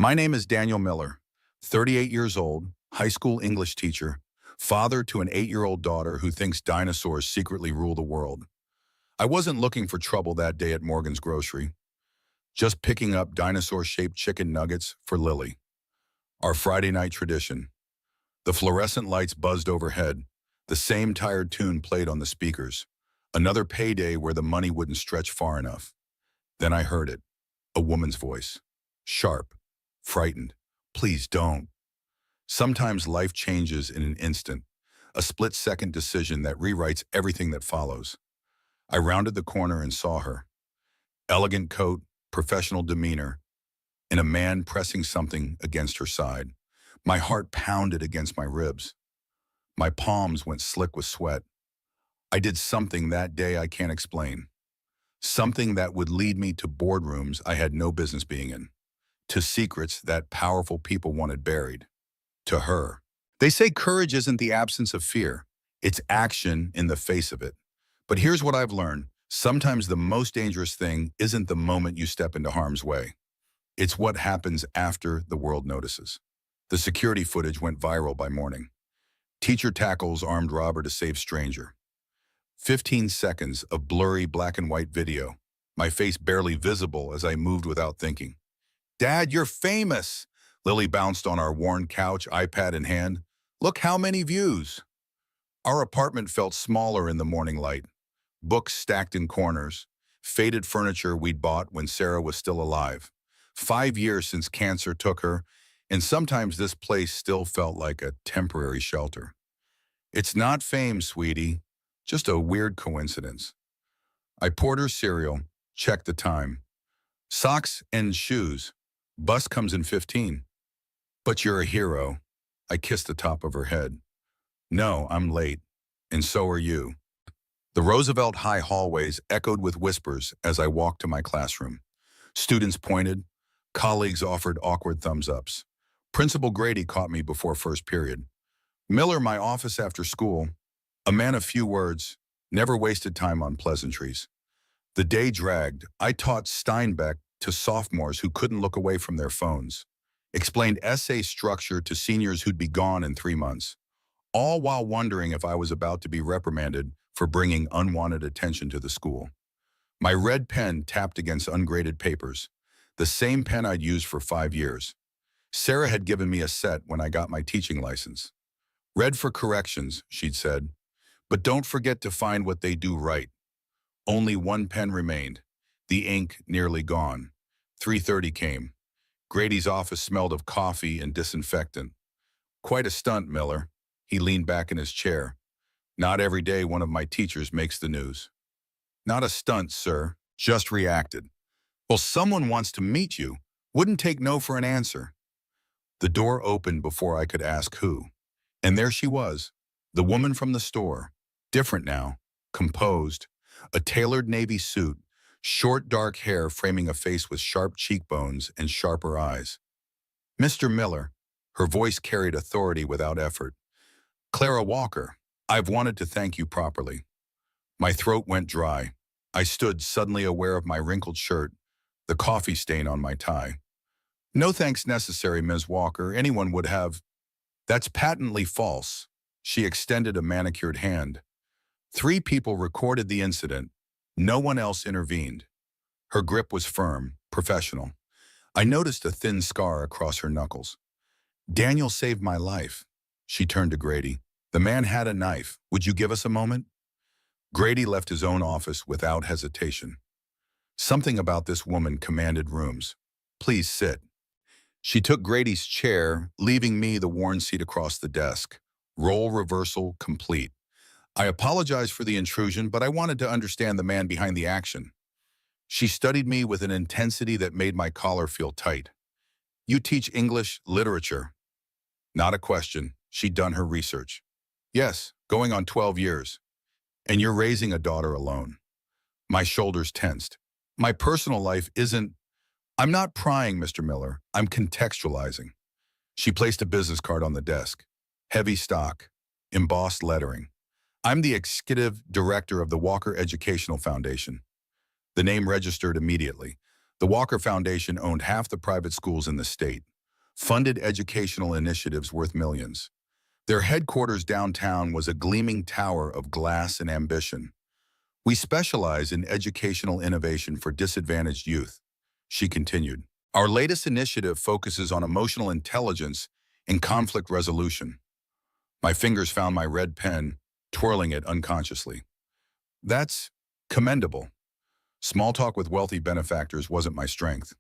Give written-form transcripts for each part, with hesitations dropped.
My name is Daniel Miller, 38 years old, high school English teacher, father to an 8-year-old daughter who thinks dinosaurs secretly rule the world. I wasn't looking for trouble that day at Morgan's Grocery, just picking up dinosaur-shaped chicken nuggets for Lily, our Friday night tradition. The fluorescent lights buzzed overhead, the same tired tune played on the speakers. Another payday where the money wouldn't stretch far enough. Then I heard it, a woman's voice, sharp, frightened. Please don't. Sometimes life changes in an instant, a split-second decision that rewrites everything that follows. I rounded the corner and saw her. Elegant coat, professional demeanor, and a man pressing something against her side. My heart pounded against my ribs. My palms went slick with sweat. I did something that day I can't explain. Something that would lead me to boardrooms I had no business being in, to secrets that powerful people wanted buried. To her. They say courage isn't the absence of fear, it's action in the face of it. But here's what I've learned. Sometimes the most dangerous thing isn't the moment you step into harm's way. It's what happens after the world notices. The security footage went viral by morning. Teacher tackles armed robber to save stranger. 15 seconds of blurry black and white video, my face barely visible as I moved without thinking. Dad, you're famous! Lily bounced on our worn couch, iPad in hand. Look how many views! Our apartment felt smaller in the morning light. Books stacked in corners, faded furniture we'd bought when Sarah was still alive. 5 years since cancer took her, and sometimes this place still felt like a temporary shelter. It's not fame, sweetie, just a weird coincidence. I poured her cereal, checked the time. Socks and shoes. Bus comes in 15. But you're a hero. I kissed the top of her head. No, I'm late, and so are you. The Roosevelt High hallways echoed with whispers as I walked to my classroom. Students pointed, colleagues offered awkward thumbs-ups. Principal Grady caught me before first period. Miller, my office after school, a man of few words, never wasted time on pleasantries. The day dragged. I taught Steinbeck to sophomores who couldn't look away from their phones, explained essay structure to seniors who'd be gone in 3 months, all while wondering if I was about to be reprimanded for bringing unwanted attention to the school. My red pen tapped against ungraded papers, the same pen I'd used for 5 years. Sarah had given me a set when I got my teaching license. Red for corrections, she'd said, but don't forget to find what they do right. Only one pen remained, the ink nearly gone. 3:30 came. Grady's office smelled of coffee and disinfectant. Quite a stunt, Miller. He leaned back in his chair. Not every day one of my teachers makes the news. Not a stunt, sir. Just reacted. Well, someone wants to meet you. Wouldn't take no for an answer. The door opened before I could ask who. And there she was, the woman from the store. Different now, composed, a tailored navy suit, short dark hair framing a face with sharp cheekbones and sharper eyes. Mr. Miller, her voice carried authority without effort. Clara Walker, I've wanted to thank you properly. My throat went dry. I stood suddenly aware of my wrinkled shirt, the coffee stain on my tie. No thanks necessary, Ms. Walker. Anyone would have. That's patently false. She extended a manicured hand. 3 people recorded the incident. No one else intervened. Her grip was firm, professional. I noticed a thin scar across her knuckles. Daniel saved my life. She turned to Grady. The man had a knife. Would you give us a moment? Grady left his own office without hesitation. Something about this woman commanded rooms. Please sit. She took Grady's chair, leaving me the worn seat across the desk. Role reversal complete. I apologized for the intrusion, but I wanted to understand the man behind the action. She studied me with an intensity that made my collar feel tight. You teach English literature? Not a question. She'd done her research. Yes, going on 12 years. And you're raising a daughter alone. My shoulders tensed. My personal life isn't. I'm not prying, Mr. Miller. I'm contextualizing. She placed a business card on the desk. Heavy stock, embossed lettering. I'm the executive director of the Walker Educational Foundation. The name registered immediately. The Walker Foundation owned half the private schools in the state, funded educational initiatives worth millions. Their headquarters downtown was a gleaming tower of glass and ambition. We specialize in educational innovation for disadvantaged youth, she continued. Our latest initiative focuses on emotional intelligence and conflict resolution. My fingers found my red pen, twirling it unconsciously. That's commendable. Small talk with wealthy benefactors wasn't my strength.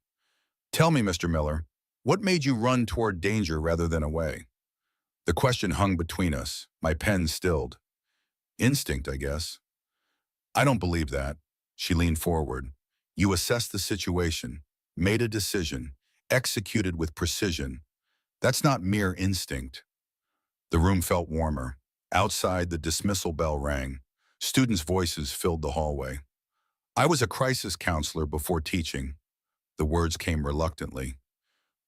Tell me, Mr. Miller, what made you run toward danger rather than away? The question hung between us, my pen stilled. Instinct, I guess. I don't believe that. She leaned forward. You assessed the situation, made a decision, executed with precision. That's not mere instinct. The room felt warmer. Outside, the dismissal bell rang. Students' voices filled the hallway. I was a crisis counselor before teaching. The words came reluctantly.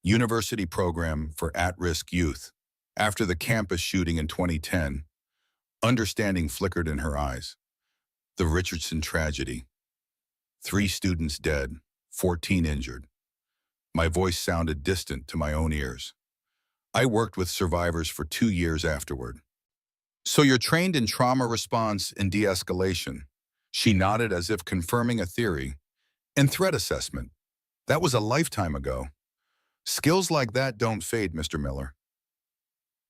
University program for at-risk youth. After the campus shooting in 2010, understanding flickered in her eyes. The Richardson tragedy. 3 students dead, 14 injured. My voice sounded distant to my own ears. I worked with survivors for 2 years afterward. So you're trained in trauma response and de-escalation. She nodded as if confirming a theory. And threat assessment. That was a lifetime ago. Skills like that don't fade, Mr. Miller.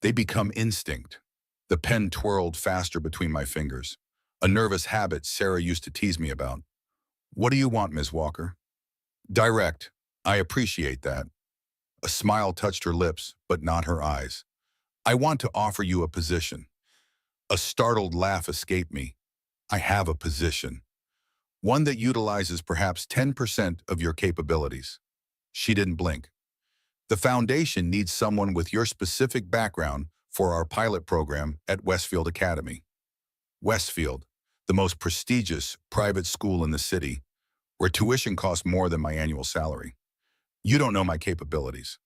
They become instinct. The pen twirled faster between my fingers, a nervous habit Sarah used to tease me about. What do you want, Ms. Walker? Direct. I appreciate that. A smile touched her lips, but not her eyes. I want to offer you a position. A startled laugh escaped me. I have a position. One that utilizes perhaps 10% of your capabilities. She didn't blink. The foundation needs someone with your specific background for our pilot program at Westfield Academy. Westfield, the most prestigious private school in the city, where tuition costs more than my annual salary. You don't know my capabilities.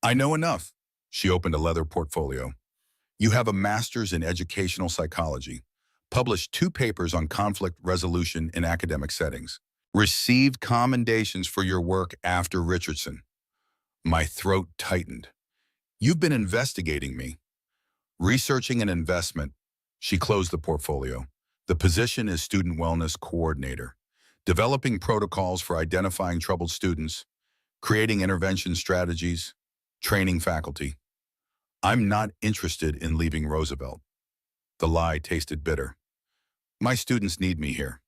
I know enough. She opened a leather portfolio. You have a master's in educational psychology, published 2 papers on conflict resolution in academic settings, received commendations for your work after Richardson. My throat tightened. You've been investigating me. Researching an investment. She closed the portfolio. The position is student wellness coordinator, developing protocols for identifying troubled students, creating intervention strategies, training faculty. I'm not interested in leaving Roosevelt. The lie tasted bitter. My students need me here.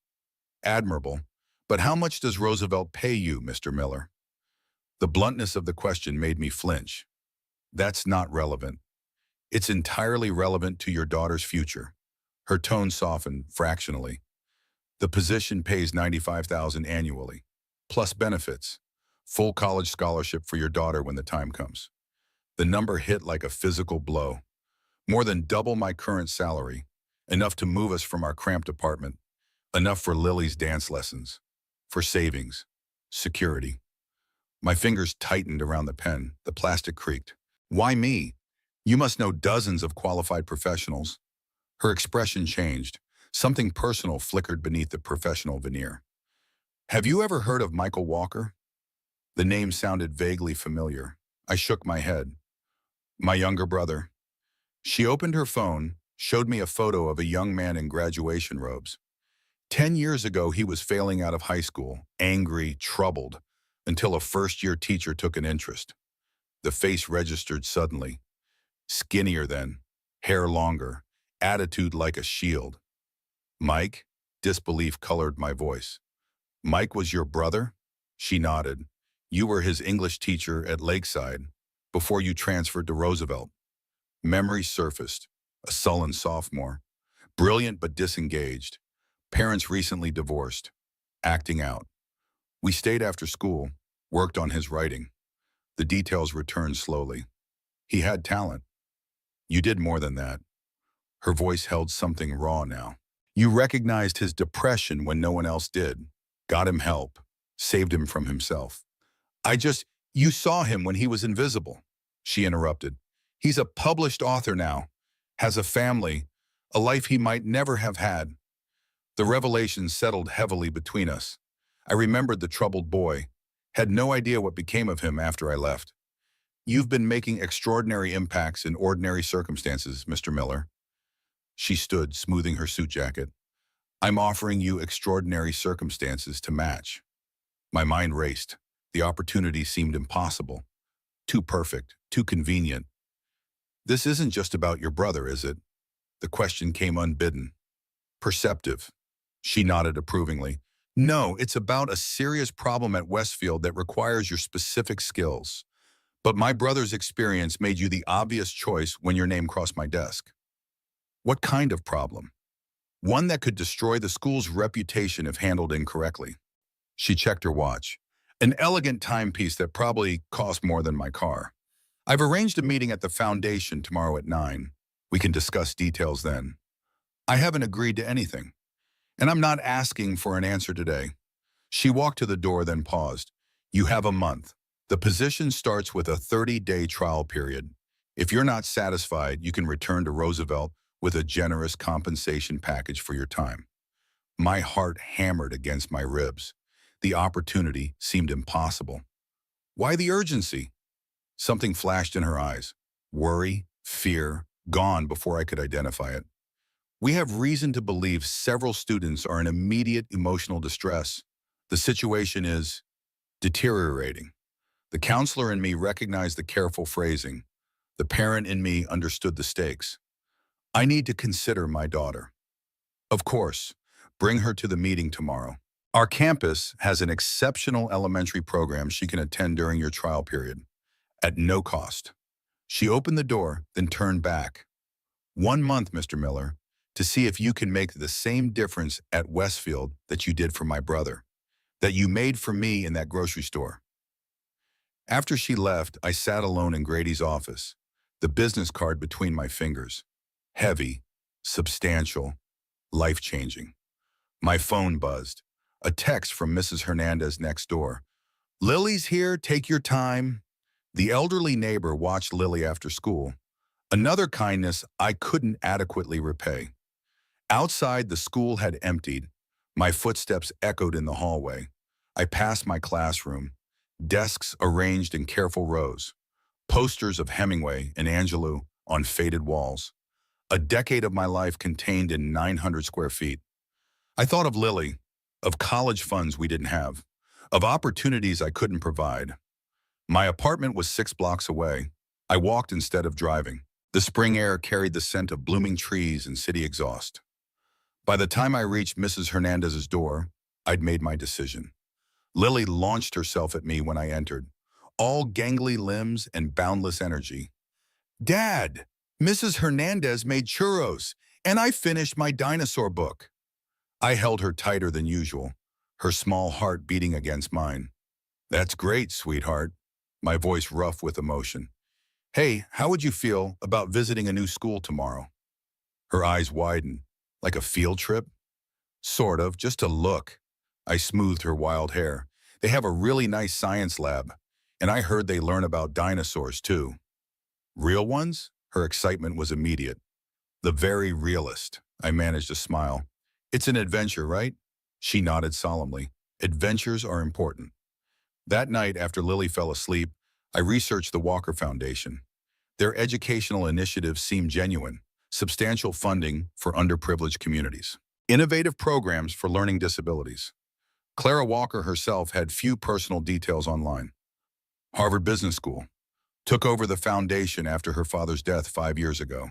Admirable. But how much does Roosevelt pay you, Mr. Miller? The bluntness of the question made me flinch. That's not relevant. It's entirely relevant to your daughter's future. Her tone softened fractionally. The position pays $95,000 annually, plus benefits. Full college scholarship for your daughter when the time comes. The number hit like a physical blow. More than double my current salary, enough to move us from our cramped apartment, enough for Lily's dance lessons, for savings, security. My fingers tightened around the pen, the plastic creaked. Why me? You must know dozens of qualified professionals. Her expression changed. Something personal flickered beneath the professional veneer. Have you ever heard of Michael Walker? The name sounded vaguely familiar. I shook my head. My younger brother. She opened her phone, showed me a photo of a young man in graduation robes. 10 years ago, he was failing out of high school, angry, troubled, until a first-year teacher took an interest. The face registered suddenly. Skinnier then, hair longer, attitude like a shield. Mike? Disbelief colored my voice. Mike was your brother? She nodded. You were his English teacher at Lakeside, before you transferred to Roosevelt. Memories surfaced. A sullen sophomore. Brilliant but disengaged. Parents recently divorced. Acting out. We stayed after school, worked on his writing. The details returned slowly. He had talent. You did more than that. Her voice held something raw now. You recognized his depression when no one else did. Got him help. Saved him from himself. You saw him when he was invisible. She interrupted. He's a published author now. Has a family. A life he might never have had. The revelation settled heavily between us. I remembered the troubled boy. Had no idea what became of him after I left. You've been making extraordinary impacts in ordinary circumstances, Mr. Miller. She stood, smoothing her suit jacket. I'm offering you extraordinary circumstances to match. My mind raced. The opportunity seemed impossible. Too perfect, too convenient. This isn't just about your brother, is it? The question came unbidden. Perceptive. She nodded approvingly. No, it's about a serious problem at Westfield that requires your specific skills. But my brother's experience made you the obvious choice when your name crossed my desk. What kind of problem? One that could destroy the school's reputation if handled incorrectly. She checked her watch. An elegant timepiece that probably cost more than my car. I've arranged a meeting at the foundation tomorrow at 9. We can discuss details then. I haven't agreed to anything, and I'm not asking for an answer today. She walked to the door, then paused. You have a month. The position starts with a 30-day trial period. If you're not satisfied, you can return to Roosevelt with a generous compensation package for your time. My heart hammered against my ribs. The opportunity seemed impossible. Why the urgency? Something flashed in her eyes. Worry, fear, gone before I could identify it. We have reason to believe several students are in immediate emotional distress. The situation is deteriorating. The counselor in me recognized the careful phrasing. The parent in me understood the stakes. I need to consider my daughter. Of course, bring her to the meeting tomorrow. Our campus has an exceptional elementary program she can attend during your trial period, at no cost. She opened the door, then turned back. 1 month, Mr. Miller, to see if you can make the same difference at Westfield that you did for my brother, that you made for me in that grocery store. After she left, I sat alone in Grady's office, the business card between my fingers. Heavy, substantial, life-changing. My phone buzzed. A text from Mrs. Hernandez next door. Lily's here, take your time. The elderly neighbor watched Lily after school. Another kindness I couldn't adequately repay. Outside, the school had emptied. My footsteps echoed in the hallway. I passed my classroom. Desks arranged in careful rows. Posters of Hemingway and Angelou on faded walls. A decade of my life contained in 900 square feet. I thought of Lily, of college funds we didn't have, of opportunities I couldn't provide. My apartment was 6 blocks away. I walked instead of driving. The spring air carried the scent of blooming trees and city exhaust. By the time I reached Mrs. Hernandez's door, I'd made my decision. Lily launched herself at me when I entered, all gangly limbs and boundless energy. Dad, Mrs. Hernandez made churros, and I finished my dinosaur book. I held her tighter than usual, her small heart beating against mine. That's great, sweetheart. My voice rough with emotion. Hey, how would you feel about visiting a new school tomorrow? Her eyes widened. Like a field trip? Sort of, just to look. I smoothed her wild hair. They have a really nice science lab, and I heard they learn about dinosaurs too. Real ones? Her excitement was immediate. The very realist. I managed a smile. It's an adventure, right? She nodded solemnly. Adventures are important. That night, after Lily fell asleep, I researched the Walker Foundation. Their educational initiatives seemed genuine. Substantial funding for underprivileged communities. Innovative programs for learning disabilities. Clara Walker herself had few personal details online. Harvard Business School. Took over the foundation after her father's death 5 years ago.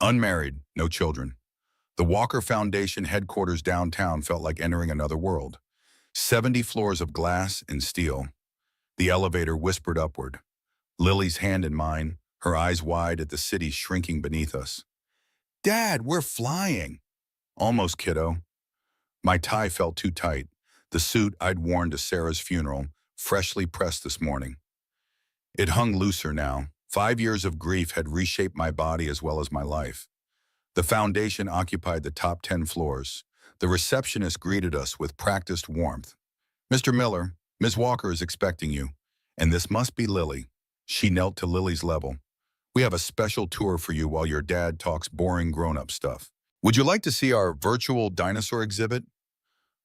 Unmarried, no children. The Walker Foundation headquarters downtown felt like entering another world. 70 floors of glass and steel. The elevator whispered upward. Lily's hand in mine, her eyes wide at the city shrinking beneath us. Dad, we're flying. Almost, kiddo. My tie felt too tight. The suit I'd worn to Sarah's funeral, freshly pressed this morning. It hung looser now. 5 years of grief had reshaped my body as well as my life. The foundation occupied the top 10 floors. The receptionist greeted us with practiced warmth. Mr. Miller, Ms. Walker is expecting you, and this must be Lily. She knelt to Lily's level. We have a special tour for you while your dad talks boring grown-up stuff. Would you like to see our virtual dinosaur exhibit?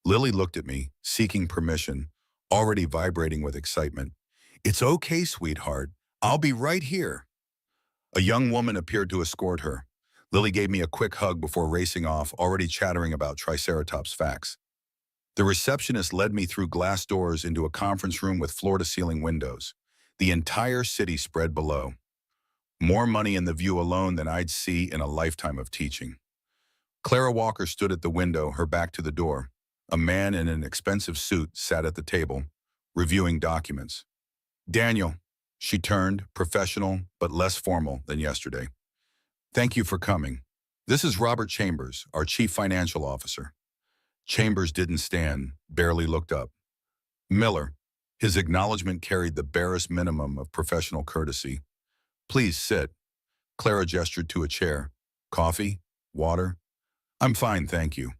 Lily looked at me, seeking permission, already vibrating with excitement. "It's okay, sweetheart. I'll be right here." A young woman appeared to escort her. Lily gave me a quick hug before racing off, already chattering about Triceratops facts. The receptionist led me through glass doors into a conference room with floor-to-ceiling windows. The entire city spread below. More money in the view alone than I'd see in a lifetime of teaching. Clara Walker stood at the window, her back to the door. A man in an expensive suit sat at the table, reviewing documents. "Daniel," she turned, professional but less formal than yesterday. "Thank you for coming. This is Robert Chambers, our chief financial officer." Chambers didn't stand, barely looked up. "Miller." His acknowledgement carried the barest minimum of professional courtesy. "Please sit." Clara gestured to a chair. "Coffee? Water?" "I'm fine, thank you."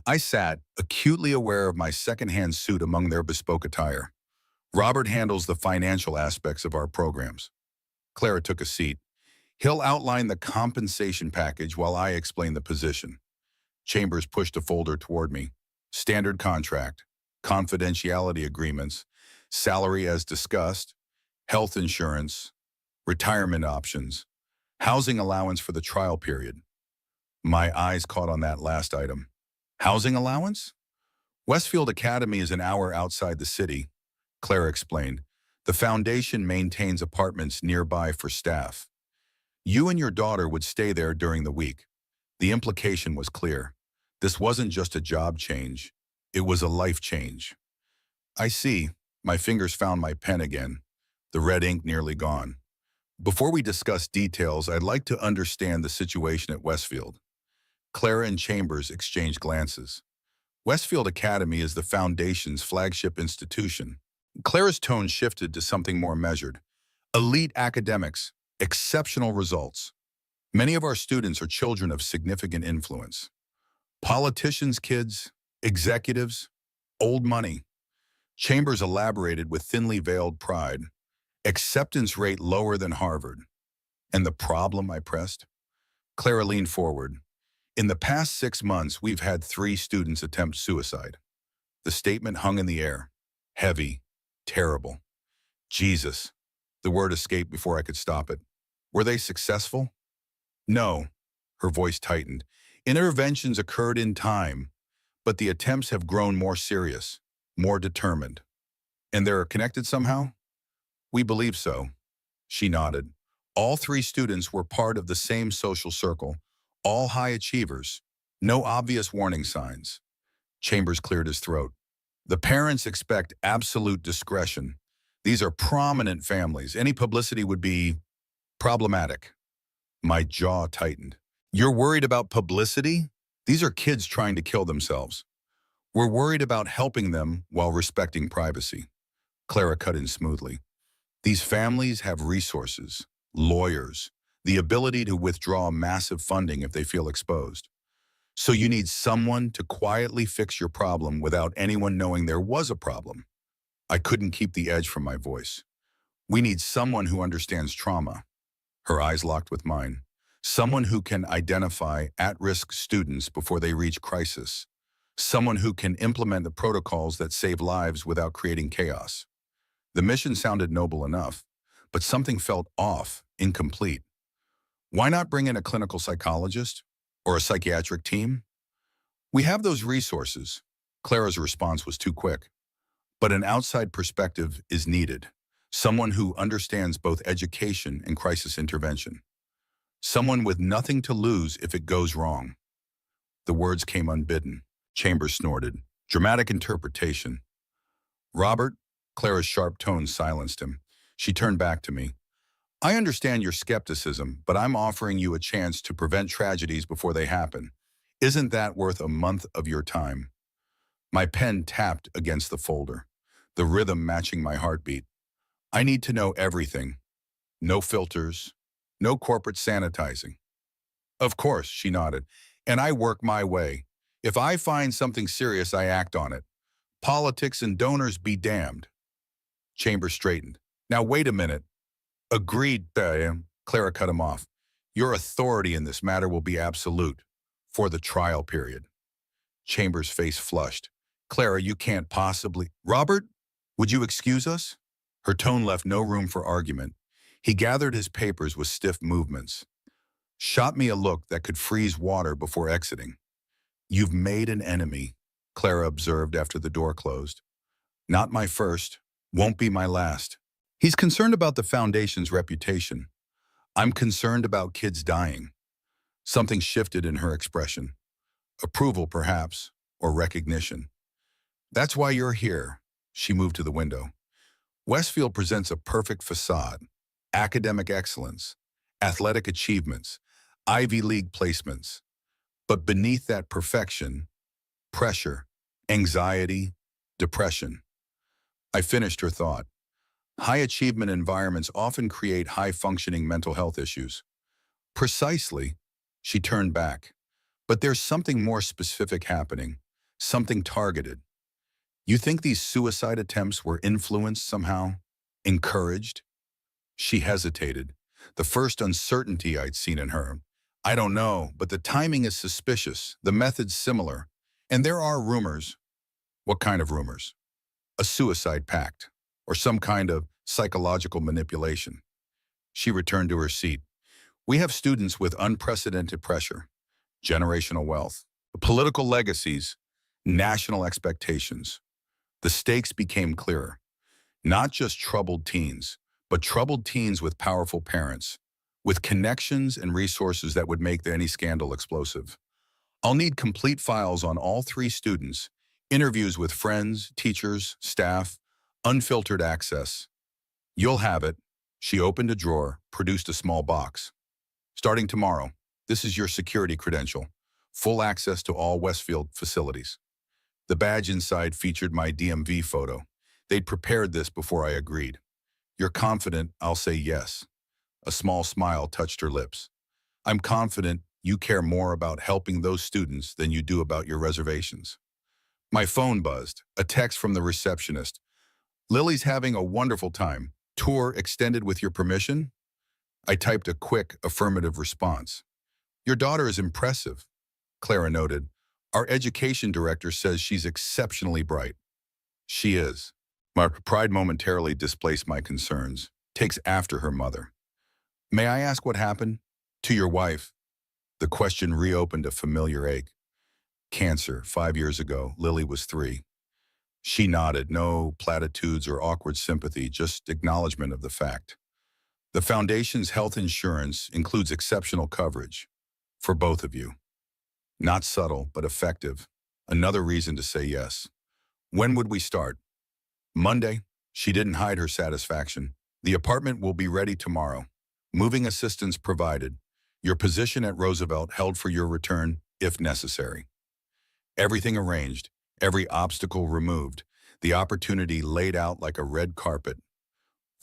I sat, acutely aware of my second-hand suit among their bespoke attire. "Robert handles the financial aspects of our programs." Clara took a seat. "He'll outline the compensation package while I explain the position." Chambers pushed a folder toward me. "Standard contract, confidentiality agreements, salary as discussed, health insurance, retirement options, housing allowance for the trial period." My eyes caught on that last item. "Housing allowance?" "Westfield Academy is an hour outside the city," Clara explained. "The foundation maintains apartments nearby for staff. You and your daughter would stay there during the week." The implication was clear. This wasn't just a job change. It was a life change. "I see." My fingers found my pen again, the red ink nearly gone. "Before we discuss details, I'd like to understand the situation at Westfield." Clara and Chambers exchanged glances. "Westfield Academy is the Foundation's flagship institution." Clara's tone shifted to something more measured. "Elite academics, exceptional results. Many of our students are children of significant influence. Politicians' kids, executives, old money." Chambers elaborated with thinly veiled pride. "Acceptance rate lower than Harvard." "And the problem?" I pressed. Clara leaned forward. "In the past 6 months, we've had 3 students attempt suicide." The statement hung in the air. Heavy. Terrible. "Jesus." The word escaped before I could stop it. "Were they successful?" "No." Her voice tightened. "Interventions occurred in time, but the attempts have grown more serious, more determined." "And they're connected somehow?" "We believe so." She nodded. "All 3 students were part of the same social circle, all high achievers. No obvious warning signs." Chambers cleared his throat. "The parents expect absolute discretion. These are prominent families. Any publicity would be problematic." My jaw tightened. "You're worried about publicity? These are kids trying to kill themselves. We're worried about helping them while respecting privacy." Clara cut in smoothly. "These families have resources, lawyers, the ability to withdraw massive funding if they feel exposed. So you need someone to quietly fix your problem without anyone knowing there was a problem." I couldn't keep the edge from my voice. "We need someone who understands trauma." Her eyes locked with mine. "Someone who can identify at-risk students before they reach crisis. Someone who can implement the protocols that save lives without creating chaos." The mission sounded noble enough, but something felt off, incomplete. "Why not bring in a clinical psychologist? Or a psychiatric team?" "We have those resources." Clara's response was too quick. "But an outside perspective is needed. Someone who understands both education and crisis intervention. Someone with nothing to lose if it goes wrong." The words came unbidden. Chambers snorted. "Dramatic interpretation." "Robert?" Clara's sharp tones silenced him. She turned back to me. "I understand your skepticism, but I'm offering you a chance to prevent tragedies before they happen. Isn't that worth a month of your time?" My pen tapped against the folder, the rhythm matching my heartbeat. "I need to know everything. No filters, no corporate sanitizing." "Of course," she nodded, "and I work my way. If I find something serious, I act on it. Politics and donors be damned." Chambers straightened. "Now wait a minute." "Agreed, Clara cut him off. "Your authority in this matter will be absolute. For the trial period." Chambers' face flushed. "Clara, you can't possibly—" "Robert?" Would you excuse us? Her tone left no room for argument. He gathered his papers with stiff movements, shot me a look that could freeze water before exiting. You've made an enemy, Clara observed after the door closed. Not my first, won't be my last. He's concerned about the foundation's reputation. I'm concerned about kids dying. Something shifted in her expression. Approval, perhaps, or recognition. That's why you're here. She moved to the window. Westfield presents a perfect facade. Academic excellence, athletic achievements, Ivy League placements. But beneath that perfection, pressure, anxiety, depression. I finished her thought. High-achievement environments often create high-functioning mental health issues. Precisely, she turned back. But there's something more specific happening, something targeted. You think these suicide attempts were influenced somehow? Encouraged? She hesitated, the first uncertainty I'd seen in her. I don't know, but the timing is suspicious, the method's similar. And there are rumors. What kind of rumors? A suicide pact, or some kind of psychological manipulation. She returned to her seat. We have students with unprecedented pressure, generational wealth, political legacies, national expectations. The stakes became clearer. Not just troubled teens, but troubled teens with powerful parents, with connections and resources that would make any scandal explosive. I'll need complete files on all 3 students, interviews with friends, teachers, staff, unfiltered access. You'll have it. She opened a drawer, produced a small box. Starting tomorrow, this is your security credential, full access to all Westfield facilities. The badge inside featured my DMV photo. They'd prepared this before I agreed. You're confident I'll say yes. A small smile touched her lips. I'm confident you care more about helping those students than you do about your reservations. My phone buzzed, a text from the receptionist. Lily's having a wonderful time. Tour extended with your permission? I typed a quick, affirmative response. Your daughter is impressive, Clara noted. Our education director says she's exceptionally bright. She is. My pride momentarily displaced my concerns. Takes after her mother. May I ask what happened? To your wife. The question reopened a familiar ache. Cancer, 5 years ago. Lily was 3. She nodded, no platitudes or awkward sympathy, just acknowledgement of the fact. The Foundation's health insurance includes exceptional coverage for both of you. Not subtle, but effective. Another reason to say yes. When would we start? Monday. She didn't hide her satisfaction. The apartment will be ready tomorrow. Moving assistance provided. Your position at Roosevelt held for your return, if necessary. Everything arranged, every obstacle removed, the opportunity laid out like a red carpet.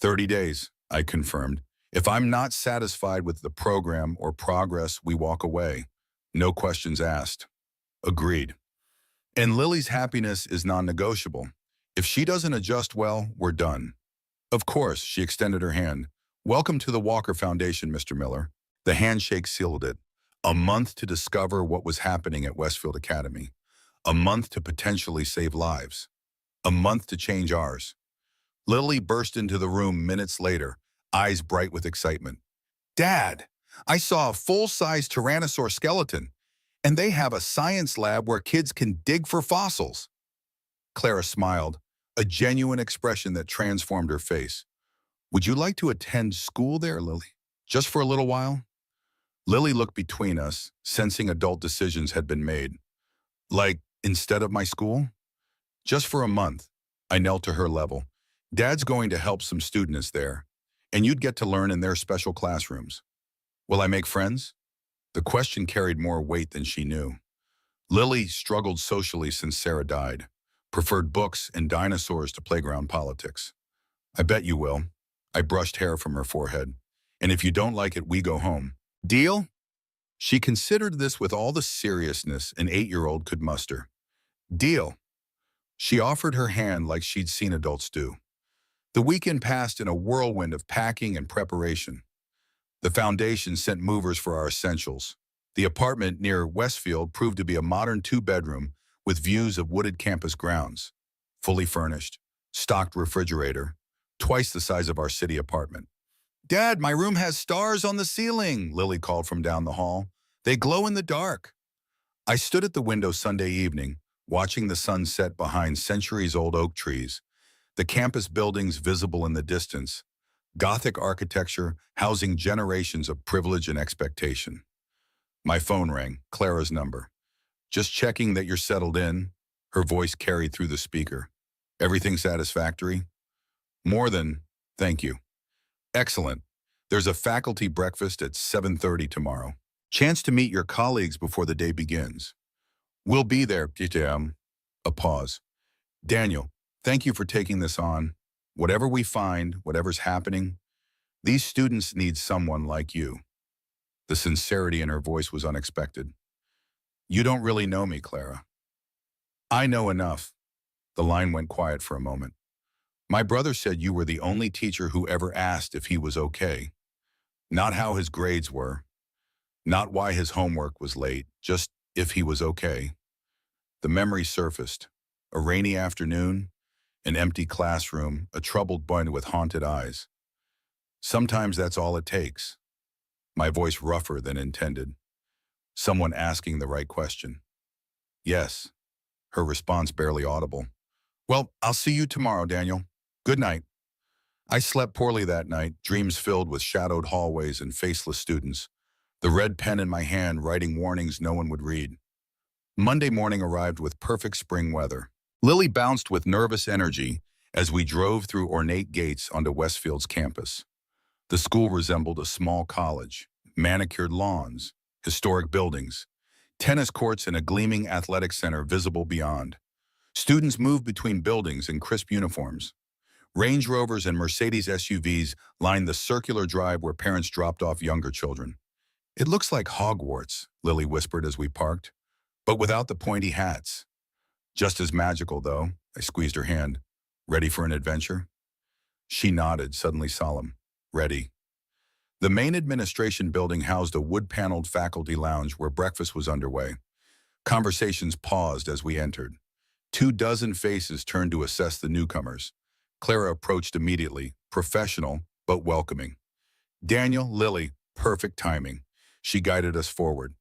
30 days, I confirmed. If I'm not satisfied with the program or progress, we walk away. No questions asked. Agreed. And Lily's happiness is non-negotiable. If she doesn't adjust well, we're done. Of course, she extended her hand. Welcome to the Walker Foundation, Mr. Miller. The handshake sealed it. A month to discover what was happening at Westfield Academy. A month to potentially save lives. A month to change ours. Lily burst into the room minutes later, eyes bright with excitement. Dad, I saw a full-size Tyrannosaur skeleton, and they have a science lab where kids can dig for fossils. Clara smiled, a genuine expression that transformed her face. Would you like to attend school there, Lily? Just for a little while? Lily looked between us, sensing adult decisions had been made. Like, instead of my school? Just for a month. I knelt to her level. Dad's going to help some students there, and you'd get to learn in their special classrooms. Will I make friends? The question carried more weight than she knew. Lily struggled socially since Sarah died, preferred books and dinosaurs to playground politics. I bet you will. I brushed hair from her forehead. And if you don't like it, we go home. Deal? She considered this with all the seriousness an 8-year-old could muster. Deal. She offered her hand like she'd seen adults do. The weekend passed in a whirlwind of packing and preparation. The foundation sent movers for our essentials. The apartment near Westfield proved to be a modern 2-bedroom with views of wooded campus grounds. Fully furnished, stocked refrigerator, twice the size of our city apartment. "Dad, my room has stars on the ceiling," Lily called from down the hall. "They glow in the dark." I stood at the window Sunday evening, watching the sun set behind centuries-old oak trees, the campus buildings visible in the distance, Gothic architecture housing generations of privilege and expectation. My phone rang, Clara's number. "Just checking that you're settled in," her voice carried through the speaker. "Everything satisfactory?" "More than, thank you." "Excellent. There's a faculty breakfast at 7:30 tomorrow. Chance to meet your colleagues before the day begins." "We'll be there, P.T.M." A pause. "Daniel, thank you for taking this on. Whatever we find, whatever's happening, these students need someone like you." The sincerity in her voice was unexpected. "You don't really know me, Clara." "I know enough." The line went quiet for a moment. "My brother said you were the only teacher who ever asked if he was okay. Not how his grades were, not why his homework was late, just if he was okay." The memory surfaced. A rainy afternoon, an empty classroom, a troubled boy with haunted eyes. Sometimes that's all it takes. My voice rougher than intended. Someone asking the right question. "Yes." Her response barely audible. "Well, I'll see you tomorrow, Daniel. Good night." I slept poorly that night, dreams filled with shadowed hallways and faceless students, the red pen in my hand writing warnings no one would read. Monday morning arrived with perfect spring weather. Lily bounced with nervous energy as we drove through ornate gates onto Westfield's campus. The school resembled a small college, manicured lawns, historic buildings, tennis courts and a gleaming athletic center visible beyond. Students moved between buildings in crisp uniforms. Range Rovers and Mercedes SUVs lined the circular drive where parents dropped off younger children. "It looks like Hogwarts," Lily whispered as we parked, "but without the pointy hats." "Just as magical, though." I squeezed her hand. "Ready for an adventure?" She nodded, suddenly solemn. "Ready." The main administration building housed a wood-paneled faculty lounge where breakfast was underway. Conversations paused as we entered. 24 faces turned to assess the newcomers. Clara approached immediately, professional but welcoming. "Daniel, Lily, perfect timing." She guided us forward.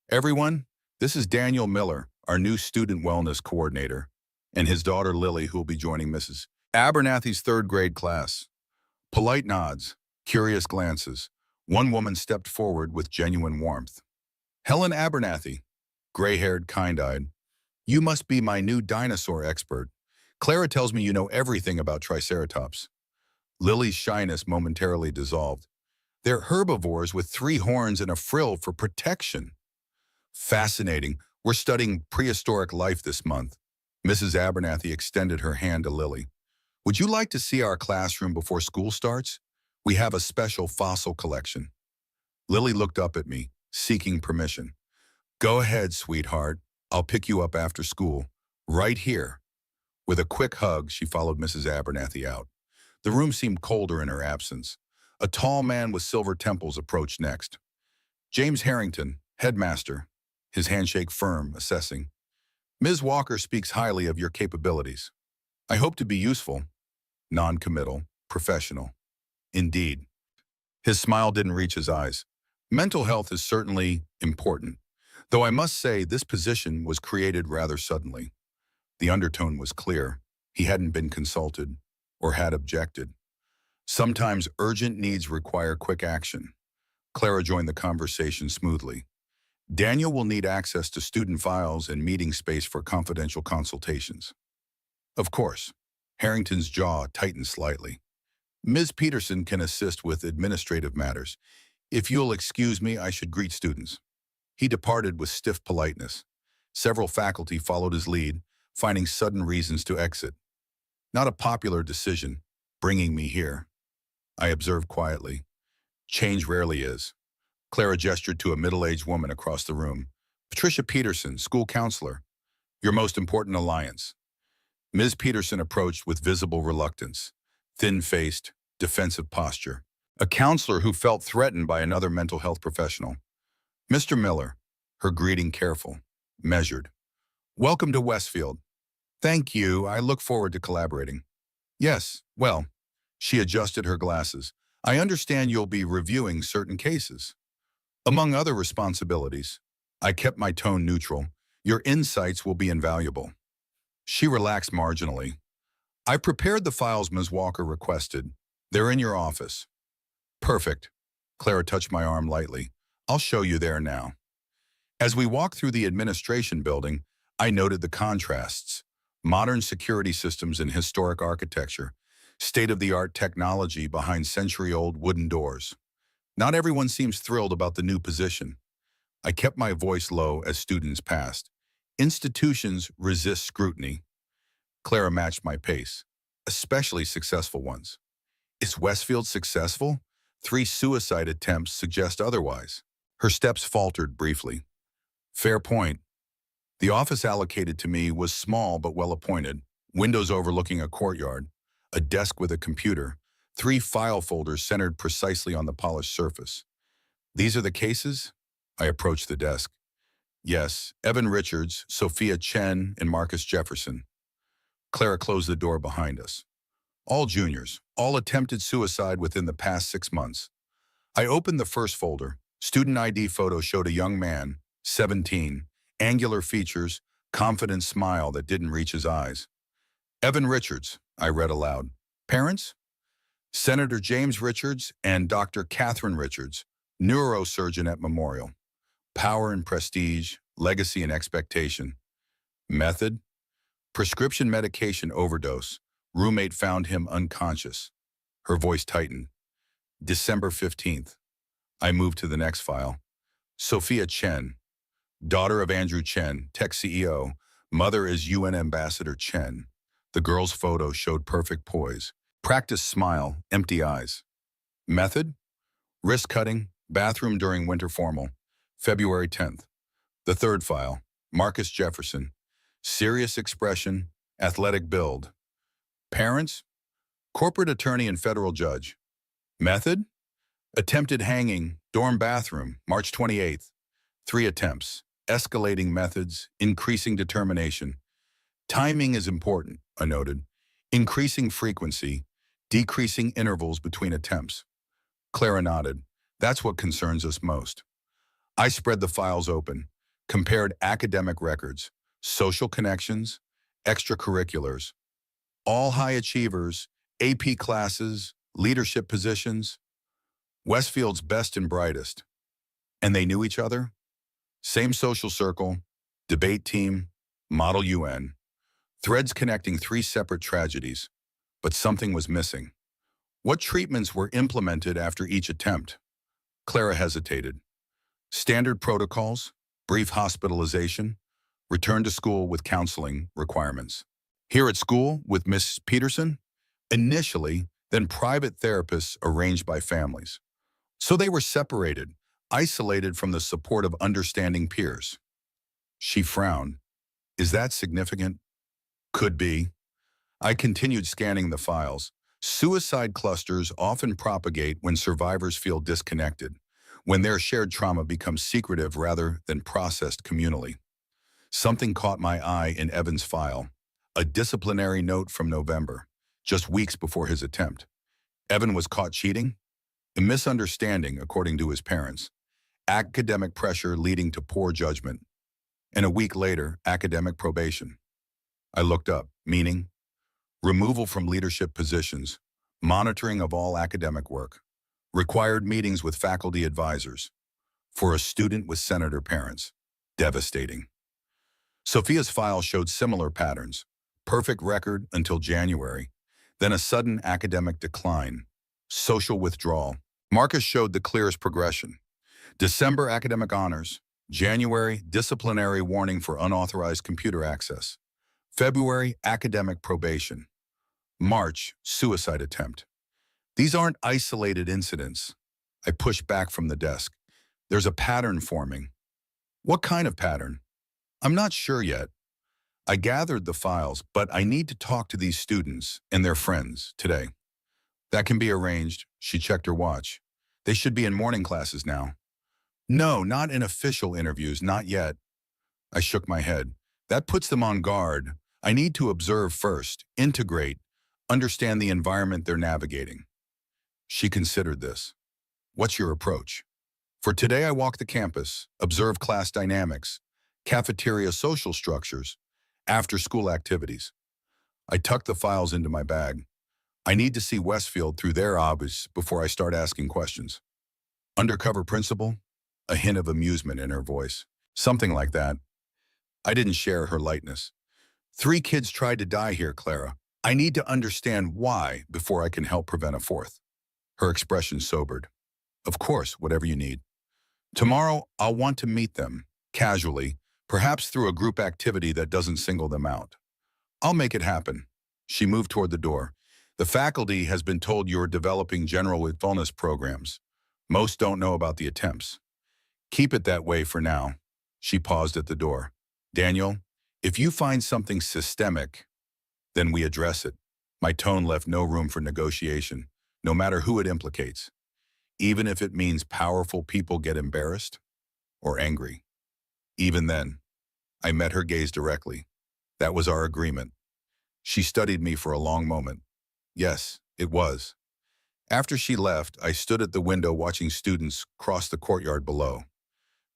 "Everyone, this is Daniel Miller, our new student wellness coordinator, and his daughter Lily, who will be joining Mrs. Abernathy's third-grade class." Polite nods, curious glances. One woman stepped forward with genuine warmth. "Helen Abernathy," gray-haired, kind-eyed. "You must be my new dinosaur expert. Clara tells me you know everything about Triceratops." Lily's shyness momentarily dissolved. "They're herbivores with 3 horns and a frill for protection." "Fascinating. We're studying prehistoric life this month." Mrs. Abernathy extended her hand to Lily. "Would you like to see our classroom before school starts? We have a special fossil collection." Lily looked up at me, seeking permission. "Go ahead, sweetheart. I'll pick you up after school. Right here." With a quick hug, she followed Mrs. Abernathy out. The room seemed colder in her absence. A tall man with silver temples approached next. "James Harrington, headmaster," his handshake firm, assessing. "Ms. Walker speaks highly of your capabilities. I hope to be useful." Non-committal, professional. Indeed. His smile didn't reach his eyes. "Mental health is certainly important, though I must say this position was created rather suddenly." The undertone was clear. He hadn't been consulted or had objected. Sometimes urgent needs require quick action. Clara joined the conversation smoothly. "Daniel will need access to student files and meeting space for confidential consultations." "Of course." Harrington's jaw tightened slightly. "Ms. Peterson can assist with administrative matters. If you'll excuse me, I should greet students." He departed with stiff politeness. Several faculty followed his lead, finding sudden reasons to exit. "Not a popular decision, bringing me here," I observed quietly. "Change rarely is." Clara gestured to a middle-aged woman across the room. "Patricia Peterson, school counselor. Your most important alliance." Ms. Peterson approached with visible reluctance, thin-faced, defensive posture. A counselor who felt threatened by another mental health professional. "Mr. Miller," her greeting careful, measured. "Welcome to Westfield." "Thank you. I look forward to collaborating." Yes, well, she adjusted her glasses. I understand you'll be reviewing certain cases. Among other responsibilities, I kept my tone neutral. Your insights will be invaluable. She relaxed marginally. I prepared the files Ms. Walker requested. They're in your office. Perfect. Clara touched my arm lightly. I'll show you there now. As we walked through the administration building, I noted the contrasts. Modern security systems and historic architecture. State-of-the-art technology behind century-old wooden doors. Not everyone seems thrilled about the new position. I kept my voice low as students passed. Institutions resist scrutiny. Clara matched my pace, especially successful ones. Is Westfield successful? 3 suicide attempts suggest otherwise. Her steps faltered briefly. Fair point. The office allocated to me was small but well-appointed, windows overlooking a courtyard, a desk with a computer, 3 file folders centered precisely on the polished surface. These are the cases? I approached the desk. Yes, Evan Richards, Sophia Chen, and Marcus Jefferson. Clara closed the door behind us. All juniors, all attempted suicide within the past 6 months. I opened the first folder. Student ID photo showed a young man, 17, angular features, confident smile that didn't reach his eyes. Evan Richards, I read aloud. Parents? Senator James Richards and Dr. Catherine Richards, neurosurgeon at Memorial. Power and prestige, legacy and expectation. Method? Prescription medication overdose. Roommate found him unconscious. Her voice tightened. December 15th. I moved to the next file. Sophia Chen, daughter of Andrew Chen, tech CEO. Mother is UN Ambassador Chen. The girl's photo showed perfect poise. Practice smile, empty eyes. Method? Wrist cutting, bathroom during winter formal. February 10th. The third file. Marcus Jefferson. Serious expression, athletic build. Parents? Corporate attorney and federal judge. Method? Attempted hanging, dorm bathroom, March 28th. 3 attempts. Escalating methods, increasing determination. Timing is important, I noted. Increasing frequency, decreasing intervals between attempts. Clara nodded. That's what concerns us most. I spread the files open, compared academic records, social connections, extracurriculars, all high achievers, AP classes, leadership positions, Westfield's best and brightest. And they knew each other? Same social circle, debate team, model UN. Threads connecting 3 separate tragedies. But something was missing. What treatments were implemented after each attempt? Clara hesitated. Standard protocols, brief hospitalization, return to school with counseling requirements. Here at school with Miss Peterson? Initially, then private therapists arranged by families. So they were separated, isolated from the support of understanding peers. She frowned. Is that significant? Could be. I continued scanning the files. Suicide clusters often propagate when survivors feel disconnected, when their shared trauma becomes secretive rather than processed communally. Something caught my eye in Evan's file, a disciplinary note from November, just weeks before his attempt. Evan was caught cheating? A misunderstanding, according to his parents. Academic pressure leading to poor judgment. And a week later, academic probation. I looked up, meaning removal from leadership positions, monitoring of all academic work, required meetings with faculty advisors. For a student with senator parents, devastating. Sophia's file showed similar patterns. Perfect record until January, then a sudden academic decline, social withdrawal. Marcus showed the clearest progression. December academic honors, January disciplinary warning for unauthorized computer access, February academic probation, March suicide attempt. These aren't isolated incidents. I pushed back from the desk. There's a pattern forming. What kind of pattern? I'm not sure yet. I gathered the files, but I need to talk to these students and their friends today. That can be arranged. She checked her watch. They should be in morning classes now. No, not in official interviews, not yet. I shook my head. That puts them on guard. I need to observe first, integrate, understand the environment they're navigating. She considered this. What's your approach? For today, I walk the campus, observe class dynamics, cafeteria social structures, after-school activities. I tuck the files into my bag. I need to see Westfield through their eyes before I start asking questions. Undercover principal? A hint of amusement in her voice. Something like that. I didn't share her lightness. 3 kids tried to die here, Clara. I need to understand why before I can help prevent a 4th. Her expression sobered. Of course, whatever you need. Tomorrow, I'll want to meet them, casually, perhaps through a group activity that doesn't single them out. I'll make it happen. She moved toward the door. The faculty has been told you're developing general wellness programs. Most don't know about the attempts. Keep it that way for now. She paused at the door. Daniel, if you find something systemic, then we address it. My tone left no room for negotiation, no matter who it implicates, even if it means powerful people get embarrassed or angry. Even then, I met her gaze directly. That was our agreement. She studied me for a long moment. Yes, it was. After she left, I stood at the window watching students cross the courtyard below.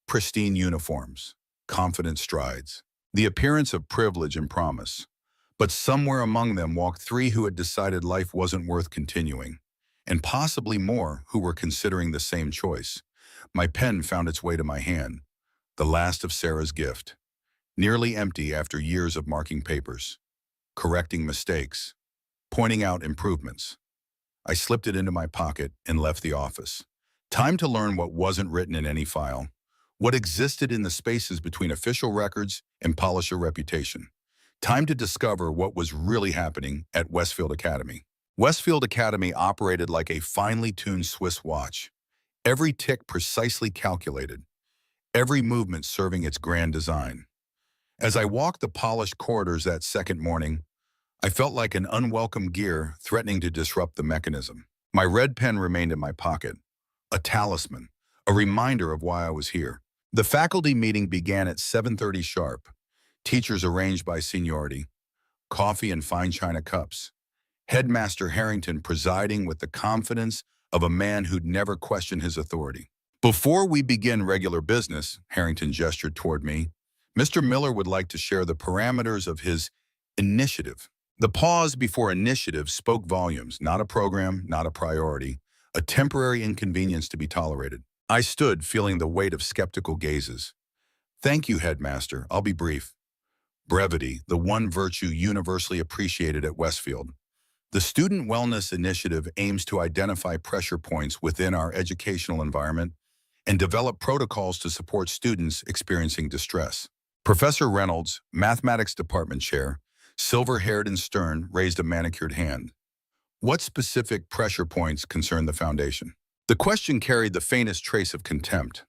Pristine uniforms, confident strides, the appearance of privilege and promise. But somewhere among them walked 3 who had decided life wasn't worth continuing, and possibly more who were considering the same choice. My pen found its way to my hand, the last of Sarah's gift, nearly empty after years of marking papers, correcting mistakes, pointing out improvements. I slipped it into my pocket and left the office. Time to learn what wasn't written in any file, what existed in the spaces between official records and polish a reputation. Time to discover what was really happening at Westfield Academy. Westfield Academy operated like a finely tuned Swiss watch, every tick precisely calculated, every movement serving its grand design. As I walked the polished corridors that second morning, I felt like an unwelcome gear threatening to disrupt the mechanism. My red pen remained in my pocket, a talisman, a reminder of why I was here. The faculty meeting began at 7:30 sharp, teachers arranged by seniority, coffee in fine china cups, Headmaster Harrington presiding with the confidence of a man who'd never questioned his authority. Before we begin regular business, Harrington gestured toward me, Mr. Miller would like to share the parameters of his initiative. The pause before initiative spoke volumes, not a program, not a priority, a temporary inconvenience to be tolerated. I stood, feeling the weight of skeptical gazes. Thank you, Headmaster. I'll be brief. Brevity, the one virtue universally appreciated at Westfield. The Student Wellness Initiative aims to identify pressure points within our educational environment and develop protocols to support students experiencing distress. Professor Reynolds, Mathematics Department Chair, silver-haired and stern, raised a manicured hand. What specific pressure points concern the Foundation? The question carried the faintest trace of contempt.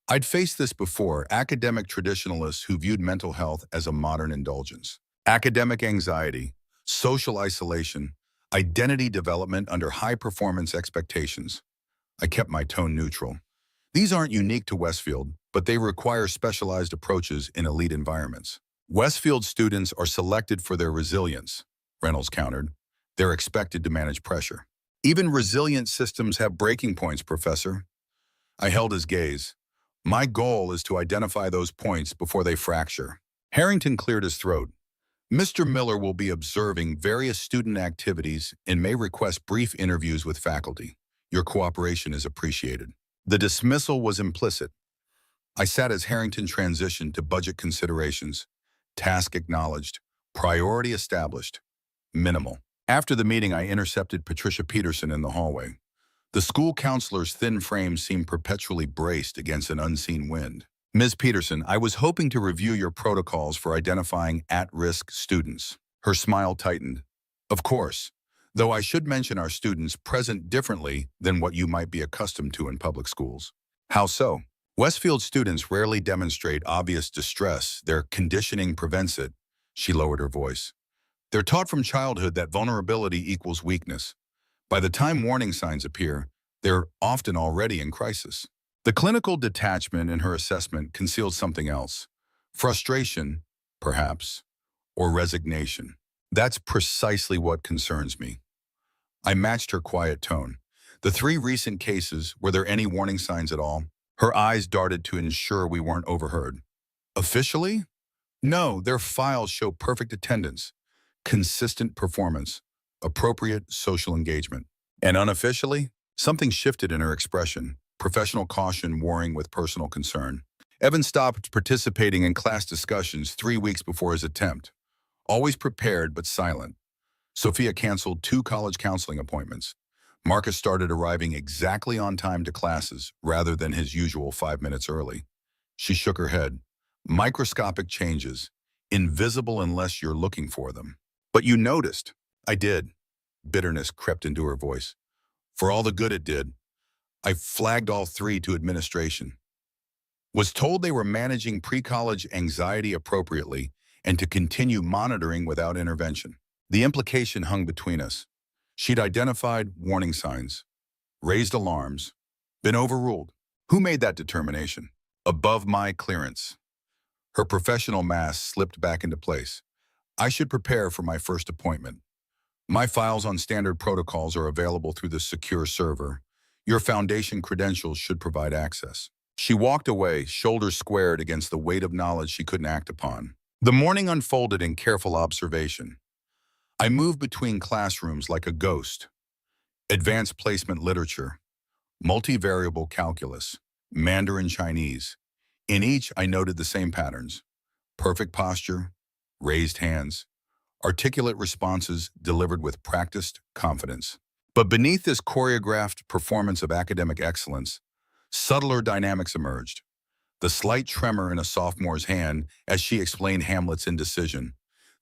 I'd faced this before, academic traditionalists who viewed mental health as a modern indulgence. Academic anxiety, social isolation, identity development under high-performance expectations. I kept my tone neutral. These aren't unique to Westfield, but they require specialized approaches in elite environments. Westfield students are selected for their resilience, Reynolds countered. They're expected to manage pressure. Even resilient systems have breaking points, Professor. I held his gaze. My goal is to identify those points before they fracture. Harrington cleared his throat. Mr. Miller will be observing various student activities and may request brief interviews with faculty. Your cooperation is appreciated. The dismissal was implicit. I sat as Harrington transitioned to budget considerations. Task acknowledged. Priority established. Minimal. After the meeting, I intercepted Patricia Peterson in the hallway. The school counselor's thin frame seemed perpetually braced against an unseen wind. Ms. Peterson, I was hoping to review your protocols for identifying at-risk students. Her smile tightened. Of course, though I should mention our students present differently than what you might be accustomed to in public schools. How so? Westfield students rarely demonstrate obvious distress. Their conditioning prevents it. She lowered her voice. They're taught from childhood that vulnerability equals weakness. By the time warning signs appear, they're often already in crisis. The clinical detachment in her assessment concealed something else. Frustration, perhaps, or resignation. That's precisely what concerns me. I matched her quiet tone. The three recent cases, were there any warning signs at all? Her eyes darted to ensure we weren't overheard. Officially? No, their files show perfect attendance, consistent performance, appropriate social engagement. And unofficially, something shifted in her expression, professional caution warring with personal concern. Evan stopped participating in class discussions 3 weeks before his attempt, always prepared but silent. Sophia canceled 2 college counseling appointments. Marcus started arriving exactly on time to classes rather than his usual 5 minutes early. She shook her head. Microscopic changes, invisible unless you're looking for them. But you noticed. I did. Bitterness crept into her voice. For all the good it did, I flagged all 3 to administration. Was told they were managing pre-college anxiety appropriately and to continue monitoring without intervention. The implication hung between us. She'd identified warning signs, raised alarms, been overruled. Who made that determination? Above my clearance. Her professional mask slipped back into place. I should prepare for my first appointment. My files on standard protocols are available through the secure server. Your foundation credentials should provide access. She walked away, shoulders squared against the weight of knowledge she couldn't act upon. The morning unfolded in careful observation. I moved between classrooms like a ghost. Advanced placement literature, multivariable calculus, Mandarin Chinese. In each, I noted the same patterns. Perfect posture, raised hands, articulate responses delivered with practiced confidence. But beneath this choreographed performance of academic excellence, subtler dynamics emerged. The slight tremor in a sophomore's hand as she explained Hamlet's indecision,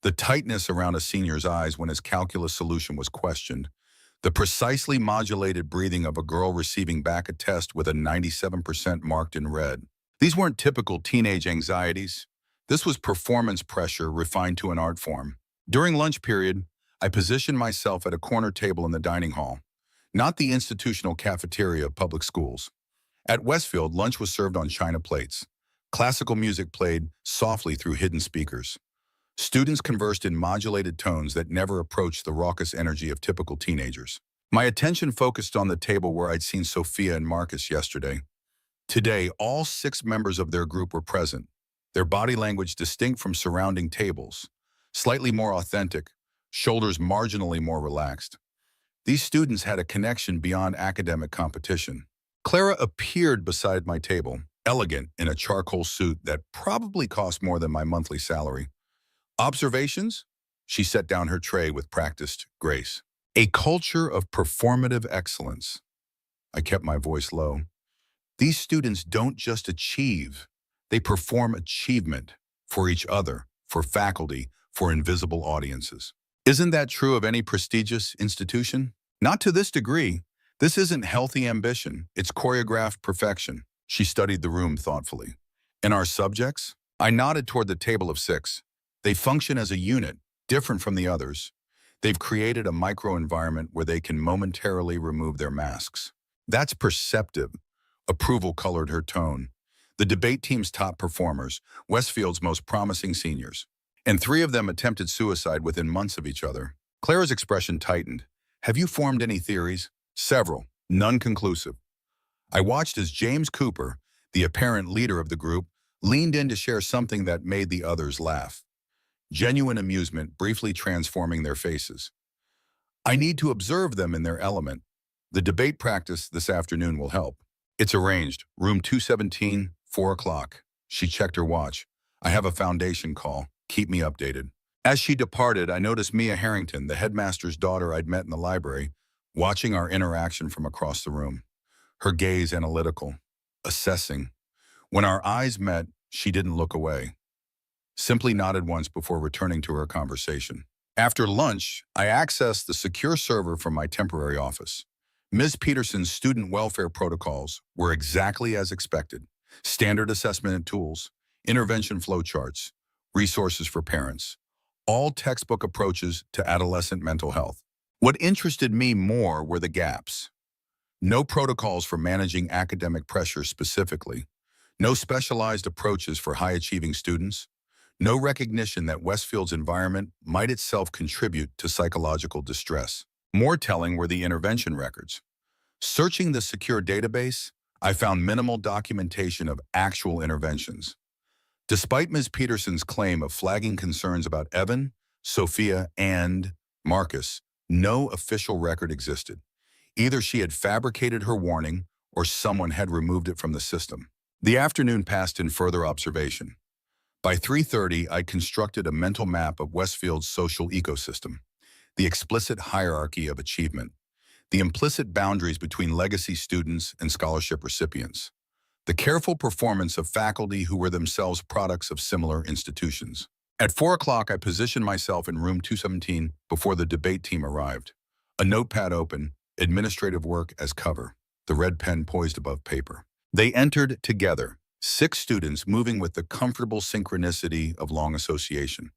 the tightness around a senior's eyes when his calculus solution was questioned, the precisely modulated breathing of a girl receiving back a test with a 97% marked in red. These weren't typical teenage anxieties. This was performance pressure refined to an art form. During lunch period, I positioned myself at a corner table in the dining hall, not the institutional cafeteria of public schools. At Westfield, lunch was served on china plates. Classical music played softly through hidden speakers. Students conversed in modulated tones that never approached the raucous energy of typical teenagers. My attention focused on the table where I'd seen Sophia and Marcus yesterday. Today, all 6 members of their group were present, their body language distinct from surrounding tables, slightly more authentic, shoulders marginally more relaxed. These students had a connection beyond academic competition. Clara appeared beside my table, elegant in a charcoal suit that probably cost more than my monthly salary. Observations? She set down her tray with practiced grace. A culture of performative excellence. I kept my voice low. These students don't just achieve, they perform achievement for each other, for faculty, for invisible audiences. Isn't that true of any prestigious institution? Not to this degree. This isn't healthy ambition, it's choreographed perfection. She studied the room thoughtfully. And our subjects? I nodded toward the table of 6. They function as a unit, different from the others. They've created a microenvironment where they can momentarily remove their masks. That's perceptive. Approval colored her tone. The debate team's top performers, Westfield's most promising seniors. And 3 of them attempted suicide within months of each other. Clara's expression tightened. Have you formed any theories? Several, none conclusive. I watched as James Cooper, the apparent leader of the group, leaned in to share something that made the others laugh. Genuine amusement briefly transforming their faces. I need to observe them in their element. The debate practice this afternoon will help. It's arranged. Room 217, 4 o'clock. She checked her watch. I have a foundation call. Keep me updated. As she departed, I noticed Mia Harrington, the headmaster's daughter I'd met in the library, watching our interaction from across the room. Her gaze analytical, assessing. When our eyes met, she didn't look away. Simply nodded once before returning to her conversation. After lunch, I accessed the secure server from my temporary office. Ms. Peterson's student welfare protocols were exactly as expected. Standard assessment and tools, intervention flowcharts, resources for parents, all textbook approaches to adolescent mental health. What interested me more were the gaps. No protocols for managing academic pressure specifically, no specialized approaches for high-achieving students, No recognition that Westfield's environment might itself contribute to psychological distress. More telling were the intervention records. Searching the secure database, I found minimal documentation of actual interventions. Despite Ms. Peterson's claim of flagging concerns about Evan, Sophia, and Marcus, no official record existed. Either she had fabricated her warning or someone had removed it from the system. The afternoon passed in further observation. By 3:30, I'd constructed a mental map of Westfield's social ecosystem, the explicit hierarchy of achievement, the implicit boundaries between legacy students and scholarship recipients, the careful performance of faculty who were themselves products of similar institutions. At 4 o'clock, I positioned myself in room 217 before the debate team arrived. A notepad open, administrative work as cover, the red pen poised above paper. They entered together, 6 students moving with the comfortable synchronicity of long association.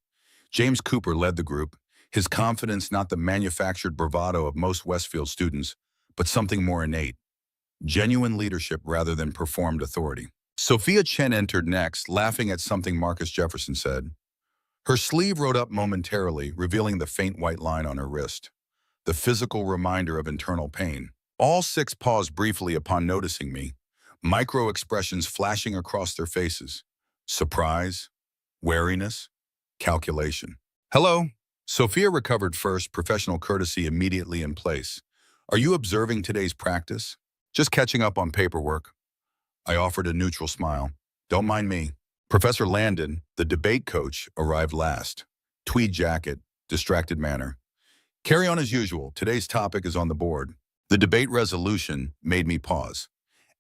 James Cooper led the group, his confidence not the manufactured bravado of most Westfield students, but something more innate. Genuine leadership rather than performed authority. Sophia Chen entered next, laughing at something Marcus Jefferson said. Her sleeve rode up momentarily, revealing the faint white line on her wrist, the physical reminder of internal pain. All 6 paused briefly upon noticing me, micro-expressions flashing across their faces. Surprise, wariness, calculation. Hello. Sophia recovered first, professional courtesy immediately in place. Are you observing today's practice? Just catching up on paperwork. I offered a neutral smile. Don't mind me. Professor Landon, the debate coach, arrived last. Tweed jacket, distracted manner. Carry on as usual. Today's topic is on the board. The debate resolution made me pause.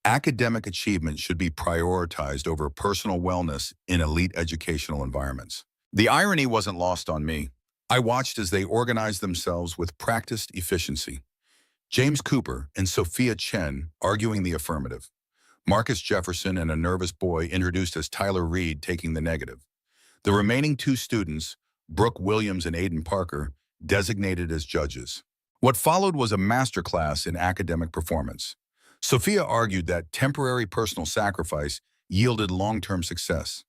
Academic achievement should be prioritized over personal wellness in elite educational environments. The irony wasn't lost on me. I watched as they organized themselves with practiced efficiency. James Cooper and Sophia Chen arguing the affirmative. Marcus Jefferson and a nervous boy introduced as Tyler Reed taking the negative. The remaining 2 students, Brooke Williams and Aiden Parker, designated as judges. What followed was a masterclass in academic performance. Sophia argued that temporary personal sacrifice yielded long-term success.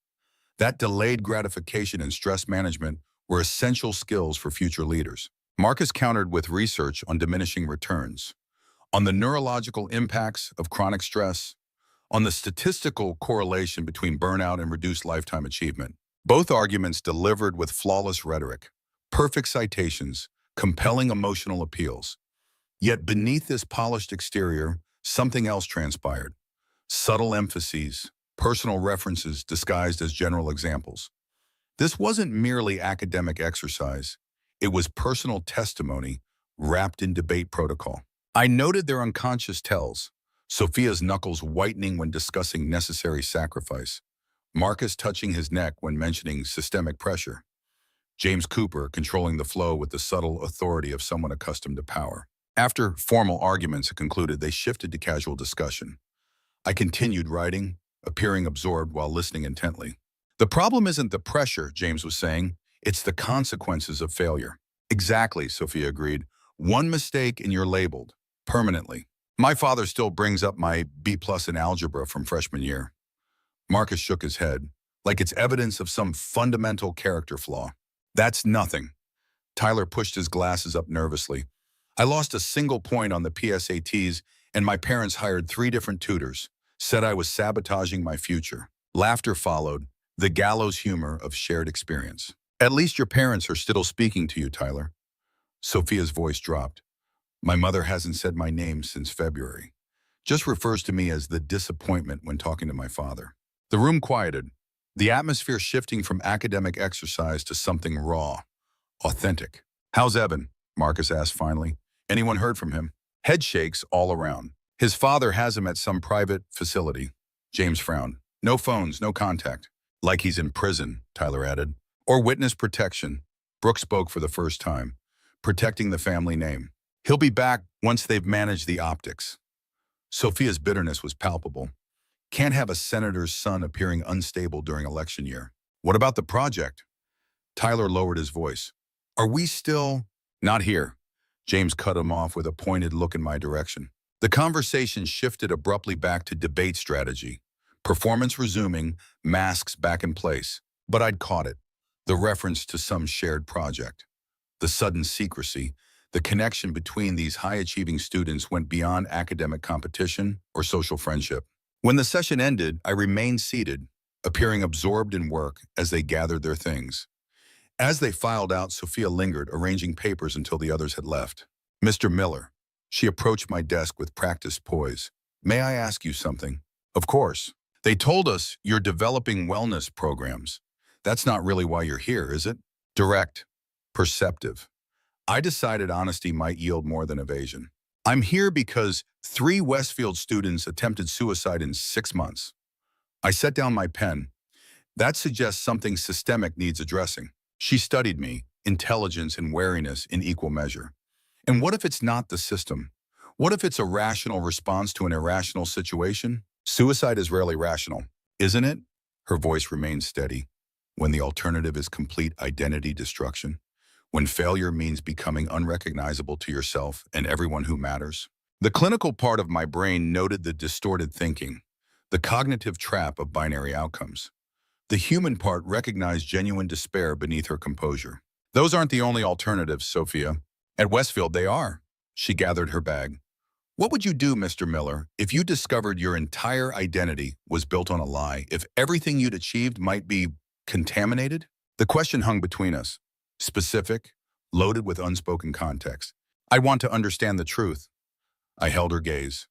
That delayed gratification and stress management were essential skills for future leaders. Marcus countered with research on diminishing returns, on the neurological impacts of chronic stress, on the statistical correlation between burnout and reduced lifetime achievement. Both arguments delivered with flawless rhetoric, perfect citations, compelling emotional appeals. Yet beneath this polished exterior, something else transpired. Subtle emphases, personal references disguised as general examples. This wasn't merely academic exercise. It was personal testimony wrapped in debate protocol. I noted their unconscious tells, Sophia's knuckles whitening when discussing necessary sacrifice, Marcus touching his neck when mentioning systemic pressure, James Cooper controlling the flow with the subtle authority of someone accustomed to power. After formal arguments had concluded, they shifted to casual discussion. I continued writing, appearing absorbed while listening intently. The problem isn't the pressure, James was saying. It's the consequences of failure. Exactly, Sophia agreed. One mistake and you're labeled, permanently. My father still brings up my B+ in algebra from freshman year. Marcus shook his head, like it's evidence of some fundamental character flaw. That's nothing. Tyler pushed his glasses up nervously. I lost a single point on the PSATs, and my parents hired 3 different tutors, said I was sabotaging my future. Laughter followed, the gallows humor of shared experience. At least your parents are still speaking to you, Tyler. Sophia's voice dropped. My mother hasn't said my name since February. Just refers to me as the disappointment when talking to my father. The room quieted, the atmosphere shifting from academic exercise to something raw, authentic. How's Evan? Marcus asked finally. Anyone heard from him? Head shakes all around. His father has him at some private facility. James frowned. No phones, no contact. Like he's in prison, Tyler added. Or witness protection. Brooke spoke for the first time, protecting the family name. He'll be back once they've managed the optics. Sophia's bitterness was palpable. Can't have a senator's son appearing unstable during election year. What about the project? Tyler lowered his voice. Are we still? Not here. James cut him off with a pointed look in my direction. The conversation shifted abruptly back to debate strategy. Performance resuming, masks back in place. But I'd caught it. The reference to some shared project, the sudden secrecy, the connection between these high-achieving students went beyond academic competition or social friendship. When the session ended, I remained seated, appearing absorbed in work as they gathered their things. As they filed out, Sophia lingered, arranging papers until the others had left. Mr. Miller. She approached my desk with practiced poise. May I ask you something? Of course. They told us you're developing wellness programs. That's not really why you're here, is it? Direct. Perceptive. I decided honesty might yield more than evasion. I'm here because 3 Westfield students attempted suicide in 6 months. I set down my pen. That suggests something systemic needs addressing. She studied me, intelligence and wariness in equal measure. And what if it's not the system? What if it's a rational response to an irrational situation? Suicide is rarely rational, isn't it? Her voice remained steady. When the alternative is complete identity destruction, when failure means becoming unrecognizable to yourself and everyone who matters. The clinical part of my brain noted the distorted thinking, the cognitive trap of binary outcomes. The human part recognized genuine despair beneath her composure. Those aren't the only alternatives, Sophia. At Westfield, they are. She gathered her bag. What would you do, Mr. Miller, if you discovered your entire identity was built on a lie, if everything you'd achieved might be contaminated? The question hung between us, specific, loaded with unspoken context. I want to understand the truth. I held her gaze,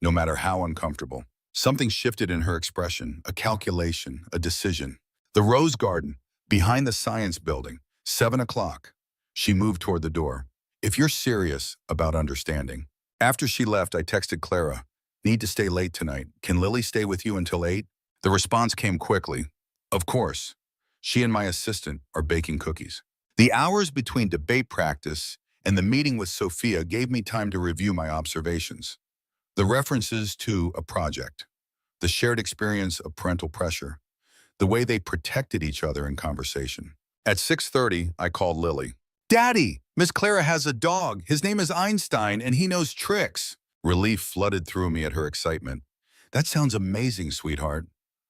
no matter how uncomfortable. Something shifted in her expression, a calculation, a decision. The Rose Garden, behind the Science Building, 7 o'clock. She moved toward the door. If you're serious about understanding. After she left, I texted Clara. Need to stay late tonight. Can Lily stay with you until 8? The response came quickly. Of course. She and my assistant are baking cookies. The hours between debate practice and the meeting with Sophia gave me time to review my observations. The references to a project, the shared experience of parental pressure, the way they protected each other in conversation. At 6:30, I called Lily. Daddy, Miss Clara has a dog. His name is Einstein, and he knows tricks. Relief flooded through me at her excitement. That sounds amazing, sweetheart.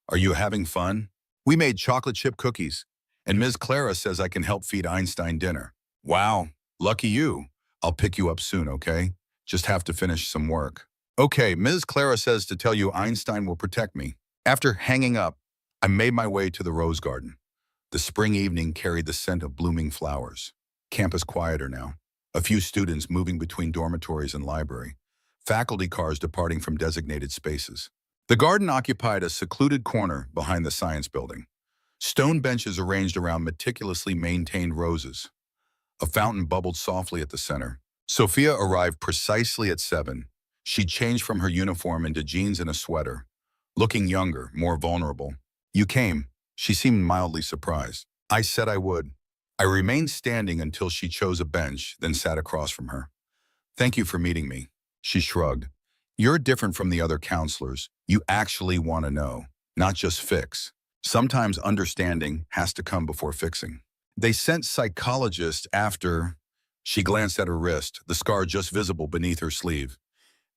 Are you having fun? We made chocolate chip cookies, and Ms. Clara says I can help feed Einstein dinner. Wow, lucky you. I'll pick you up soon, okay? Just have to finish some work. Okay, Ms. Clara says to tell you Einstein will protect me. After hanging up, I made my way to the Rose Garden. The spring evening carried the scent of blooming flowers. Campus quieter now. A few students moving between dormitories and library. Faculty cars departing from designated spaces. The garden occupied a secluded corner behind the Science Building. Stone benches arranged around meticulously maintained roses. A fountain bubbled softly at the center. Sophia arrived precisely at 7. She changed from her uniform into jeans and a sweater, looking younger, more vulnerable. You came. She seemed mildly surprised. I said I would. I remained standing until she chose a bench, then sat across from her. Thank you for meeting me. She shrugged. You're different from the other counselors. You actually want to know, not just fix. Sometimes understanding has to come before fixing. They sent psychologists after. She glanced at her wrist, the scar just visible beneath her sleeve.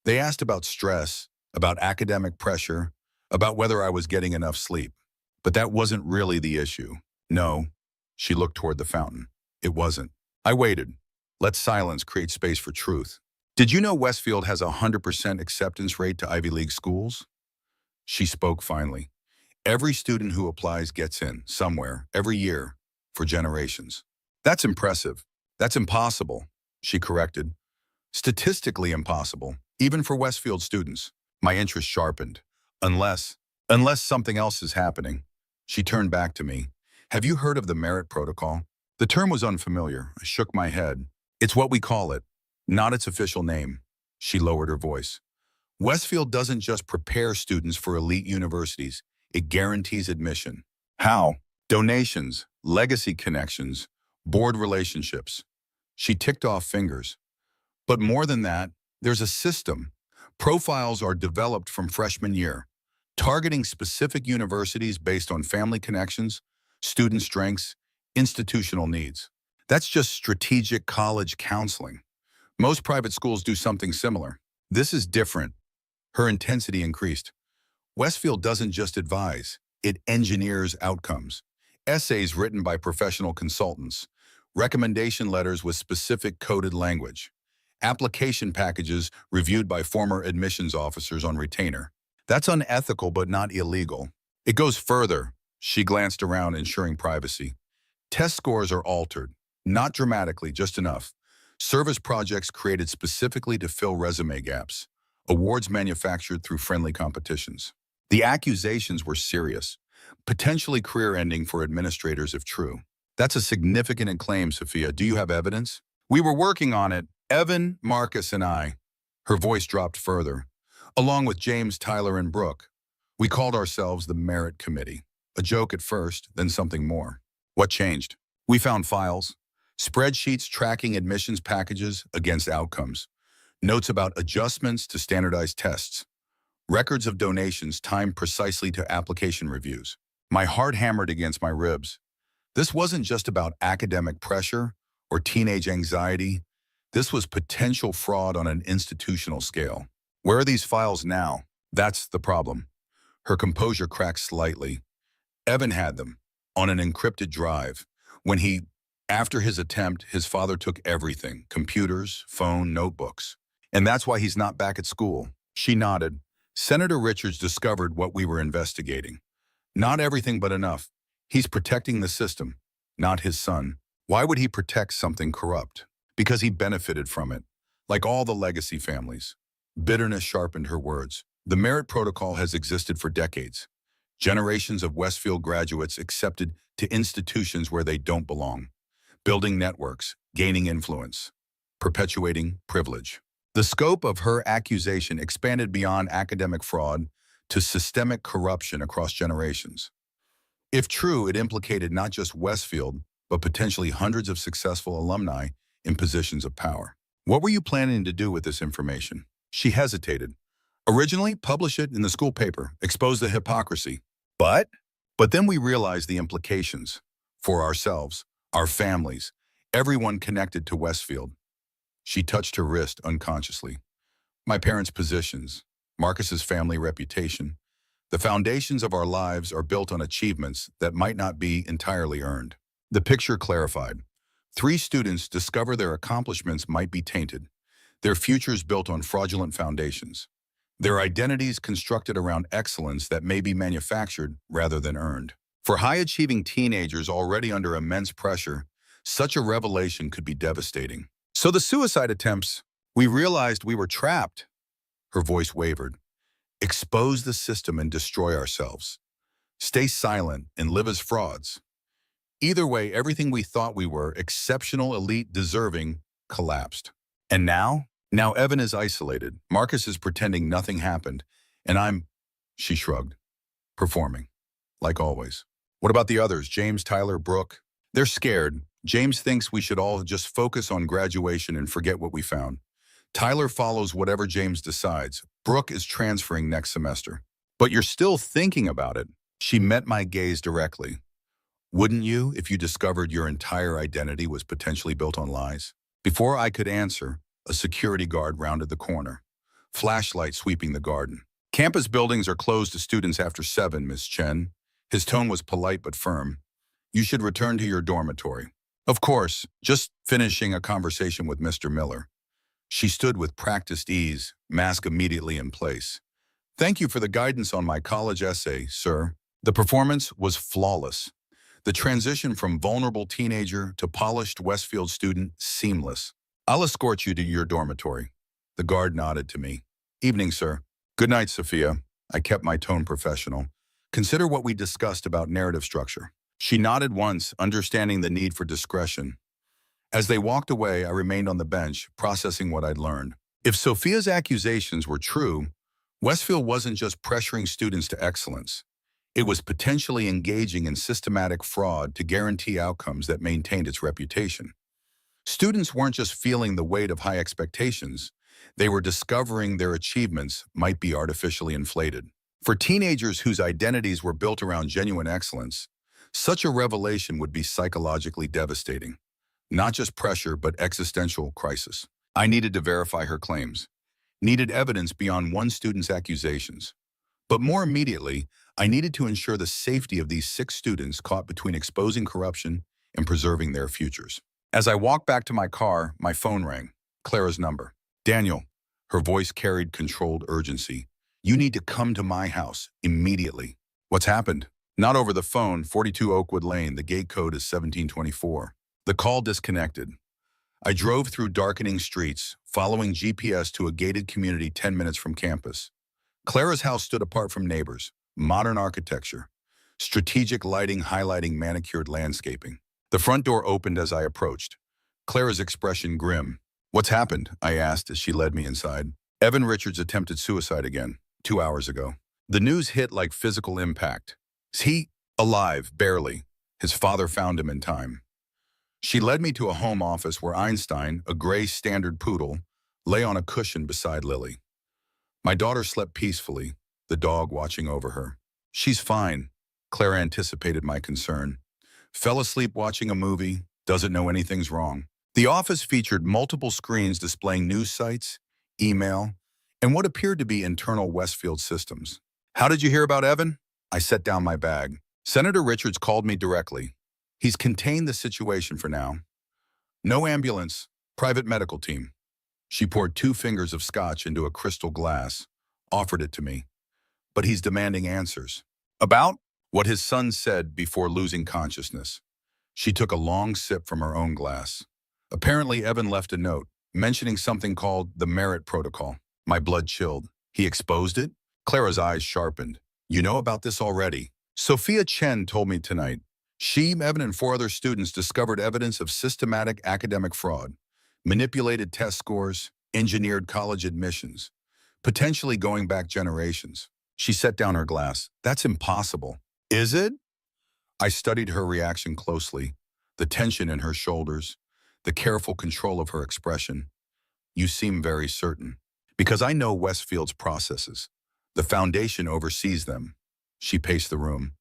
They asked about stress, about academic pressure, about whether I was getting enough sleep. But that wasn't really the issue. No. She looked toward the fountain. It wasn't. I waited. Let silence create space for truth. Did you know Westfield has a 100% acceptance rate to Ivy League schools? She spoke finally. Every student who applies gets in, somewhere, every year, for generations. That's impressive. That's impossible, she corrected. Statistically impossible, even for Westfield students. My interest sharpened. Unless something else is happening. She turned back to me. Have you heard of the merit protocol? The term was unfamiliar. I shook my head. It's what we call it, not its official name. She lowered her voice. Westfield doesn't just prepare students for elite universities. It guarantees admission. How? Donations, legacy connections, board relationships. She ticked off fingers. But more than that, there's a system. Profiles are developed from freshman year, targeting specific universities based on family connections, student strengths, institutional needs. That's just strategic college counseling. Most private schools do something similar. This is different. Her intensity increased. Westfield doesn't just advise, it engineers outcomes. essays written by professional consultants, recommendation letters with specific coded language, application packages reviewed by former admissions officers on retainer. That's unethical but not illegal. It goes further. She glanced around, ensuring privacy. Test scores are altered, not dramatically, just enough. Service projects created specifically to fill resume gaps. Awards manufactured through friendly competitions. The accusations were serious, potentially career-ending for administrators if true. That's a significant claim, Sophia. Do you have evidence? We were working on it, Evan, Marcus, and I. Her voice dropped further. Along with James, Tyler, and Brooke. We called ourselves the Merit Committee. A joke at first, then something more. What changed? We found files, spreadsheets tracking admissions packages against outcomes, notes about adjustments to standardized tests, records of donations timed precisely to application reviews. My heart hammered against my ribs. This wasn't just about academic pressure or teenage anxiety. This was potential fraud on an institutional scale. Where are these files now? That's the problem. Her composure cracked slightly. Evan had them on an encrypted drive. After his attempt, his father took everything, computers, phone, notebooks. And that's why he's not back at school. She nodded. Senator Richards discovered what we were investigating. Not everything, but enough. He's protecting the system, not his son. Why would he protect something corrupt? Because he benefited from it, like all the legacy families. Bitterness sharpened her words. The merit protocol has existed for decades. Generations of Westfield graduates accepted to institutions where they don't belong, building networks, gaining influence, perpetuating privilege. The scope of her accusation expanded beyond academic fraud to systemic corruption across generations. If true, it implicated not just Westfield, but potentially hundreds of successful alumni in positions of power. What were you planning to do with this information? She hesitated. Originally, publish it in the school paper, expose the hypocrisy. But then we realized the implications for ourselves, our families, everyone connected to Westfield. She touched her wrist unconsciously. My parents' positions, Marcus's family reputation. The foundations of our lives are built on achievements that might not be entirely earned. The picture clarified. 3 students discover their accomplishments might be tainted, their futures built on fraudulent foundations, their identities constructed around excellence that may be manufactured rather than earned. For high-achieving teenagers already under immense pressure, such a revelation could be devastating. So the suicide attempts, we realized we were trapped. Her voice wavered. Expose the system and destroy ourselves. Stay silent and live as frauds. Either way, everything we thought we were, exceptional, elite, deserving, collapsed. And now Evan is isolated. Marcus is pretending nothing happened. And she shrugged, performing, like always. What about the others, James, Tyler, Brooke? They're scared. James thinks we should all just focus on graduation and forget what we found. Tyler follows whatever James decides. Brooke is transferring next semester. But you're still thinking about it. She met my gaze directly. Wouldn't you if you discovered your entire identity was potentially built on lies? Before I could answer, a security guard rounded the corner, flashlight sweeping the garden. Campus buildings are closed to students after 7, Miss Chen. His tone was polite but firm. You should return to your dormitory. Of course, just finishing a conversation with Mr. Miller. She stood with practiced ease, mask immediately in place. Thank you for the guidance on my college essay, sir. The performance was flawless. The transition from vulnerable teenager to polished Westfield student, seamless. I'll escort you to your dormitory. The guard nodded to me. Evening, sir. Good night, Sophia. I kept my tone professional. Consider what we discussed about narrative structure. She nodded once, understanding the need for discretion. As they walked away, I remained on the bench, processing what I'd learned. If Sophia's accusations were true, Westfield wasn't just pressuring students to excellence. It was potentially engaging in systematic fraud to guarantee outcomes that maintained its reputation. Students weren't just feeling the weight of high expectations, they were discovering their achievements might be artificially inflated. For teenagers whose identities were built around genuine excellence, such a revelation would be psychologically devastating. Not just pressure, but existential crisis. I needed to verify her claims. Needed evidence beyond one student's accusations. But more immediately, I needed to ensure the safety of these 6 students caught between exposing corruption and preserving their futures. As I walked back to my car, my phone rang. Clara's number. Daniel. Her voice carried controlled urgency. You need to come to my house immediately. What's happened? Not over the phone, 42 Oakwood Lane. The gate code is 1724. The call disconnected. I drove through darkening streets, following GPS to a gated community 10 minutes from campus. Clara's house stood apart from neighbors. Modern architecture. Strategic lighting highlighting manicured landscaping. The front door opened as I approached. Clara's expression grim. What's happened? I asked as she led me inside. Evan Richards attempted suicide again, 2 hours ago. The news hit like physical impact. Is he alive? Barely. His father found him in time. She led me to a home office where Einstein, a gray standard poodle, lay on a cushion beside Lily. My daughter slept peacefully, the dog watching over her. She's fine. Clara anticipated my concern. Fell asleep watching a movie, doesn't know anything's wrong. The office featured multiple screens displaying news sites, email, and what appeared to be internal Westfield systems. How did you hear about Evan? I set down my bag. Senator Richards called me directly. He's contained the situation for now. No ambulance, private medical team. She poured 2 fingers of scotch into a crystal glass, offered it to me. But he's demanding answers. About what his son said before losing consciousness. She took a long sip from her own glass. Apparently, Evan left a note, mentioning something called the Merit Protocol. My blood chilled. He exposed it? Clara's eyes sharpened. You know about this already. Sophia Chen told me tonight. She, Evan, and 4 other students discovered evidence of systematic academic fraud, manipulated test scores, engineered college admissions, potentially going back generations. She set down her glass. That's impossible. Is it? I studied her reaction closely, the tension in her shoulders, the careful control of her expression. You seem very certain. Because I know Westfield's processes. The foundation oversees them. She paced the room.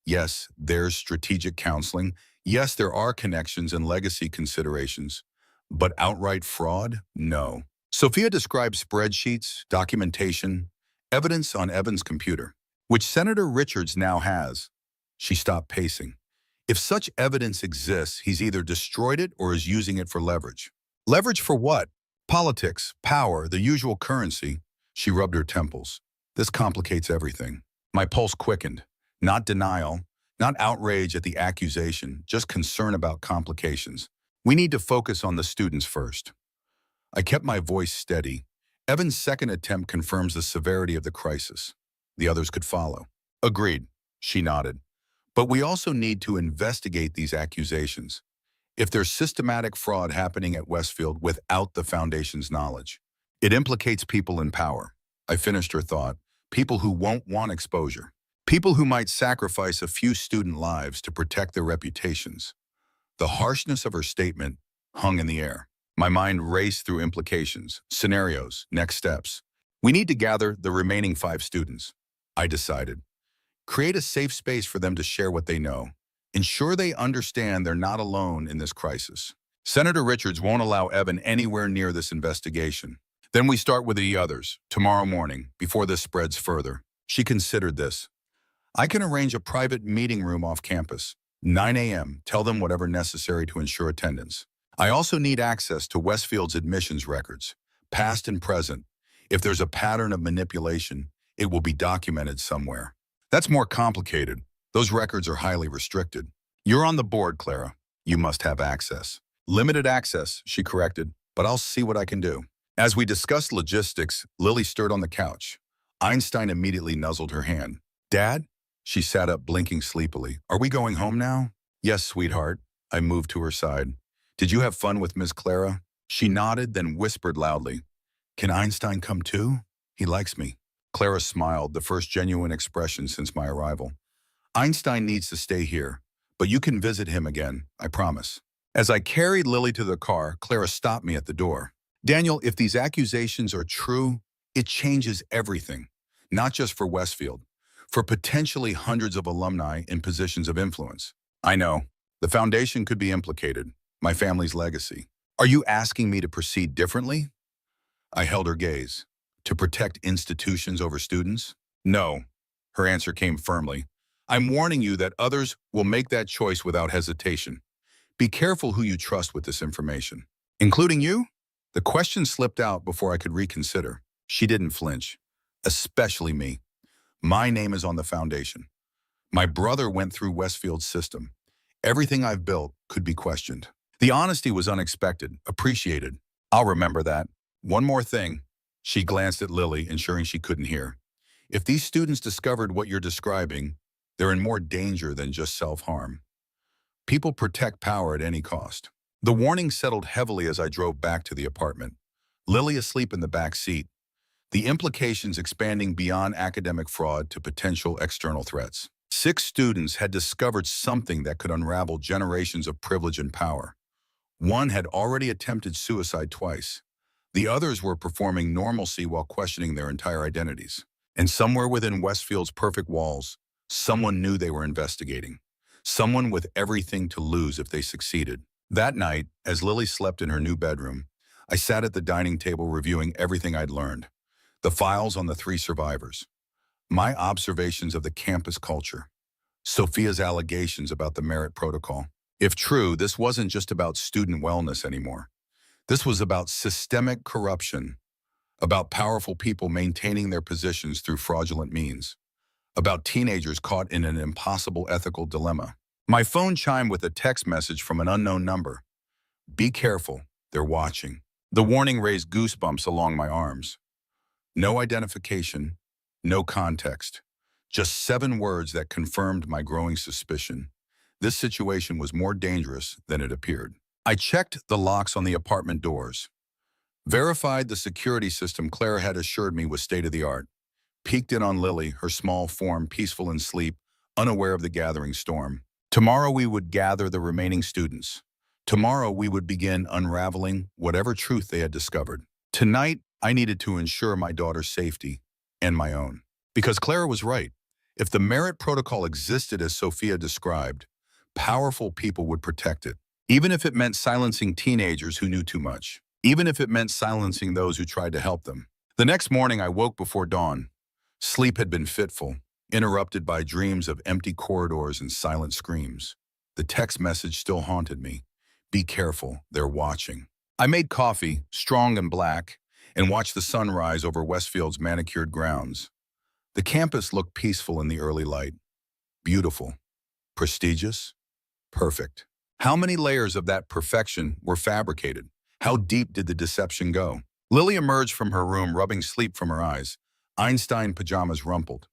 Yes, there's strategic counseling. Yes, there are connections and legacy considerations. But outright fraud? No. Sophia described spreadsheets, documentation, evidence on Evan's computer, which Senator Richards now has. She stopped pacing. If such evidence exists, he's either destroyed it or is using it for leverage. Leverage for what? Politics, power, the usual currency. She rubbed her temples. This complicates everything. My pulse quickened. Not denial, not outrage at the accusation, just concern about complications. We need to focus on the students first. I kept my voice steady. Evan's second attempt confirms the severity of the crisis. The others could follow. Agreed, she nodded. But we also need to investigate these accusations. If there's systematic fraud happening at Westfield without the Foundation's knowledge, it implicates people in power. I finished her thought. People who won't want exposure. People who might sacrifice a few student lives to protect their reputations. The harshness of her statement hung in the air. My mind raced through implications, scenarios, next steps. We need to gather the remaining 5 students, I decided. Create a safe space for them to share what they know. Ensure they understand they're not alone in this crisis. Senator Richards won't allow Evan anywhere near this investigation. Then we start with the others, tomorrow morning, before this spreads further. She considered this. I can arrange a private meeting room off campus. 9 a.m. Tell them whatever necessary to ensure attendance. I also need access to Westfield's admissions records, past and present. If there's a pattern of manipulation, it will be documented somewhere. That's more complicated. Those records are highly restricted. You're on the board, Clara. You must have access. Limited access, she corrected, but I'll see what I can do. As we discussed logistics, Lily stirred on the couch. Einstein immediately nuzzled her hand. Dad? She sat up, blinking sleepily. Are we going home now? Yes, sweetheart. I moved to her side. Did you have fun with Miss Clara? She nodded, then whispered loudly. Can Einstein come too? He likes me. Clara smiled, the first genuine expression since my arrival. Einstein needs to stay here, but you can visit him again, I promise. As I carried Lily to the car, Clara stopped me at the door. Daniel, if these accusations are true, it changes everything, not just for Westfield, for potentially hundreds of alumni in positions of influence. I know. The foundation could be implicated, my family's legacy. Are you asking me to proceed differently? I held her gaze. To protect institutions over students? No, her answer came firmly. I'm warning you that others will make that choice without hesitation. Be careful who you trust with this information. Including you? The question slipped out before I could reconsider. She didn't flinch. Especially me. My name is on the foundation. My brother went through Westfield's system. Everything I've built could be questioned. The honesty was unexpected, appreciated. I'll remember that. One more thing. She glanced at Lily, ensuring she couldn't hear. If these students discovered what you're describing, they're in more danger than just self-harm. People protect power at any cost. The warning settled heavily as I drove back to the apartment. Lily asleep in the back seat. The implications expanding beyond academic fraud to potential external threats. 6 students had discovered something that could unravel generations of privilege and power. One had already attempted suicide twice. The others were performing normalcy while questioning their entire identities. And somewhere within Westfield's perfect walls, someone knew they were investigating. Someone with everything to lose if they succeeded. That night, as Lily slept in her new bedroom, I sat at the dining table reviewing everything I'd learned. The files on the 3 survivors. My observations of the campus culture. Sophia's allegations about the merit protocol. If true, this wasn't just about student wellness anymore. This was about systemic corruption, about powerful people maintaining their positions through fraudulent means, about teenagers caught in an impossible ethical dilemma. My phone chimed with a text message from an unknown number. Be careful, they're watching. The warning raised goosebumps along my arms. No identification, no context, just 7 words that confirmed my growing suspicion. This situation was more dangerous than it appeared. I checked the locks on the apartment doors. Verified the security system Claire had assured me was state-of-the-art. Peeked in on Lily, her small form peaceful in sleep, unaware of the gathering storm. Tomorrow we would gather the remaining students. Tomorrow we would begin unraveling whatever truth they had discovered. Tonight, I needed to ensure my daughter's safety and my own. Because Clara was right. If the merit protocol existed as Sophia described, powerful people would protect it. Even if it meant silencing teenagers who knew too much. Even if it meant silencing those who tried to help them. The next morning, I woke before dawn. Sleep had been fitful, interrupted by dreams of empty corridors and silent screams. The text message still haunted me. Be careful, they're watching. I made coffee, strong and black, and watched the sun rise over Westfield's manicured grounds. The campus looked peaceful in the early light. Beautiful. Prestigious. Perfect. How many layers of that perfection were fabricated? How deep did the deception go? Lily emerged from her room, rubbing sleep from her eyes. Einstein pajamas rumpled.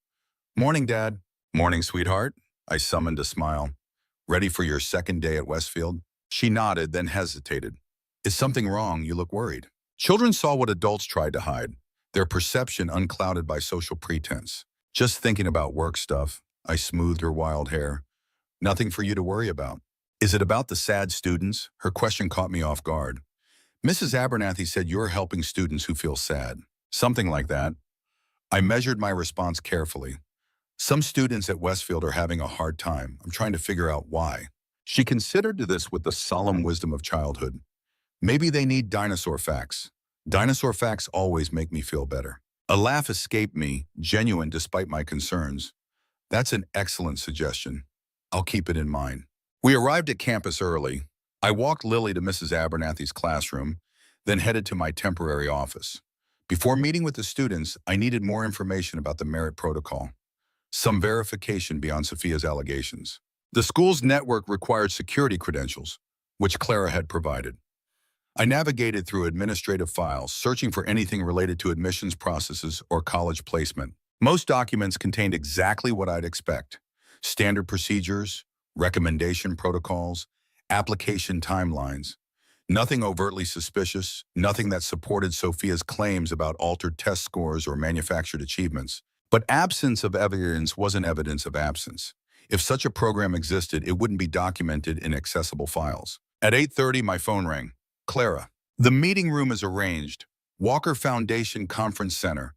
Morning, Dad. Morning, sweetheart. I summoned a smile. Ready for your second day at Westfield? She nodded, then hesitated. Is something wrong? You look worried. Children saw what adults tried to hide, their perception unclouded by social pretense. Just thinking about work stuff. I smoothed her wild hair. Nothing for you to worry about. Is it about the sad students? Her question caught me off guard. Mrs. Abernathy said you're helping students who feel sad. Something like that. I measured my response carefully. Some students at Westfield are having a hard time. I'm trying to figure out why. She considered this with the solemn wisdom of childhood. Maybe they need dinosaur facts. Dinosaur facts always make me feel better. A laugh escaped me, genuine despite my concerns. That's an excellent suggestion. I'll keep it in mind. We arrived at campus early. I walked Lily to Mrs. Abernathy's classroom, then headed to my temporary office. Before meeting with the students, I needed more information about the merit protocol. Some verification beyond Sophia's allegations. The school's network required security credentials, which Clara had provided. I navigated through administrative files, searching for anything related to admissions processes or college placement. Most documents contained exactly what I'd expect. Standard procedures, recommendation protocols, application timelines. Nothing overtly suspicious, nothing that supported Sophia's claims about altered test scores or manufactured achievements. But absence of evidence wasn't evidence of absence. If such a program existed, it wouldn't be documented in accessible files. At 8:30, my phone rang. Clara, the meeting room is arranged. Walker Foundation Conference Center.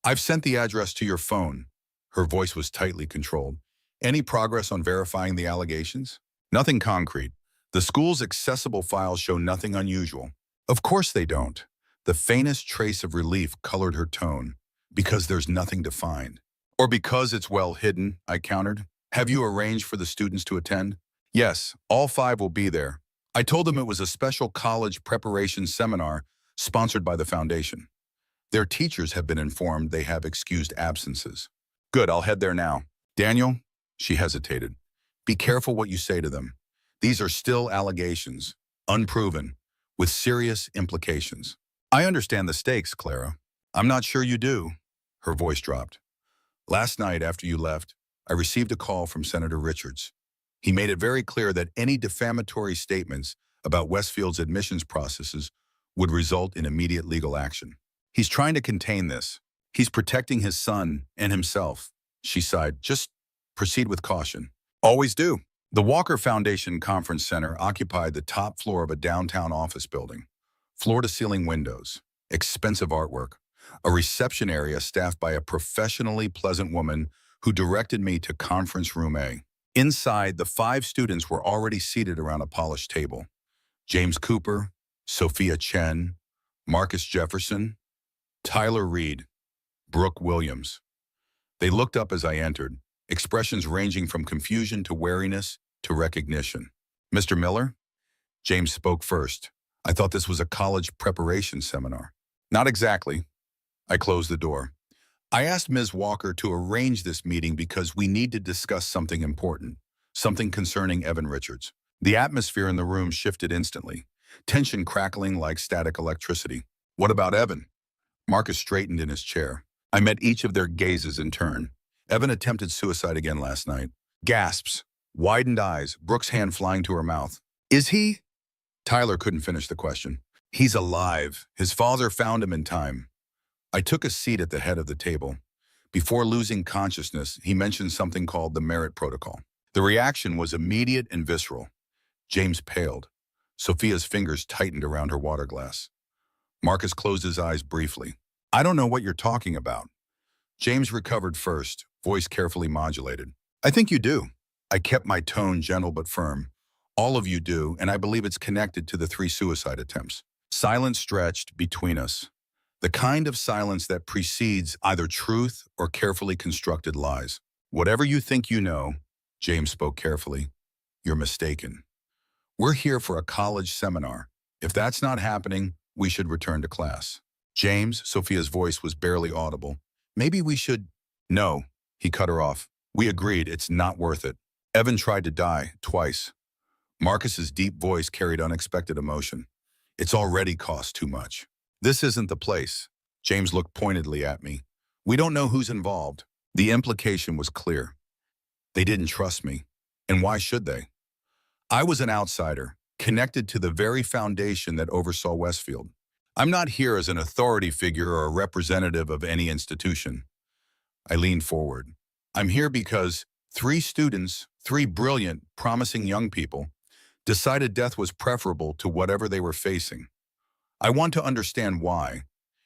I've sent the address to your phone. Her voice was tightly controlled. Any progress on verifying the allegations? Nothing concrete. The school's accessible files show nothing unusual. Of course they don't. The faintest trace of relief colored her tone. Because there's nothing to find. Or because it's well hidden, I countered. Have you arranged for the students to attend? Yes, all 5 will be there. I told them it was a special college preparation seminar sponsored by the foundation. Their teachers have been informed they have excused absences. Good, I'll head there now. Daniel, she hesitated. Be careful what you say to them. These are still allegations, unproven, with serious implications. I understand the stakes, Clara. I'm not sure you do. Her voice dropped. Last night, after you left, I received a call from Senator Richards. He made it very clear that any defamatory statements about Westfield's admissions processes would result in immediate legal action. He's trying to contain this. He's protecting his son and himself. She sighed. Just proceed with caution. Always do. The Walker Foundation Conference Center occupied the top floor of a downtown office building. Floor-to-ceiling windows, expensive artwork, a reception area staffed by a professionally pleasant woman who directed me to Conference Room A. Inside, the 5 students were already seated around a polished table. James Cooper, Sophia Chen, Marcus Jefferson, Tyler Reed, Brooke Williams. They looked up as I entered, expressions ranging from confusion to wariness to recognition. Mr. Miller? James spoke first. I thought this was a college preparation seminar. Not exactly. I closed the door. I asked Ms. Walker to arrange this meeting because we need to discuss something important, something concerning Evan Richards. The atmosphere in the room shifted instantly, tension crackling like static electricity. What about Evan? Marcus straightened in his chair. I met each of their gazes in turn. Evan attempted suicide again last night. Gasps, widened eyes, Brooke's hand flying to her mouth. Is he? Tyler couldn't finish the question. He's alive. His father found him in time. I took a seat at the head of the table. Before losing consciousness, he mentioned something called the merit protocol. The reaction was immediate and visceral. James paled. Sophia's fingers tightened around her water glass. Marcus closed his eyes briefly. I don't know what you're talking about. James recovered first, voice carefully modulated. I think you do. I kept my tone gentle but firm. All of you do, and I believe it's connected to the 3 suicide attempts. Silence stretched between us. The kind of silence that precedes either truth or carefully constructed lies. Whatever you think you know, James spoke carefully, you're mistaken. We're here for a college seminar. If that's not happening, we should return to class. James, Sophia's voice was barely audible. Maybe we should... No, he cut her off. We agreed it's not worth it. Evan tried to die twice. Marcus's deep voice carried unexpected emotion. It's already cost too much. This isn't the place. James looked pointedly at me. We don't know who's involved. The implication was clear. They didn't trust me. And why should they? I was an outsider, connected to the very foundation that oversaw Westfield. I'm not here as an authority figure or a representative of any institution. I leaned forward. I'm here because 3 students, 3 brilliant, promising young people, decided death was preferable to whatever they were facing. I want to understand why,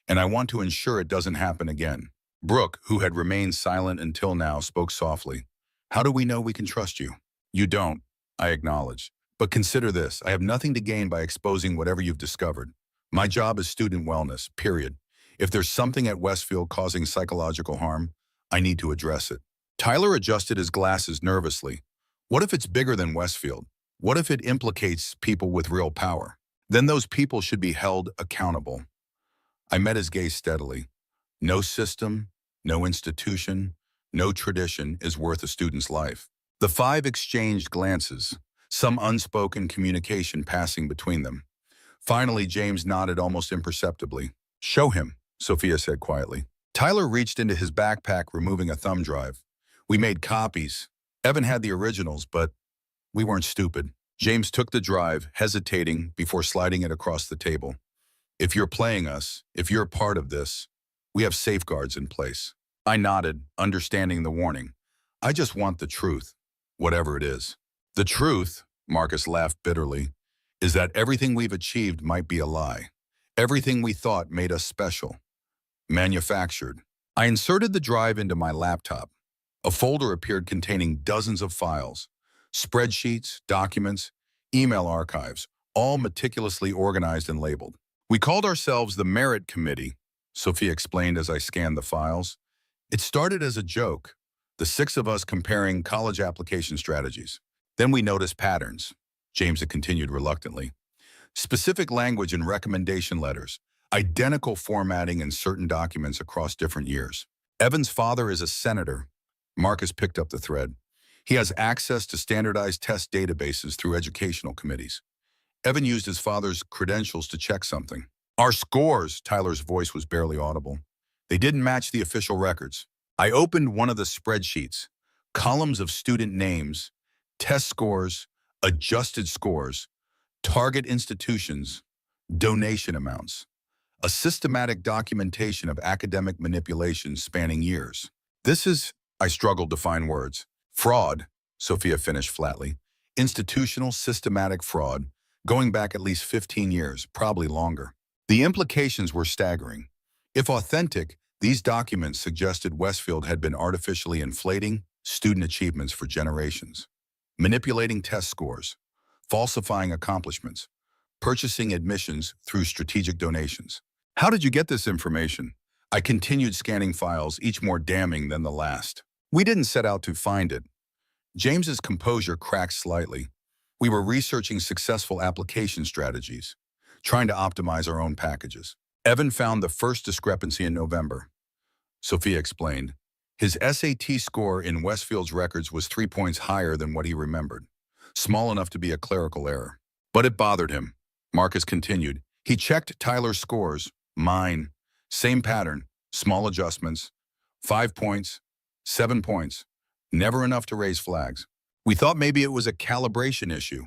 and I want to ensure it doesn't happen again. Brooke, who had remained silent until now, spoke softly. How do we know we can trust you? You don't, I acknowledged. But consider this, I have nothing to gain by exposing whatever you've discovered. My job is student wellness, period. If there's something at Westfield causing psychological harm, I need to address it. Tyler adjusted his glasses nervously. What if it's bigger than Westfield? What if it implicates people with real power? Then those people should be held accountable. I met his gaze steadily. No system, no institution, no tradition is worth a student's life. The 5 exchanged glances, some unspoken communication passing between them. Finally, James nodded almost imperceptibly. Show him, Sophia said quietly. Tyler reached into his backpack, removing a thumb drive. We made copies. Evan had the originals, but we weren't stupid. James took the drive, hesitating before sliding it across the table. If you're playing us, if you're part of this, we have safeguards in place. I nodded, understanding the warning. I just want the truth, whatever it is. The truth, Marcus laughed bitterly, is that everything we've achieved might be a lie. Everything we thought made us special. Manufactured. I inserted the drive into my laptop. A folder appeared containing dozens of files. Spreadsheets, documents, email archives, all meticulously organized and labeled. We called ourselves the Merit Committee, Sophia explained as I scanned the files. It started as a joke, the six of us comparing college application strategies. Then we noticed patterns, James had continued reluctantly. Specific language in recommendation letters, identical formatting in certain documents across different years. Evan's father is a senator. Marcus picked up the thread. He has access to standardized test databases through educational committees. Evan used his father's credentials to check something. Our scores, Tyler's voice was barely audible. They didn't match the official records. I opened one of the spreadsheets, columns of student names, test scores, adjusted scores, target institutions, donation amounts, a systematic documentation of academic manipulation spanning years. This is, I struggled to find words. Fraud, Sophia finished flatly. Institutional, systematic fraud, going back at least 15 years, probably longer. The implications were staggering. If authentic, these documents suggested Westfield had been artificially inflating student achievements for generations, manipulating test scores, falsifying accomplishments, purchasing admissions through strategic donations. How did you get this information? I continued scanning files, each more damning than the last. We didn't set out to find it. James's composure cracked slightly. We were researching successful application strategies, trying to optimize our own packages. Evan found the first discrepancy in November. Sophia explained. His SAT score in Westfield's records was 3 points higher than what he remembered, small enough to be a clerical error. But it bothered him. Marcus continued. He checked Tyler's scores, mine, same pattern, small adjustments, 5 points, 7 points, never enough to raise flags. We thought maybe it was a calibration issue.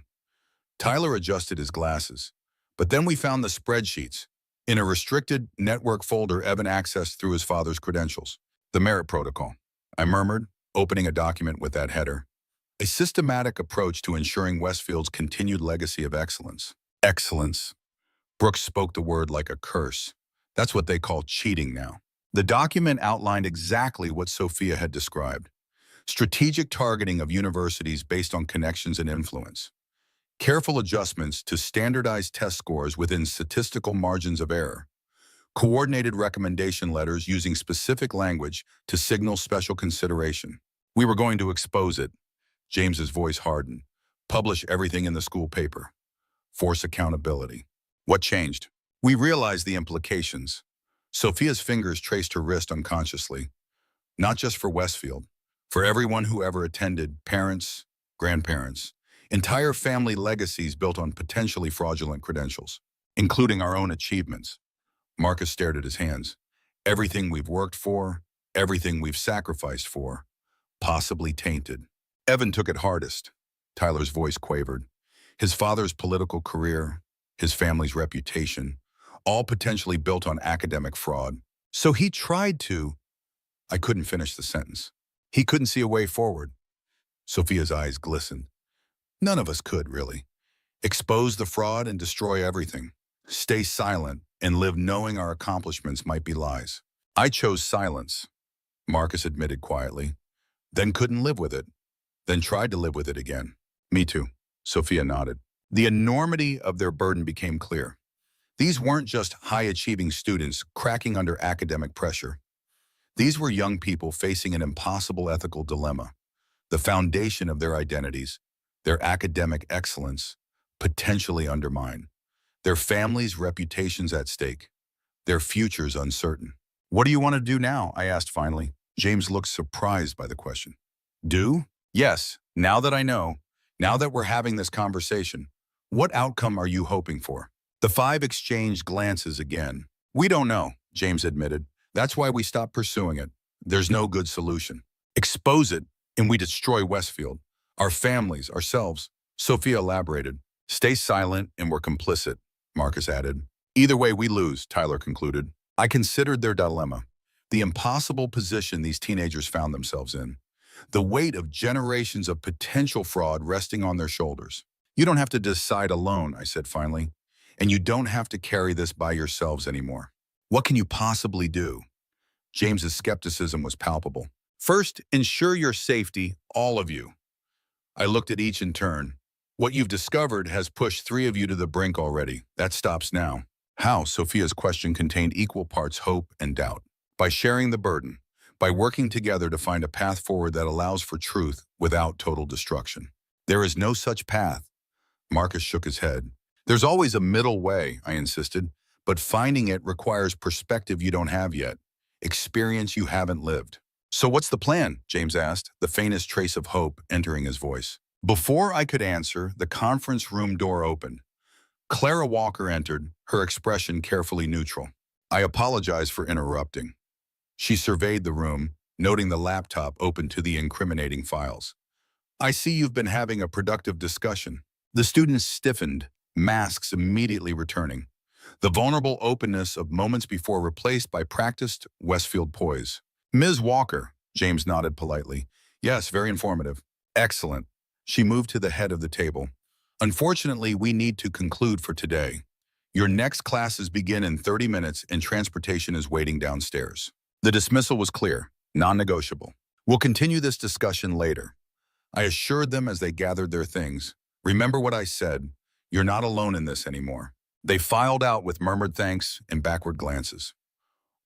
Tyler adjusted his glasses, but then we found the spreadsheets in a restricted network folder Evan accessed through his father's credentials. The merit protocol, I murmured, opening a document with that header. A systematic approach to ensuring Westfield's continued legacy of excellence. Excellence. Brooks spoke the word like a curse. That's what they call cheating now. The document outlined exactly what Sophia had described. Strategic targeting of universities based on connections and influence. Careful adjustments to standardized test scores within statistical margins of error. Coordinated recommendation letters using specific language to signal special consideration. We were going to expose it. James's voice hardened. Publish everything in the school paper. Force accountability. What changed? We realized the implications. Sophia's fingers traced her wrist unconsciously. Not just for Westfield. For everyone who ever attended, parents, grandparents, entire family legacies built on potentially fraudulent credentials, including our own achievements. Marcus stared at his hands. Everything we've worked for, everything we've sacrificed for, possibly tainted. Evan took it hardest. Tyler's voice quavered. His father's political career, his family's reputation, all potentially built on academic fraud. So he tried to... I couldn't finish the sentence. He couldn't see a way forward. Sophia's eyes glistened. None of us could, really. Expose the fraud and destroy everything. Stay silent and live knowing our accomplishments might be lies. I chose silence, Marcus admitted quietly, then couldn't live with it, then tried to live with it again. Me too, Sophia nodded. The enormity of their burden became clear. These weren't just high-achieving students cracking under academic pressure. These were young people facing an impossible ethical dilemma. The foundation of their identities, their academic excellence, potentially undermined. Their families' reputations at stake. Their futures uncertain. What do you want to do now? I asked finally. James looked surprised by the question. Do? Yes, now that I know, now that we're having this conversation, what outcome are you hoping for? The five exchanged glances again. We don't know, James admitted. That's why we stopped pursuing it. There's no good solution. Expose it, and we destroy Westfield. Our families, ourselves. Sophia elaborated. Stay silent, and we're complicit, Marcus added. Either way, we lose, Tyler concluded. I considered their dilemma, the impossible position these teenagers found themselves in, the weight of generations of potential fraud resting on their shoulders. You don't have to decide alone, I said finally, and you don't have to carry this by yourselves anymore. What can you possibly do? James's skepticism was palpable. First, ensure your safety, all of you. I looked at each in turn. What you've discovered has pushed 3 of you to the brink already. That stops now. How? Sophia's question contained equal parts hope and doubt. By sharing the burden, by working together to find a path forward that allows for truth without total destruction. There is no such path. Marcus shook his head. There's always a middle way, I insisted, but finding it requires perspective you don't have yet, experience you haven't lived. So what's the plan? James asked, the faintest trace of hope entering his voice. Before I could answer, the conference room door opened. Clara Walker entered, her expression carefully neutral. I apologize for interrupting. She surveyed the room, noting the laptop open to the incriminating files. I see you've been having a productive discussion. The students stiffened, masks immediately returning. The vulnerable openness of moments before replaced by practiced Westfield poise. Ms. Walker, James nodded politely. Yes, very informative. Excellent. She moved to the head of the table. Unfortunately, we need to conclude for today. Your next classes begin in 30 minutes and transportation is waiting downstairs. The dismissal was clear, non-negotiable. We'll continue this discussion later. I assured them as they gathered their things. Remember what I said, you're not alone in this anymore. They filed out with murmured thanks and backward glances.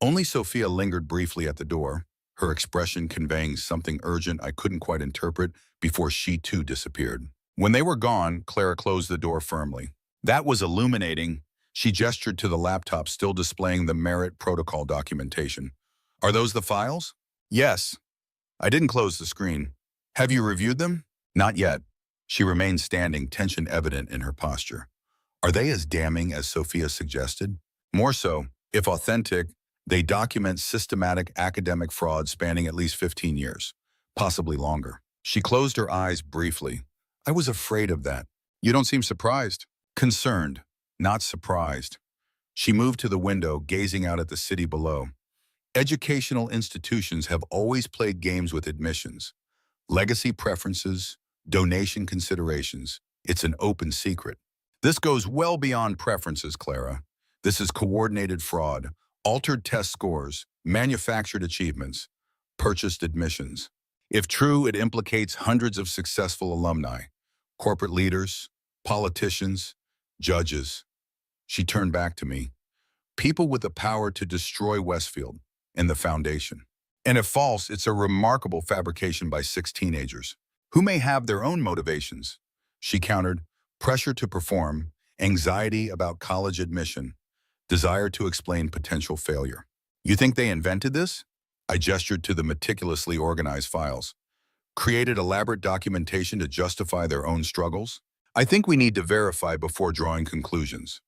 Only Sophia lingered briefly at the door, her expression conveying something urgent I couldn't quite interpret before she too disappeared. When they were gone, Clara closed the door firmly. That was illuminating. She gestured to the laptop still displaying the merit protocol documentation. Are those the files? Yes. I didn't close the screen. Have you reviewed them? Not yet. She remained standing, tension evident in her posture. Are they as damning as Sophia suggested? More so, if authentic, they document systematic academic fraud spanning at least 15 years, possibly longer. She closed her eyes briefly. I was afraid of that. You don't seem surprised. Concerned, not surprised. She moved to the window, gazing out at the city below. Educational institutions have always played games with admissions. Legacy preferences, donation considerations. It's an open secret. This goes well beyond preferences, Clara. This is coordinated fraud, altered test scores, manufactured achievements, purchased admissions. If true, it implicates hundreds of successful alumni, corporate leaders, politicians, judges. She turned back to me. People with the power to destroy Westfield and the foundation. And if false, it's a remarkable fabrication by 6 teenagers, who may have their own motivations. She countered, pressure to perform, anxiety about college admission, desire to explain potential failure. You think they invented this? I gestured to the meticulously organized files. Created elaborate documentation to justify their own struggles? I think we need to verify before drawing conclusions.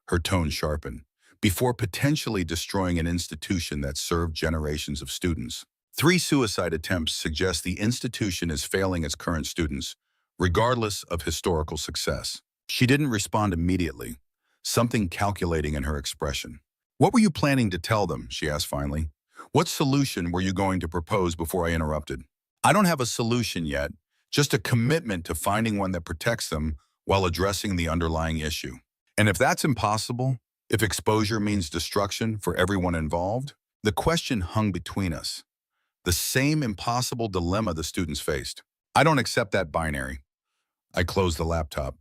Her tone sharpened. Before potentially destroying an institution that served generations of students. 3 suicide attempts suggest the institution is failing its current students, regardless of historical success. She didn't respond immediately, something calculating in her expression. What were you planning to tell them? She asked finally. What solution were you going to propose before I interrupted? I don't have a solution yet, just a commitment to finding one that protects them while addressing the underlying issue. And if that's impossible, if exposure means destruction for everyone involved, the question hung between us. The same impossible dilemma the students faced. I don't accept that binary. I closed the laptop.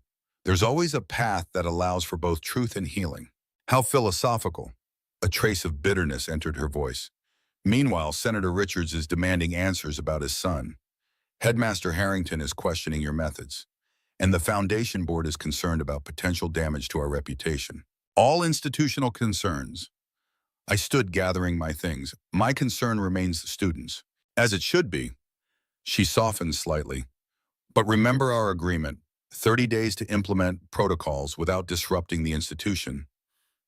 There's always a path that allows for both truth and healing. How philosophical. A trace of bitterness entered her voice. Meanwhile, Senator Richards is demanding answers about his son. Headmaster Harrington is questioning your methods. And the foundation board is concerned about potential damage to our reputation. All institutional concerns. I stood gathering my things. My concern remains the students. As it should be. She softened slightly. But remember our agreement. 30 days to implement protocols without disrupting the institution.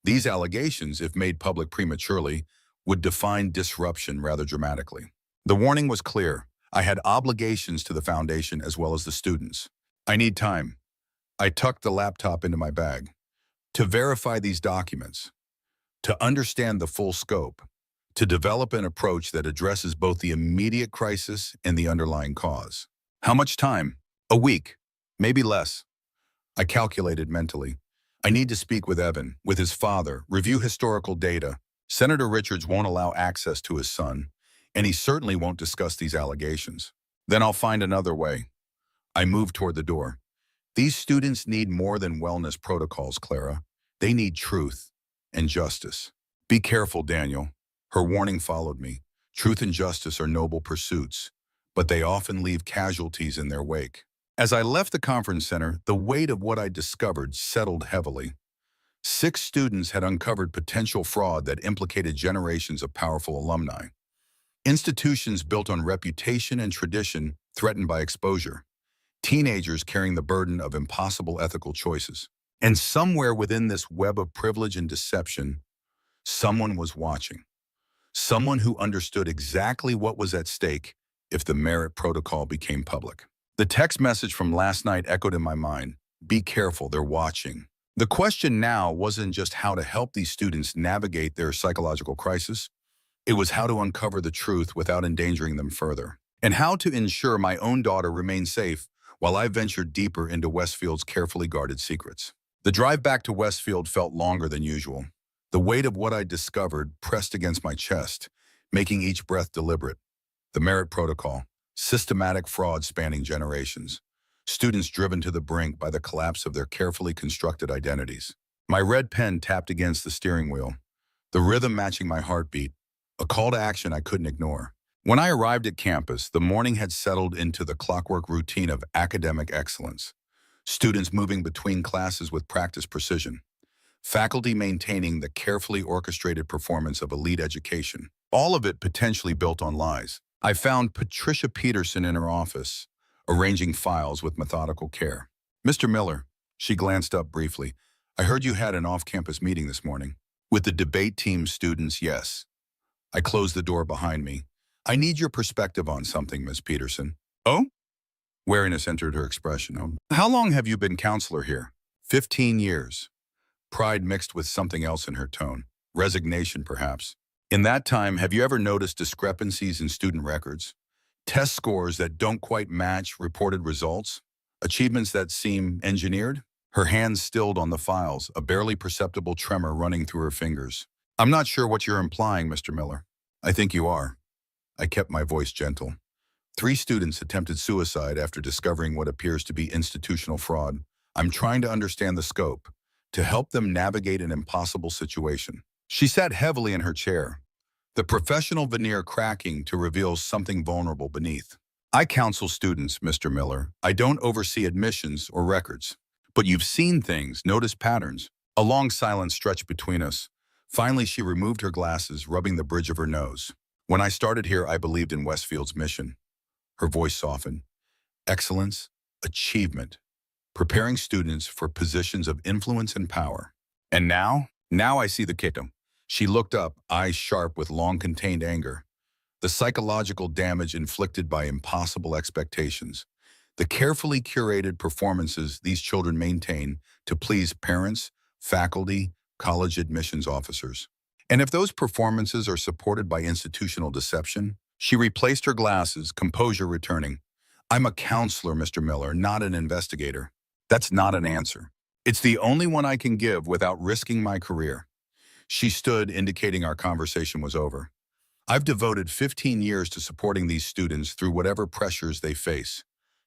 These allegations, if made public prematurely, would define disruption rather dramatically. The warning was clear. I had obligations to the foundation as well as the students. I need time. I tucked the laptop into my bag. To verify these documents, to understand the full scope, to develop an approach that addresses both the immediate crisis and the underlying cause. How much time? A week, maybe less. I calculated mentally. I need to speak with Evan, with his father, review historical data. Senator Richards won't allow access to his son, and he certainly won't discuss these allegations. Then I'll find another way. I moved toward the door. These students need more than wellness protocols, Clara. They need truth and justice. Be careful, Daniel. Her warning followed me. Truth and justice are noble pursuits, but they often leave casualties in their wake. As I left the conference center, the weight of what I discovered settled heavily. 6 students had uncovered potential fraud that implicated generations of powerful alumni. Institutions built on reputation and tradition threatened by exposure. Teenagers carrying the burden of impossible ethical choices. And somewhere within this web of privilege and deception, someone was watching. Someone who understood exactly what was at stake if the merit protocol became public. The text message from last night echoed in my mind. Be careful, they're watching. The question now wasn't just how to help these students navigate their psychological crisis. It was how to uncover the truth without endangering them further, and how to ensure my own daughter remained safe while I ventured deeper into Westfield's carefully guarded secrets. The drive back to Westfield felt longer than usual. The weight of what I discovered pressed against my chest, making each breath deliberate. The merit protocol, systematic fraud spanning generations. Students driven to the brink by the collapse of their carefully constructed identities. My red pen tapped against the steering wheel, the rhythm matching my heartbeat, a call to action I couldn't ignore. When I arrived at campus, the morning had settled into the clockwork routine of academic excellence. Students moving between classes with practiced precision. Faculty maintaining the carefully orchestrated performance of elite education. All of it potentially built on lies. I found Patricia Peterson in her office, arranging files with methodical care. Mr. Miller, she glanced up briefly. I heard you had an off-campus meeting this morning. With the debate team students, yes. I closed the door behind me. I need your perspective on something, Ms. Peterson. Oh? Wariness entered her expression. Oh. How long have you been counselor here? 15 years. Pride mixed with something else in her tone. Resignation, perhaps. In that time, have you ever noticed discrepancies in student records? Test scores that don't quite match reported results? Achievements that seem engineered? Her hands stilled on the files, a barely perceptible tremor running through her fingers. I'm not sure what you're implying, Mr. Miller. I think you are. I kept my voice gentle. 3 students attempted suicide after discovering what appears to be institutional fraud. I'm trying to understand the scope, to help them navigate an impossible situation. She sat heavily in her chair, the professional veneer cracking to reveal something vulnerable beneath. I counsel students, Mr. Miller. I don't oversee admissions or records. But you've seen things, noticed patterns. A long silence stretched between us. Finally, she removed her glasses, rubbing the bridge of her nose. When I started here, I believed in Westfield's mission. Her voice softened. Excellence, achievement, preparing students for positions of influence and power. And now I see the kingdom. She looked up, eyes sharp with long-contained anger. The psychological damage inflicted by impossible expectations. The carefully curated performances these children maintain to please parents, faculty, college admissions officers. And if those performances are supported by institutional deception, she replaced her glasses, composure returning. I'm a counselor, Mr. Miller, not an investigator. That's not an answer. It's the only one I can give without risking my career. She stood, indicating our conversation was over. I've devoted 15 years to supporting these students through whatever pressures they face.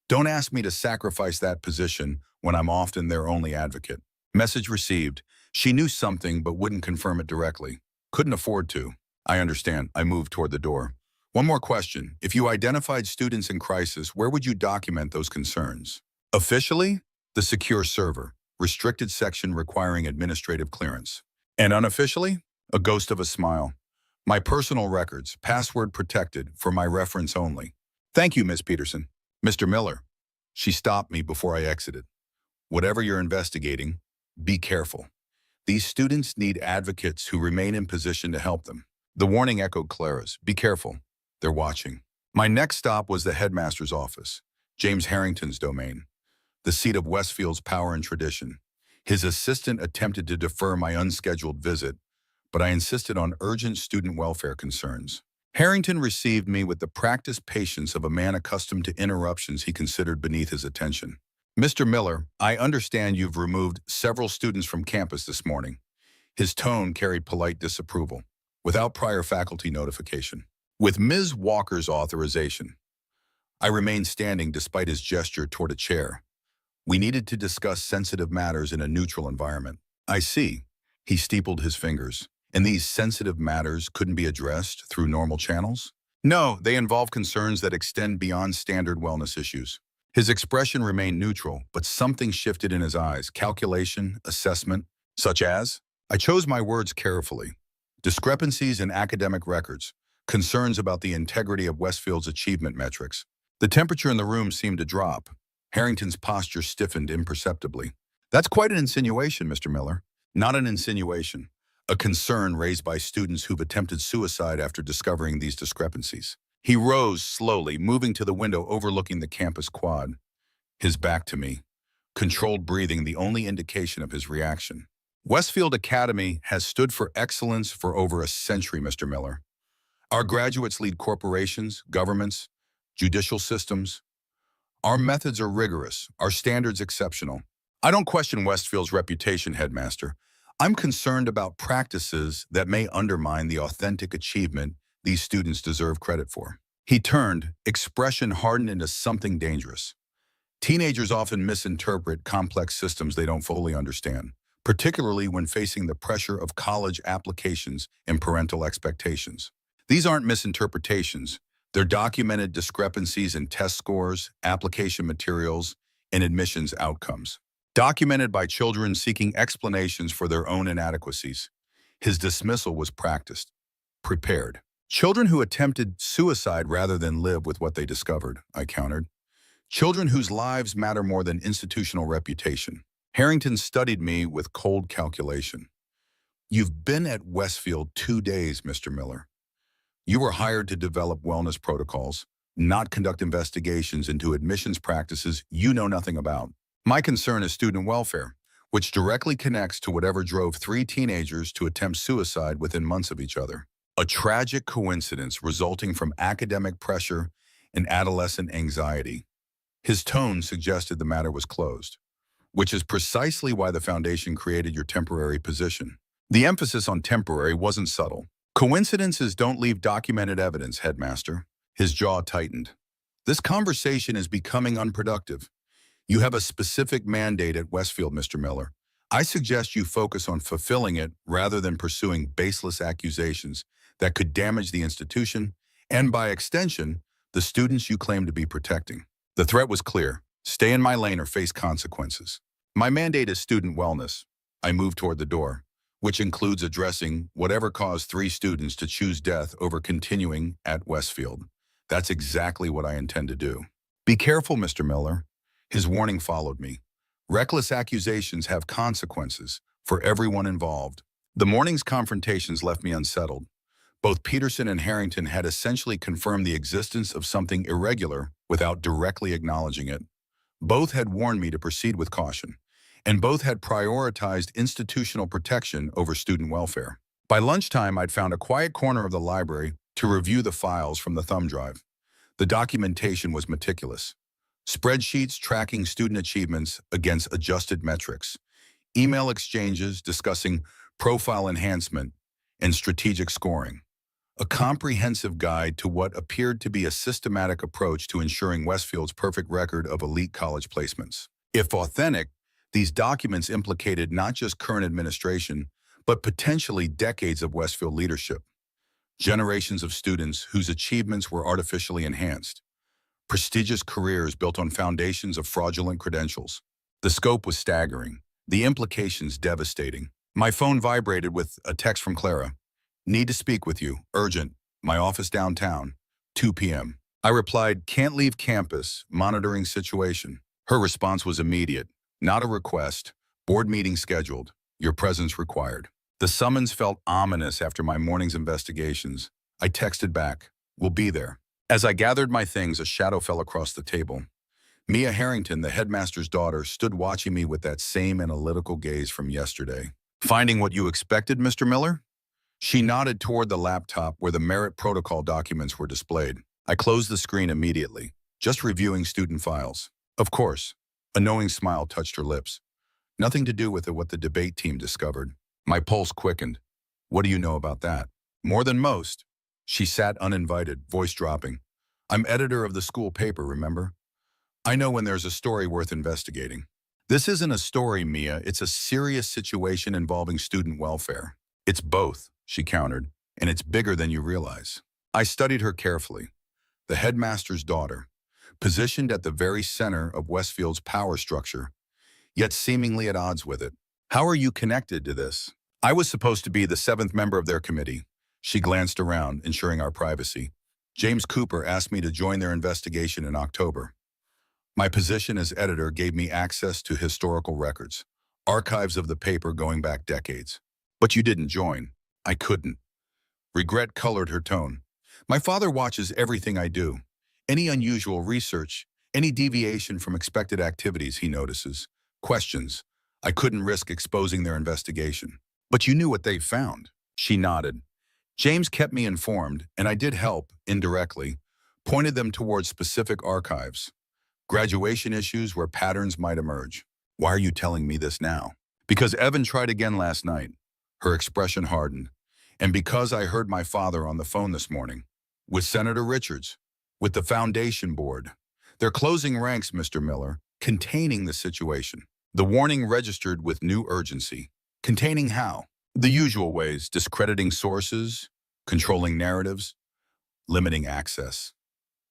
Don't ask me to sacrifice that position when I'm often their only advocate. Message received. She knew something but wouldn't confirm it directly. Couldn't afford to. I understand. I moved toward the door. One more question. If you identified students in crisis, where would you document those concerns? Officially, the secure server, restricted section requiring administrative clearance. And unofficially, a ghost of a smile. My personal records, password protected, for my reference only. Thank you, Ms. Peterson. Mr. Miller. She stopped me before I exited. Whatever you're investigating, be careful. These students need advocates who remain in position to help them. The warning echoed Clara's. Be careful. They're watching. My next stop was the headmaster's office, James Harrington's domain, the seat of Westfield's power and tradition. His assistant attempted to defer my unscheduled visit, but I insisted on urgent student welfare concerns. Harrington received me with the practiced patience of a man accustomed to interruptions he considered beneath his attention. Mr. Miller, I understand you've removed several students from campus this morning. His tone carried polite disapproval, without prior faculty notification. With Ms. Walker's authorization, I remained standing despite his gesture toward a chair. We needed to discuss sensitive matters in a neutral environment. I see. He steepled his fingers. And these sensitive matters couldn't be addressed through normal channels? No, they involve concerns that extend beyond standard wellness issues. His expression remained neutral, but something shifted in his eyes. Calculation, assessment, such as? I chose my words carefully. Discrepancies in academic records, concerns about the integrity of Westfield's achievement metrics. The temperature in the room seemed to drop. Harrington's posture stiffened imperceptibly. That's quite an insinuation, Mr. Miller. Not an insinuation. A concern raised by students who've attempted suicide after discovering these discrepancies. He rose slowly, moving to the window overlooking the campus quad, his back to me, controlled breathing the only indication of his reaction. Westfield Academy has stood for excellence for over a century, Mr. Miller. Our graduates lead corporations, governments, judicial systems. Our methods are rigorous, our standards exceptional. I don't question Westfield's reputation, Headmaster. I'm concerned about practices that may undermine the authentic achievement these students deserve credit for. He turned, expression hardened into something dangerous. Teenagers often misinterpret complex systems they don't fully understand, particularly when facing the pressure of college applications and parental expectations. These aren't misinterpretations. They're documented discrepancies in test scores, application materials, and admissions outcomes. Documented by children seeking explanations for their own inadequacies. His dismissal was practiced, prepared. Children who attempted suicide rather than live with what they discovered, I countered. Children whose lives matter more than institutional reputation. Harrington studied me with cold calculation. You've been at Westfield 2 days, Mr. Miller. You were hired to develop wellness protocols, not conduct investigations into admissions practices you know nothing about. My concern is student welfare, which directly connects to whatever drove 3 teenagers to attempt suicide within months of each other. A tragic coincidence resulting from academic pressure and adolescent anxiety. His tone suggested the matter was closed, which is precisely why the foundation created your temporary position. The emphasis on temporary wasn't subtle. Coincidences don't leave documented evidence, Headmaster. His jaw tightened. This conversation is becoming unproductive. You have a specific mandate at Westfield, Mr. Miller. I suggest you focus on fulfilling it rather than pursuing baseless accusations that could damage the institution and, by extension, the students you claim to be protecting. The threat was clear. Stay in my lane or face consequences. My mandate is student wellness. I moved toward the door, which includes addressing whatever caused 3 students to choose death over continuing at Westfield. That's exactly what I intend to do. Be careful, Mr. Miller. His warning followed me. Reckless accusations have consequences for everyone involved. The morning's confrontations left me unsettled. Both Peterson and Harrington had essentially confirmed the existence of something irregular without directly acknowledging it. Both had warned me to proceed with caution, and both had prioritized institutional protection over student welfare. By lunchtime, I'd found a quiet corner of the library to review the files from the thumb drive. The documentation was meticulous. Spreadsheets tracking student achievements against adjusted metrics, email exchanges discussing profile enhancement and strategic scoring, a comprehensive guide to what appeared to be a systematic approach to ensuring Westfield's perfect record of elite college placements. If authentic, these documents implicated not just current administration, but potentially decades of Westfield leadership, generations of students whose achievements were artificially enhanced, prestigious careers built on foundations of fraudulent credentials. The scope was staggering, the implications devastating. My phone vibrated with a text from Clara. Need to speak with you, urgent, my office downtown, 2 p.m. I replied, can't leave campus, monitoring situation. Her response was immediate, not a request, board meeting scheduled, your presence required. The summons felt ominous after my morning's investigations. I texted back, we'll be there. As I gathered my things, a shadow fell across the table. Mia Harrington, the headmaster's daughter, stood watching me with that same analytical gaze from yesterday. Finding what you expected, Mr. Miller? She nodded toward the laptop where the merit protocol documents were displayed. I closed the screen immediately, just reviewing student files. Of course. A knowing smile touched her lips. Nothing to do with what the debate team discovered. My pulse quickened. What do you know about that? More than most. She sat uninvited, voice dropping. I'm editor of the school paper, remember? I know when there's a story worth investigating. This isn't a story, Mia. It's a serious situation involving student welfare. It's both. she countered, and it's bigger than you realize. I studied her carefully. The headmaster's daughter, positioned at the very center of Westfield's power structure, yet seemingly at odds with it. How are you connected to this? I was supposed to be the seventh member of their committee. She glanced around, ensuring our privacy. James Cooper asked me to join their investigation in October. My position as editor gave me access to historical records, archives of the paper going back decades. But you didn't join. I couldn't. Regret colored her tone. My father watches everything I do. Any unusual research, any deviation from expected activities he notices, questions. I couldn't risk exposing their investigation. But you knew what they found. She nodded. James kept me informed, and I did help, indirectly, pointed them towards specific archives. Graduation issues where patterns might emerge. Why are you telling me this now? Because Evan tried again last night. Her expression hardened. And because I heard my father on the phone this morning. With Senator Richards. With the Foundation Board. They're closing ranks, Mr. Miller, containing the situation. The warning registered with new urgency. Containing how? The usual ways, discrediting sources, controlling narratives, limiting access.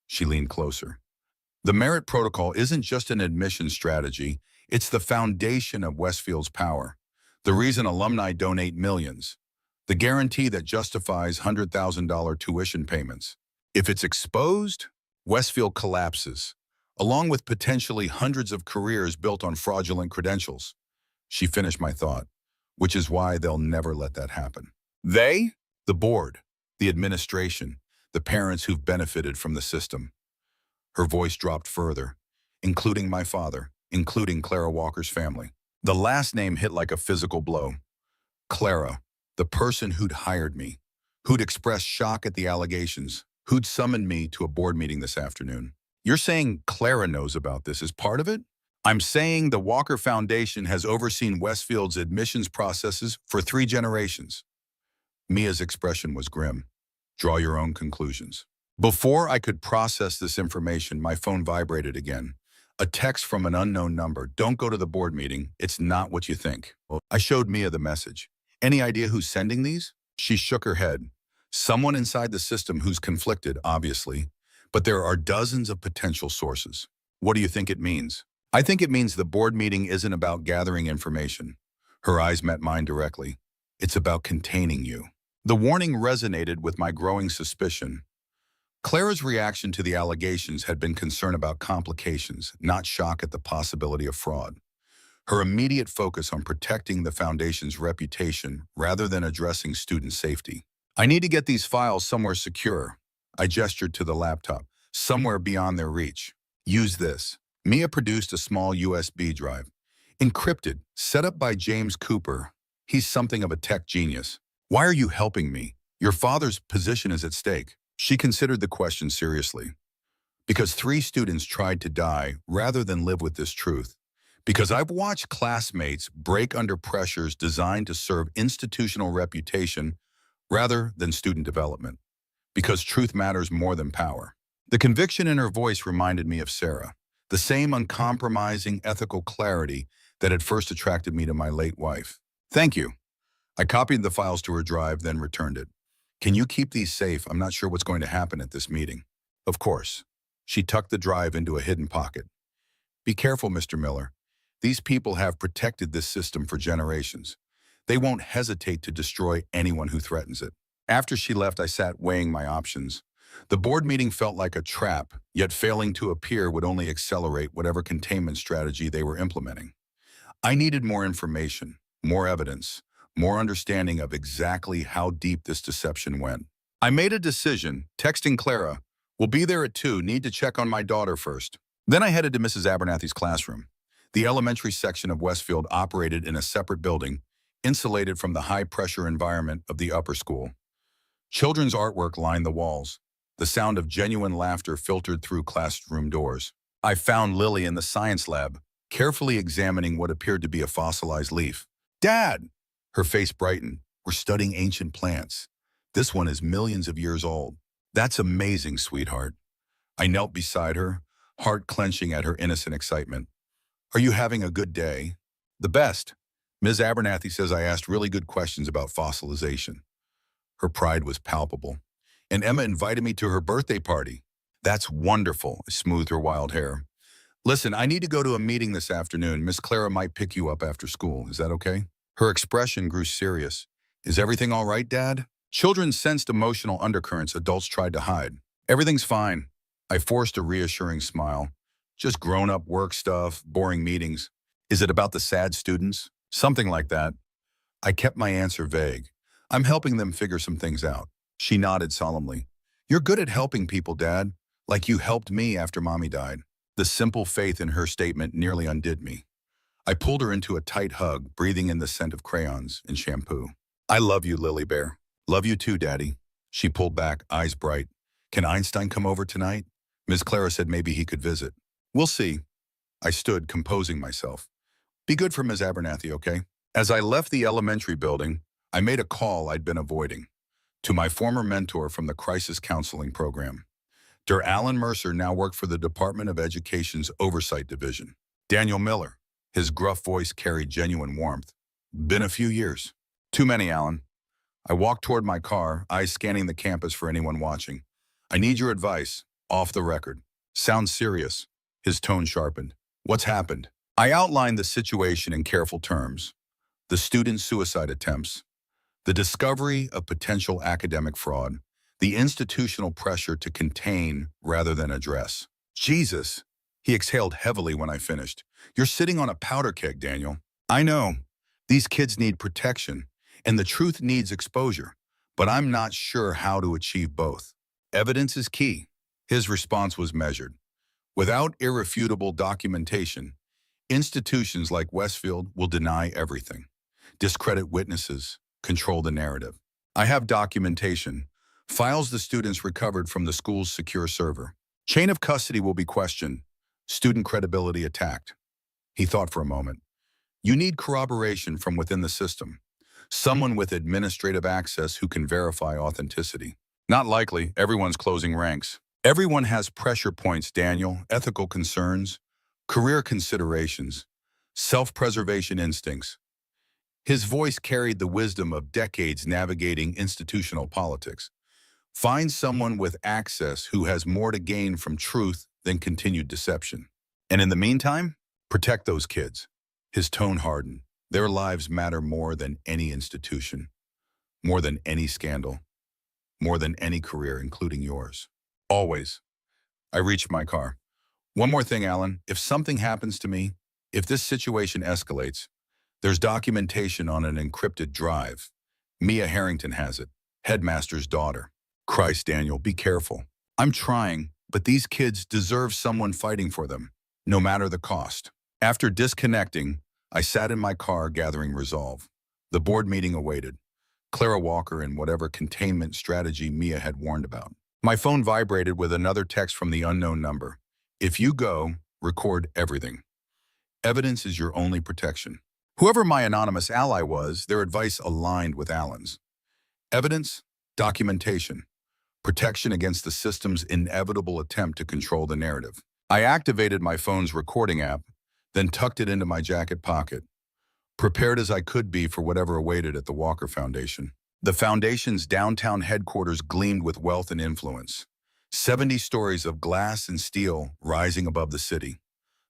She leaned closer. The merit protocol isn't just an admission strategy, it's the foundation of Westfield's power. The reason alumni donate millions. The guarantee that justifies $100,000 tuition payments. If it's exposed, Westfield collapses, along with potentially hundreds of careers built on fraudulent credentials. She finished my thought, which is why they'll never let that happen. They? The board, the administration, the parents who've benefited from the system. Her voice dropped further, including my father, including Clara Walker's family. The last name hit like a physical blow. Clara, the person who'd hired me, who'd expressed shock at the allegations, who'd summoned me to a board meeting this afternoon. You're saying Clara knows about this as part of it? I'm saying the Walker Foundation has overseen Westfield's admissions processes for 3 generations. Mia's expression was grim. Draw your own conclusions. Before I could process this information, my phone vibrated again. A text from an unknown number. Don't go to the board meeting. It's not what you think. I showed Mia the message. Any idea who's sending these? She shook her head. Someone inside the system who's conflicted, obviously. But there are dozens of potential sources. What do you think it means? I think it means the board meeting isn't about gathering information. Her eyes met mine directly. It's about containing you. The warning resonated with my growing suspicion. Clara's reaction to the allegations had been concern about complications, not shock at the possibility of fraud. Her immediate focus on protecting the foundation's reputation rather than addressing student safety. I need to get these files somewhere secure. I gestured to the laptop, somewhere beyond their reach. Use this. Mia produced a small USB drive. Encrypted, set up by James Cooper. He's something of a tech genius. Why are you helping me? Your father's position is at stake. She considered the question seriously. Because 3 students tried to die rather than live with this truth. Because I've watched classmates break under pressures designed to serve institutional reputation rather than student development. Because truth matters more than power. The conviction in her voice reminded me of Sarah. The same uncompromising ethical clarity that had first attracted me to my late wife. Thank you. I copied the files to her drive, then returned it. Can you keep these safe? I'm not sure what's going to happen at this meeting. Of course. She tucked the drive into a hidden pocket. Be careful, Mr. Miller. These people have protected this system for generations. They won't hesitate to destroy anyone who threatens it. After she left, I sat weighing my options. The board meeting felt like a trap, yet failing to appear would only accelerate whatever containment strategy they were implementing. I needed more information, more evidence, more understanding of exactly how deep this deception went. I made a decision, texting Clara, "We'll be there at 2, need to check on my daughter first." Then I headed to Mrs. Abernathy's classroom. The elementary section of Westfield operated in a separate building, insulated from the high-pressure environment of the upper school. Children's artwork lined the walls. The sound of genuine laughter filtered through classroom doors. I found Lily in the science lab, carefully examining what appeared to be a fossilized leaf. "Dad!" Her face brightened. "We're studying ancient plants. This one is millions of years old." "That's amazing, sweetheart." I knelt beside her, heart clenching at her innocent excitement. "Are you having a good day?" "The best. Ms. Abernathy says I asked really good questions about fossilization." Her pride was palpable. And Emma invited me to her birthday party. That's wonderful, I smoothed her wild hair. Listen, I need to go to a meeting this afternoon. Miss Clara might pick you up after school. Is that okay? Her expression grew serious. Is everything all right, Dad? Children sensed emotional undercurrents adults tried to hide. Everything's fine. I forced a reassuring smile. Just grown-up work stuff, boring meetings. Is it about the sad students? Something like that. I kept my answer vague. I'm helping them figure some things out. She nodded solemnly. You're good at helping people, Dad, like you helped me after Mommy died. The simple faith in her statement nearly undid me. I pulled her into a tight hug, breathing in the scent of crayons and shampoo. I love you, Lily Bear. Love you too, Daddy. She pulled back, eyes bright. Can Einstein come over tonight? Miss Clara said maybe he could visit. We'll see. I stood, composing myself. Be good for Ms. Abernathy, okay? As I left the elementary building, I made a call I'd been avoiding. To my former mentor from the crisis counseling program. Dr. Alan Mercer now worked for the Department of Education's Oversight Division. Daniel Miller. His gruff voice carried genuine warmth. Been a few years. Too many, Alan. I walked toward my car, eyes scanning the campus for anyone watching. I need your advice, off the record. Sounds serious. His tone sharpened. What's happened? I outlined the situation in careful terms. The student suicide attempts, the discovery of potential academic fraud, the institutional pressure to contain rather than address. Jesus, he exhaled heavily when I finished. You're sitting on a powder keg, Daniel. I know. These kids need protection, and the truth needs exposure, but I'm not sure how to achieve both. Evidence is key. His response was measured. Without irrefutable documentation, institutions like Westfield will deny everything, discredit witnesses, control the narrative. I have documentation, files the students recovered from the school's secure server. Chain of custody will be questioned, student credibility attacked. He thought for a moment. You need corroboration from within the system, someone with administrative access who can verify authenticity. Not likely, everyone's closing ranks. Everyone has pressure points, Daniel, ethical concerns, career considerations, self-preservation instincts. His voice carried the wisdom of decades navigating institutional politics. Find someone with access who has more to gain from truth than continued deception. And in the meantime, protect those kids. His tone hardened. Their lives matter more than any institution, more than any scandal, more than any career, including yours. Always. I reached my car. One more thing, Alan. If something happens to me, if this situation escalates, there's documentation on an encrypted drive. Mia Harrington has it, headmaster's daughter. Christ, Daniel, be careful. I'm trying, but these kids deserve someone fighting for them, no matter the cost. After disconnecting, I sat in my car gathering resolve. The board meeting awaited. Clara Walker and whatever containment strategy Mia had warned about. My phone vibrated with another text from the unknown number. If you go, record everything. Evidence is your only protection. Whoever my anonymous ally was, their advice aligned with Alan's. Evidence, documentation, protection against the system's inevitable attempt to control the narrative. I activated my phone's recording app, then tucked it into my jacket pocket, prepared as I could be for whatever awaited at the Walker Foundation. The foundation's downtown headquarters gleamed with wealth and influence. 70 stories of glass and steel rising above the city.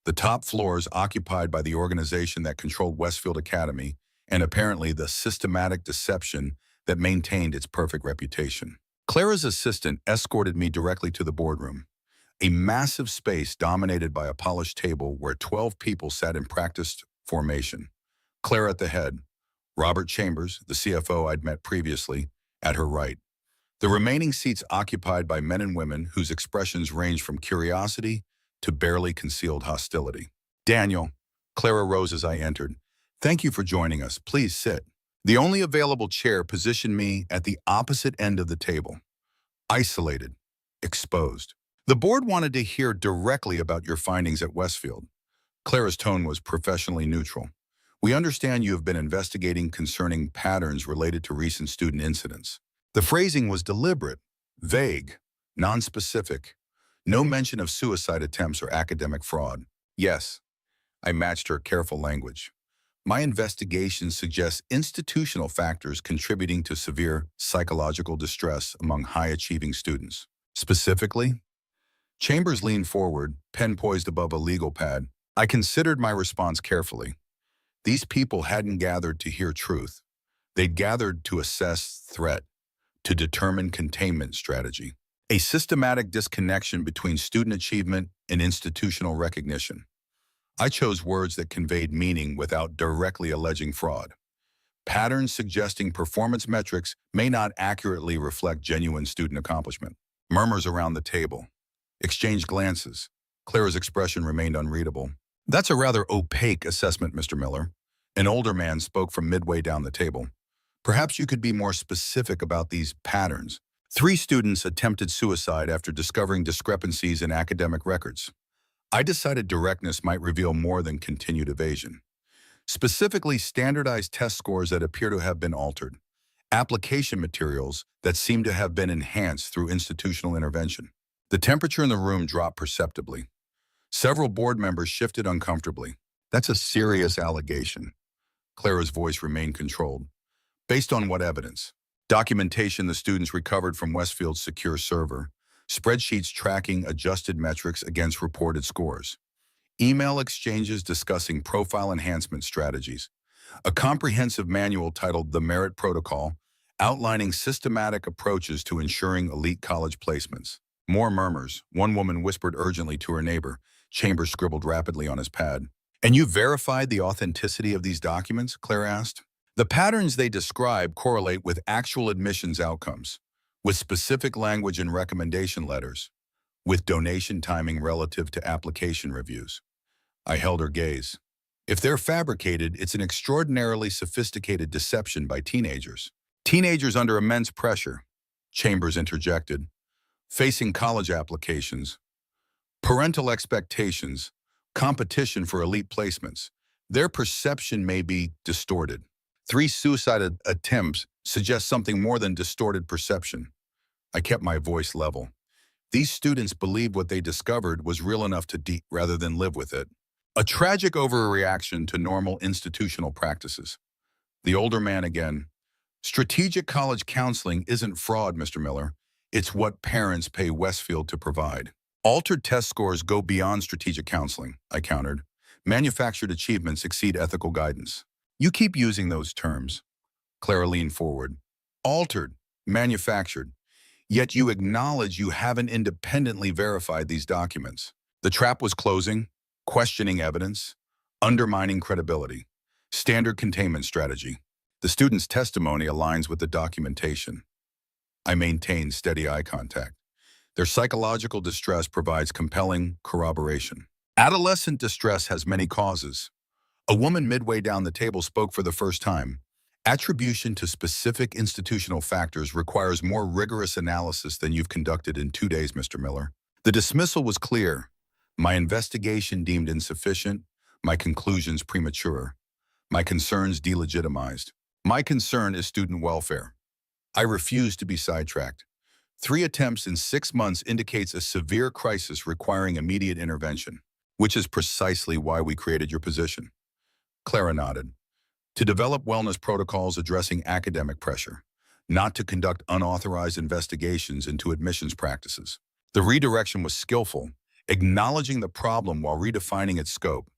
The top floors occupied by the organization that controlled Westfield Academy and apparently the systematic deception that maintained its perfect reputation. Clara's assistant escorted me directly to the boardroom, a massive space dominated by a polished table where 12 people sat in practiced formation. Clara at the head, Robert Chambers, the CFO I'd met previously, at her right. The remaining seats occupied by men and women whose expressions ranged from curiosity to barely concealed hostility. Daniel, Clara rose as I entered. Thank you for joining us. Please sit. The only available chair positioned me at the opposite end of the table. Isolated, exposed. The board wanted to hear directly about your findings at Westfield. Clara's tone was professionally neutral. We understand you have been investigating concerning patterns related to recent student incidents. The phrasing was deliberate, vague, nonspecific. No mention of suicide attempts or academic fraud. Yes, I matched her careful language. My investigation suggests institutional factors contributing to severe psychological distress among high-achieving students. Specifically, Chambers leaned forward, pen poised above a legal pad. I considered my response carefully. These people hadn't gathered to hear truth. They'd gathered to assess threat, to determine containment strategy. A systematic disconnection between student achievement and institutional recognition. I chose words that conveyed meaning without directly alleging fraud. Patterns suggesting performance metrics may not accurately reflect genuine student accomplishment. Murmurs around the table. Exchanged glances. Clara's expression remained unreadable. That's a rather opaque assessment, Mr. Miller. An older man spoke from midway down the table. Perhaps you could be more specific about these patterns. 3 students attempted suicide after discovering discrepancies in academic records. I decided directness might reveal more than continued evasion. Specifically, standardized test scores that appear to have been altered. Application materials that seem to have been enhanced through institutional intervention. The temperature in the room dropped perceptibly. Several board members shifted uncomfortably. That's a serious allegation. Clara's voice remained controlled. Based on what evidence? Documentation the students recovered from Westfield's secure server. Spreadsheets tracking adjusted metrics against reported scores. Email exchanges discussing profile enhancement strategies. A comprehensive manual titled The Merit Protocol, outlining systematic approaches to ensuring elite college placements. More murmurs. One woman whispered urgently to her neighbor. Chambers scribbled rapidly on his pad. "And you verified the authenticity of these documents?" Claire asked. "The patterns they describe correlate with actual admissions outcomes, with specific language in recommendation letters, with donation timing relative to application reviews." I held her gaze. "If they're fabricated, it's an extraordinarily sophisticated deception by teenagers. Teenagers under immense pressure," Chambers interjected, "facing college applications, parental expectations, competition for elite placements. Their perception may be distorted. 3 suicide attempts suggest something more than distorted perception." I kept my voice level. These students believed what they discovered was real enough to deep rather than live with it. A tragic overreaction to normal institutional practices. The older man again. "Strategic college counseling isn't fraud, Mr. Miller. It's what parents pay Westfield to provide." "Altered test scores go beyond strategic counseling," I countered. "Manufactured achievements exceed ethical guidance." "You keep using those terms." Clara leaned forward. "Altered, manufactured. Yet you acknowledge you haven't independently verified these documents." The trap was closing, questioning evidence, undermining credibility. Standard containment strategy. The student's testimony aligns with the documentation. I maintained steady eye contact. Their psychological distress provides compelling corroboration. Adolescent distress has many causes. A woman midway down the table spoke for the first time. Attribution to specific institutional factors requires more rigorous analysis than you've conducted in 2 days, Mr. Miller. The dismissal was clear. My investigation deemed insufficient, my conclusions premature, my concerns delegitimized. My concern is student welfare. I refuse to be sidetracked. 3 attempts in 6 months indicates a severe crisis requiring immediate intervention, which is precisely why we created your position. Clara nodded. To develop wellness protocols addressing academic pressure, not to conduct unauthorized investigations into admissions practices. The redirection was skillful, acknowledging the problem while redefining its scope,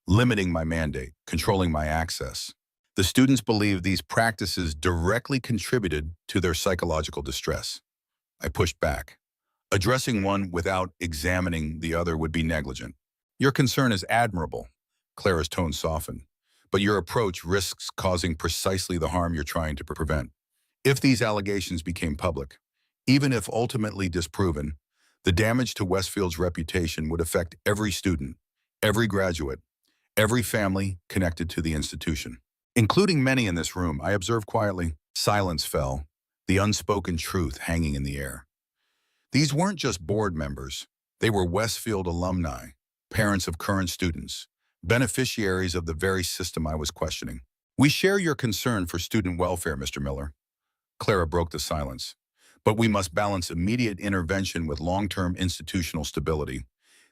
limiting my mandate, controlling my access. The students believed these practices directly contributed to their psychological distress. I pushed back. Addressing one without examining the other would be negligent. Your concern is admirable. Clara's tone softened. But your approach risks causing precisely the harm you're trying to prevent. If these allegations became public, even if ultimately disproven, the damage to Westfield's reputation would affect every student, every graduate, every family connected to the institution. Including many in this room, I observed quietly. Silence fell, the unspoken truth hanging in the air. These weren't just board members. They were Westfield alumni, parents of current students, beneficiaries of the very system I was questioning. We share your concern for student welfare, Mr. Miller. Clara broke the silence. But we must balance immediate intervention with long-term institutional stability.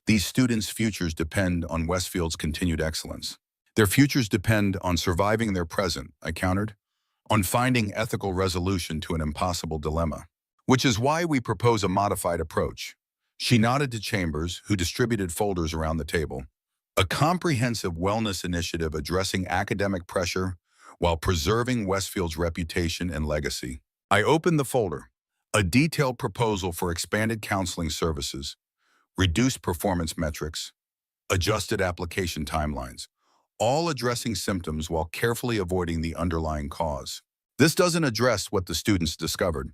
These students' futures depend on Westfield's continued excellence. Their futures depend on surviving their present, I countered, on finding ethical resolution to an impossible dilemma. Which is why we propose a modified approach. She nodded to Chambers, who distributed folders around the table. A comprehensive wellness initiative addressing academic pressure while preserving Westfield's reputation and legacy. I opened the folder. A detailed proposal for expanded counseling services, reduced performance metrics, adjusted application timelines, all addressing symptoms while carefully avoiding the underlying cause. This doesn't address what the students discovered.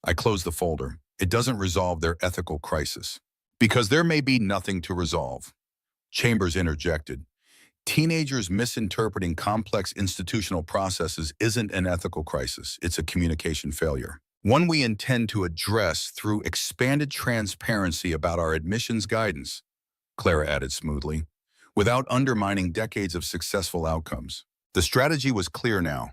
I closed the folder. It doesn't resolve their ethical crisis. Because there may be nothing to resolve. Chambers interjected. Teenagers misinterpreting complex institutional processes isn't an ethical crisis. It's a communication failure. One we intend to address through expanded transparency about our admissions guidance, Clara added smoothly, without undermining decades of successful outcomes. The strategy was clear now.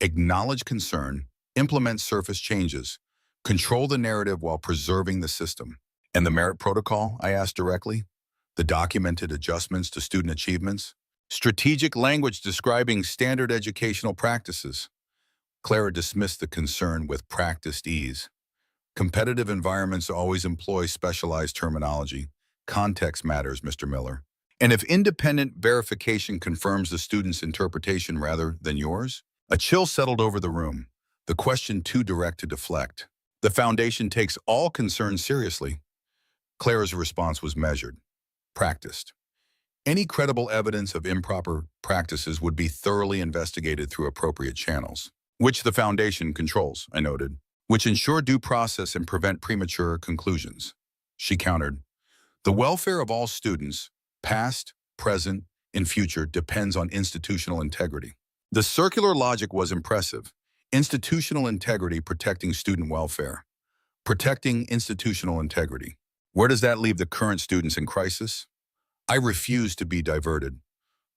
Acknowledge concern, implement surface changes, control the narrative while preserving the system. And the merit protocol, I asked directly? The documented adjustments to student achievements? Strategic language describing standard educational practices? Clara dismissed the concern with practiced ease. Competitive environments always employ specialized terminology. Context matters, Mr. Miller. And if independent verification confirms the student's interpretation rather than yours? A chill settled over the room, the question too direct to deflect. The foundation takes all concerns seriously. Clara's response was measured, practiced. Any credible evidence of improper practices would be thoroughly investigated through appropriate channels, which the foundation controls, I noted, which ensure due process and prevent premature conclusions. She countered, the welfare of all students, past, present, and future, depends on institutional integrity. The circular logic was impressive. Institutional integrity protecting student welfare. Protecting institutional integrity. Where does that leave the current students in crisis? I refuse to be diverted.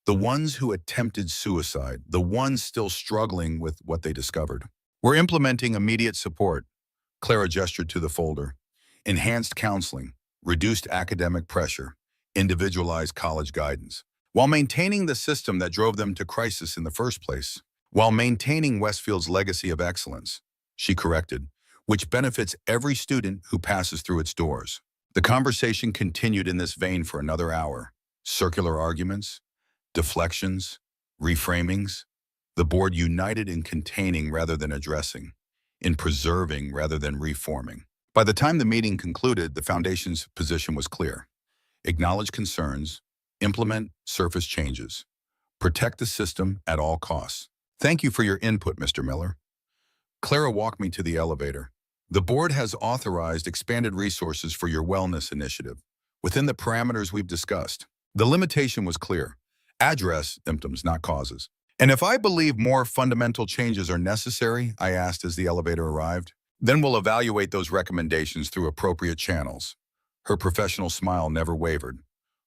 The ones who attempted suicide, the ones still struggling with what they discovered. We're implementing immediate support. Clara gestured to the folder. Enhanced counseling, reduced academic pressure, individualized college guidance, while maintaining the system that drove them to crisis in the first place. While maintaining Westfield's legacy of excellence, she corrected, which benefits every student who passes through its doors. The conversation continued in this vein for another hour. Circular arguments, deflections, reframings. The board united in containing rather than addressing, in preserving rather than reforming. By the time the meeting concluded, the foundation's position was clear. Acknowledge concerns, implement surface changes, protect the system at all costs. Thank you for your input, Mr. Miller. Clara walked me to the elevator. The board has authorized expanded resources for your wellness initiative, within the parameters we've discussed. The limitation was clear. Address symptoms, not causes. And if I believe more fundamental changes are necessary, I asked as the elevator arrived, then we'll evaluate those recommendations through appropriate channels. Her professional smile never wavered.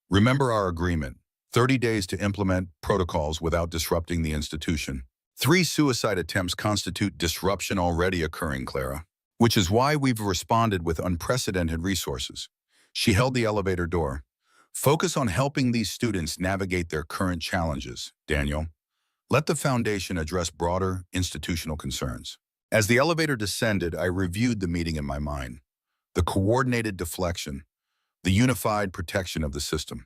Remember our agreement, 30 days to implement protocols without disrupting the institution. 3 suicide attempts constitute disruption already occurring, Clara, which is why we've responded with unprecedented resources. She held the elevator door. Focus on helping these students navigate their current challenges, Daniel. Let the foundation address broader institutional concerns. As the elevator descended, I reviewed the meeting in my mind. The coordinated deflection, the unified protection of the system,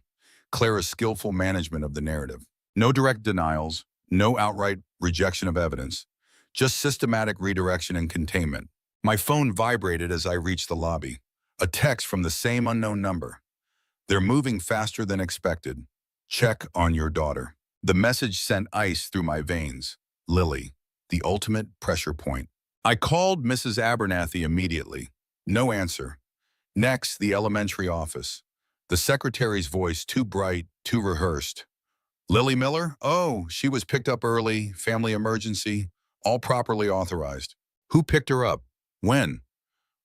Clara's skillful management of the narrative. No direct denials, no outright rejection of evidence, just systematic redirection and containment. My phone vibrated as I reached the lobby. A text from the same unknown number. They're moving faster than expected. Check on your daughter. The message sent ice through my veins. Lily, the ultimate pressure point. I called Mrs. Abernathy immediately. No answer. Next, the elementary office. The secretary's voice too bright, too rehearsed. Lily Miller? Oh, she was picked up early, family emergency, all properly authorized. Who picked her up? When?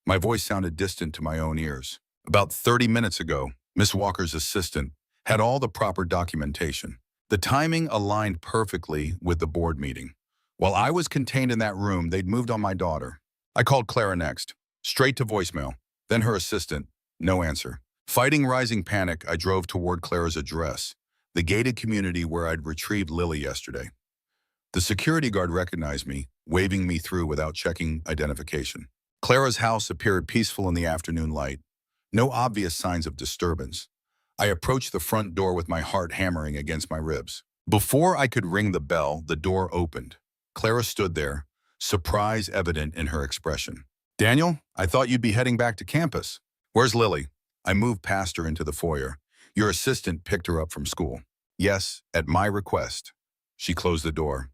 My voice sounded distant to my own ears. About 30 minutes ago, Miss Walker's assistant had all the proper documentation. The timing aligned perfectly with the board meeting. While I was contained in that room, they'd moved on my daughter. I called Clara next, straight to voicemail. Then her assistant, no answer. Fighting rising panic, I drove toward Clara's address. the gated community where I'd retrieved Lily yesterday. The security guard recognized me, waving me through without checking identification. Clara's house appeared peaceful in the afternoon light. No obvious signs of disturbance. I approached the front door with my heart hammering against my ribs. Before I could ring the bell, the door opened. Clara stood there, surprise evident in her expression. "Daniel, I thought you'd be heading back to campus. Where's Lily?" I moved past her into the foyer. "Your assistant picked her up from school." "Yes, at my request." She closed the door.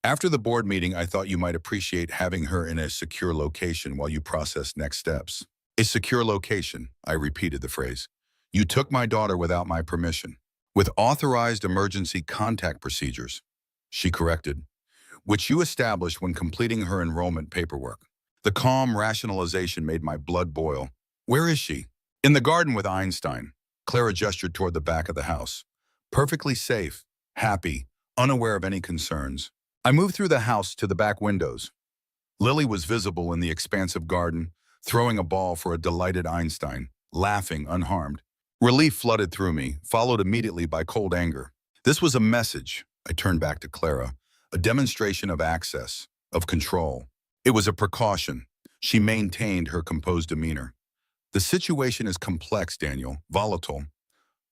"After the board meeting, I thought you might appreciate having her in a secure location while you process next steps." "A secure location," I repeated the phrase. "You took my daughter without my permission." "With authorized emergency contact procedures," she corrected, "which you established when completing her enrollment paperwork." The calm rationalization made my blood boil. "Where is she?" "In the garden with Einstein." Clara gestured toward the back of the house. "Perfectly safe, happy, unaware of any concerns." I moved through the house to the back windows. Lily was visible in the expansive garden, throwing a ball for a delighted Einstein, laughing unharmed. Relief flooded through me, followed immediately by cold anger. This was a message, I turned back to Clara, a demonstration of access, of control. It was a precaution. She maintained her composed demeanor. "The situation is complex, Daniel, volatile.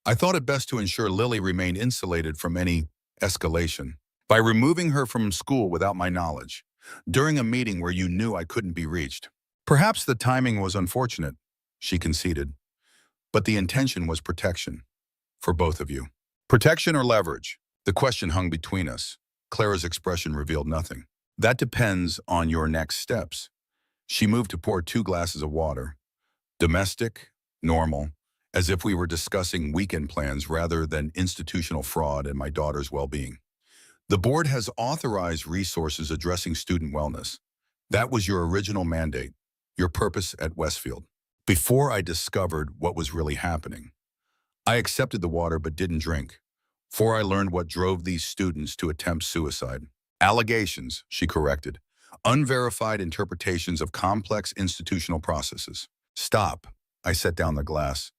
I thought it best to ensure Lily remained insulated from any escalation. By removing her from school without my knowledge, during a meeting where you knew I couldn't be reached. Perhaps the timing was unfortunate," she conceded, "but the intention was protection. For both of you." "Protection or leverage?" The question hung between us. Clara's expression revealed nothing. "That depends on your next steps." She moved to pour 2 glasses of water. Domestic, normal, as if we were discussing weekend plans rather than institutional fraud and my daughter's well-being. "The board has authorized resources addressing student wellness. That was your original mandate, your purpose at Westfield." Before I discovered what was really happening, I accepted the water but didn't drink. For I learned what drove these students to attempt suicide. "Allegations," she corrected. "Unverified interpretations of complex institutional processes." "Stop." I set down the glass.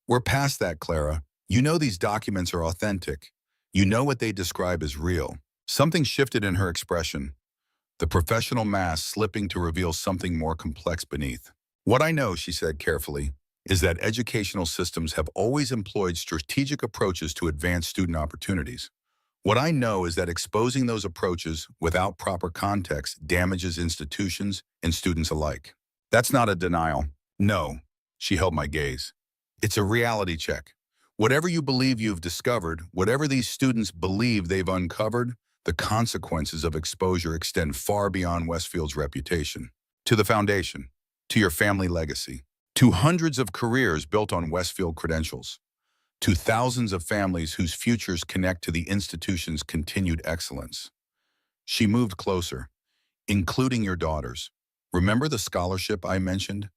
"We're past that, Clara. You know these documents are authentic. You know what they describe as real." Something shifted in her expression, the professional mask slipping to reveal something more complex beneath. "What I know," she said carefully, "is that educational systems have always employed strategic approaches to advance student opportunities. What I know is that exposing those approaches without proper context damages institutions and students alike." "That's not a denial." "No," she held my gaze. "It's a reality check. Whatever you believe you've discovered, whatever these students believe they've uncovered, the consequences of exposure extend far beyond Westfield's reputation. To the foundation, to your family legacy, to hundreds of careers built on Westfield credentials, to thousands of families whose futures connect to the institution's continued excellence." She moved closer, "Including your daughters. Remember the scholarship I mentioned?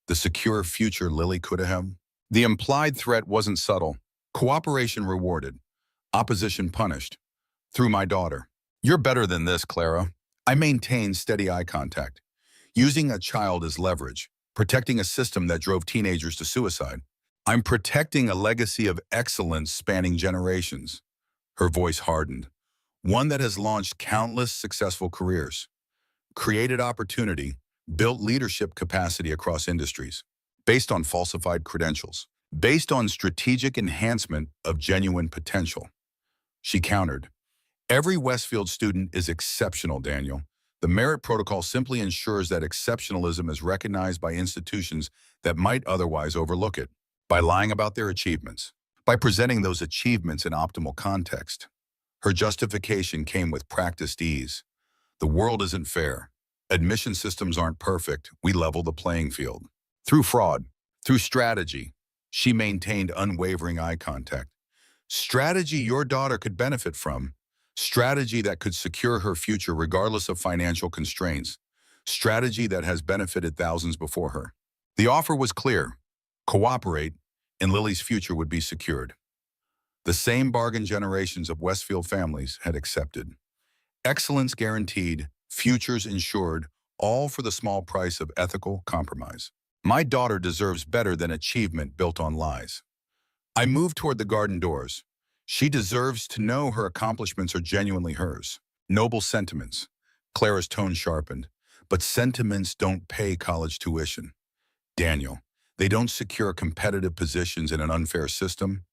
The secure future Lily could have?" The implied threat wasn't subtle. Cooperation rewarded, opposition punished. Through my daughter. "You're better than this, Clara." I maintained steady eye contact, using a child as leverage, protecting a system that drove teenagers to suicide. "I'm protecting a legacy of excellence spanning generations." Her voice hardened. "One that has launched countless successful careers, created opportunity, built leadership capacity across industries, based on falsified credentials, based on strategic enhancement of genuine potential." She countered. "Every Westfield student is exceptional, Daniel. The merit protocol simply ensures that exceptionalism is recognized by institutions that might otherwise overlook it, by lying about their achievements, by presenting those achievements in optimal context." Her justification came with practiced ease. "The world isn't fair. Admission systems aren't perfect. We level the playing field. Through fraud, through strategy." She maintained unwavering eye contact. "Strategy your daughter could benefit from. Strategy that could secure her future regardless of financial constraints. Strategy that has benefited thousands before her." The offer was clear. Cooperate, and Lily's future would be secured. The same bargain generations of Westfield families had accepted. Excellence guaranteed, futures ensured, all for the small price of ethical compromise. My daughter deserves better than achievement built on lies. I moved toward the garden doors. She deserves to know her accomplishments are genuinely hers. Noble sentiments. Clara's tone sharpened. But sentiments don't pay college tuition. Daniel, they don't secure competitive positions in an unfair system.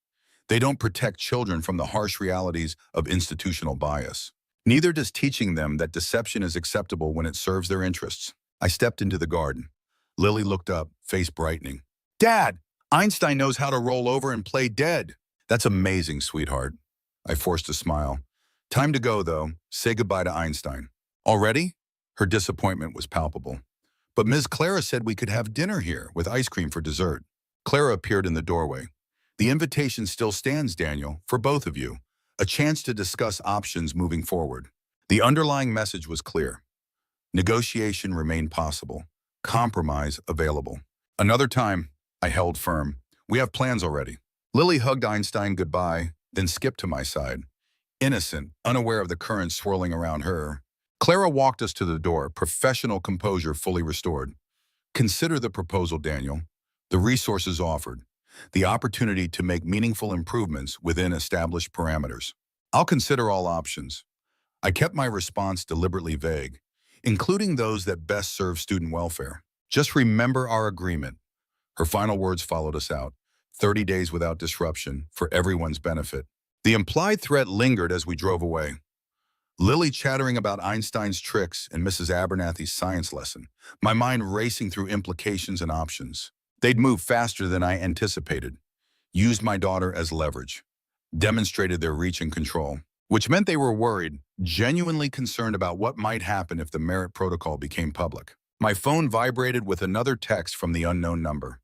They don't protect children from the harsh realities of institutional bias. Neither does teaching them that deception is acceptable when it serves their interests. I stepped into the garden. Lily looked up, face brightening. Dad, Einstein knows how to roll over and play dead. That's amazing, sweetheart. I forced a smile. Time to go, though. Say goodbye to Einstein. Already? Her disappointment was palpable. But Ms. Clara said we could have dinner here with ice cream for dessert. Clara appeared in the doorway. The invitation still stands, Daniel, for both of you. A chance to discuss options moving forward. The underlying message was clear. Negotiation remained possible. Compromise available. Another time, I held firm. We have plans already. Lily hugged Einstein goodbye, then skipped to my side. Innocent, unaware of the currents swirling around her. Clara walked us to the door, professional composure fully restored. Consider the proposal, Daniel. The resources offered. The opportunity to make meaningful improvements within established parameters. I'll consider all options. I kept my response deliberately vague, including those that best serve student welfare. Just remember our agreement. Her final words followed us out. 30 days without disruption, for everyone's benefit. The implied threat lingered as we drove away. Lily chattering about Einstein's tricks and Mrs. Abernathy's science lesson, my mind racing through implications and options. They'd moved faster than I anticipated, used my daughter as leverage, demonstrated their reach and control, which meant they were worried, genuinely concerned about what might happen if the merit protocol became public. My phone vibrated with another text from the unknown number.